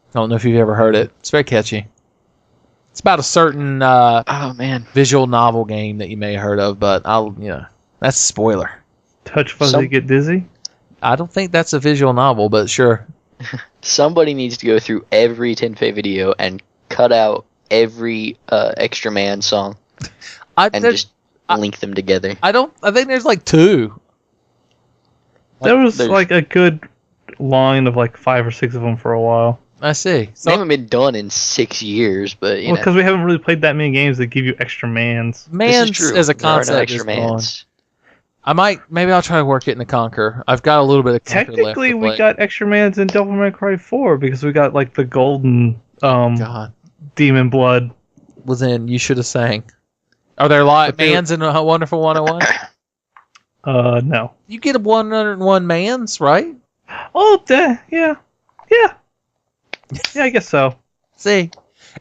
I don't know if you've ever heard it. It's very catchy. It's about a certain visual novel game that you may have heard of, but that's a spoiler. Touch Fuzzy Get Dizzy? I don't think that's a visual novel, but sure. Somebody needs to go through every Tenfei video and cut out every Extra Man song just link them together. I think there's like 2. There was like a good line of like 5 or 6 of them for a while. I see. They haven't been done in 6 years, but well, because we haven't really played that many games that give you extra mans. Mans as a concept is gone. Maybe I'll try to work it in the Conquer. I've got a little bit of Conquer left. Technically, we got extra mans in Devil May Cry 4 because we got like the golden demon blood was in You Should Have Sang. Are there a lot of mans in a Wonderful 101? No. You get a 101 mans, right? Oh, yeah. I guess so. See,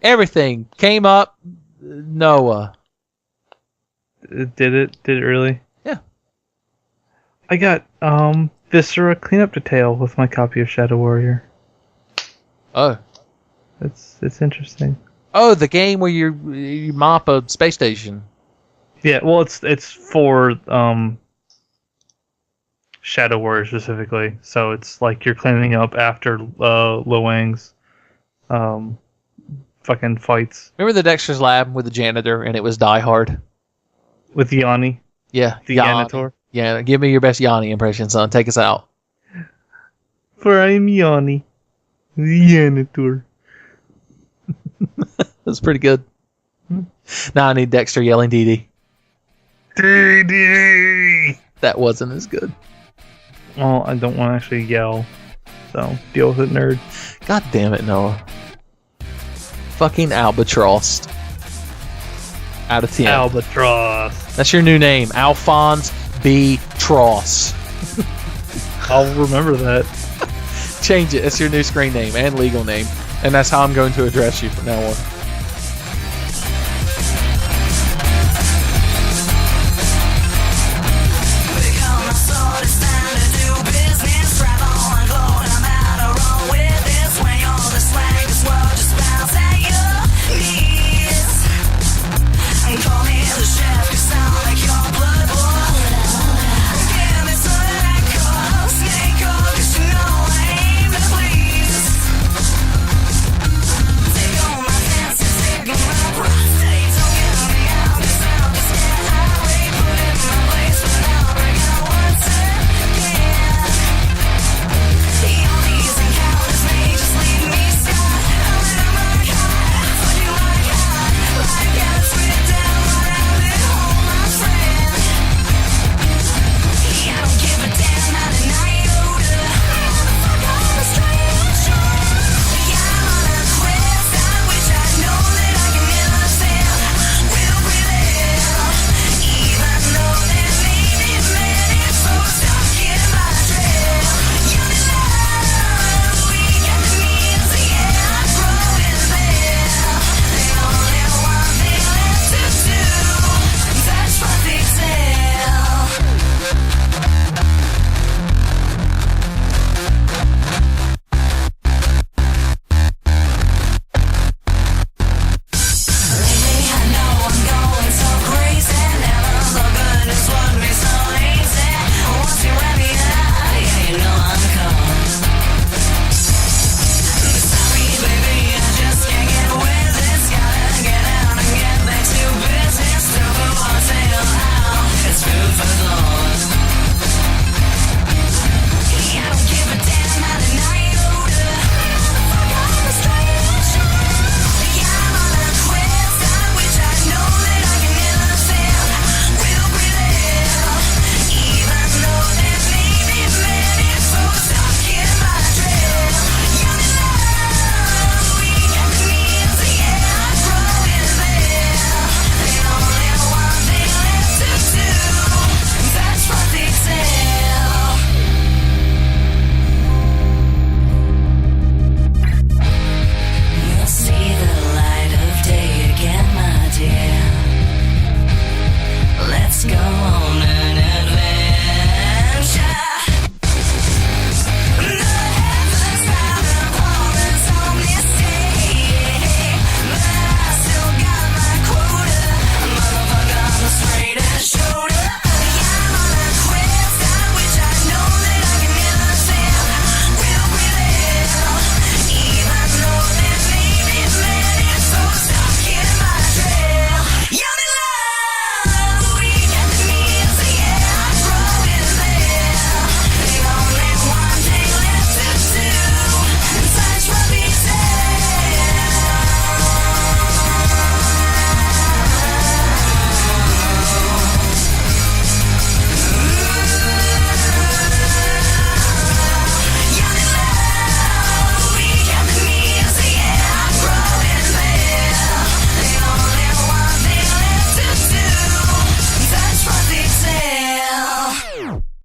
everything came up. Noah. Did it really? Yeah. I got Viscera cleanup detail with my copy of Shadow Warrior. Oh. It's interesting. Oh, the game where you mop a space station. Yeah, well, it's for Shadow Warrior specifically. So it's like you're cleaning up after Luang's fucking fights. Remember the Dexter's Lab with the janitor and it was Die Hard? With Yanni? Yeah. The Yanitor? Yeah, give me your best Yanni impression, son. Take us out. For I am Yanni, the Yanitor. That's pretty good. Now I need Dexter yelling Dee Dee. That wasn't as good. Well, I don't want to actually yell, so deal with it, nerd. God damn it, Noah. Fucking Albatross. Out of 10. Albatross. That's your new name. Alphonse B. Tross. I'll remember that. Change it. That's your new screen name and legal name. And that's how I'm going to address you from now on.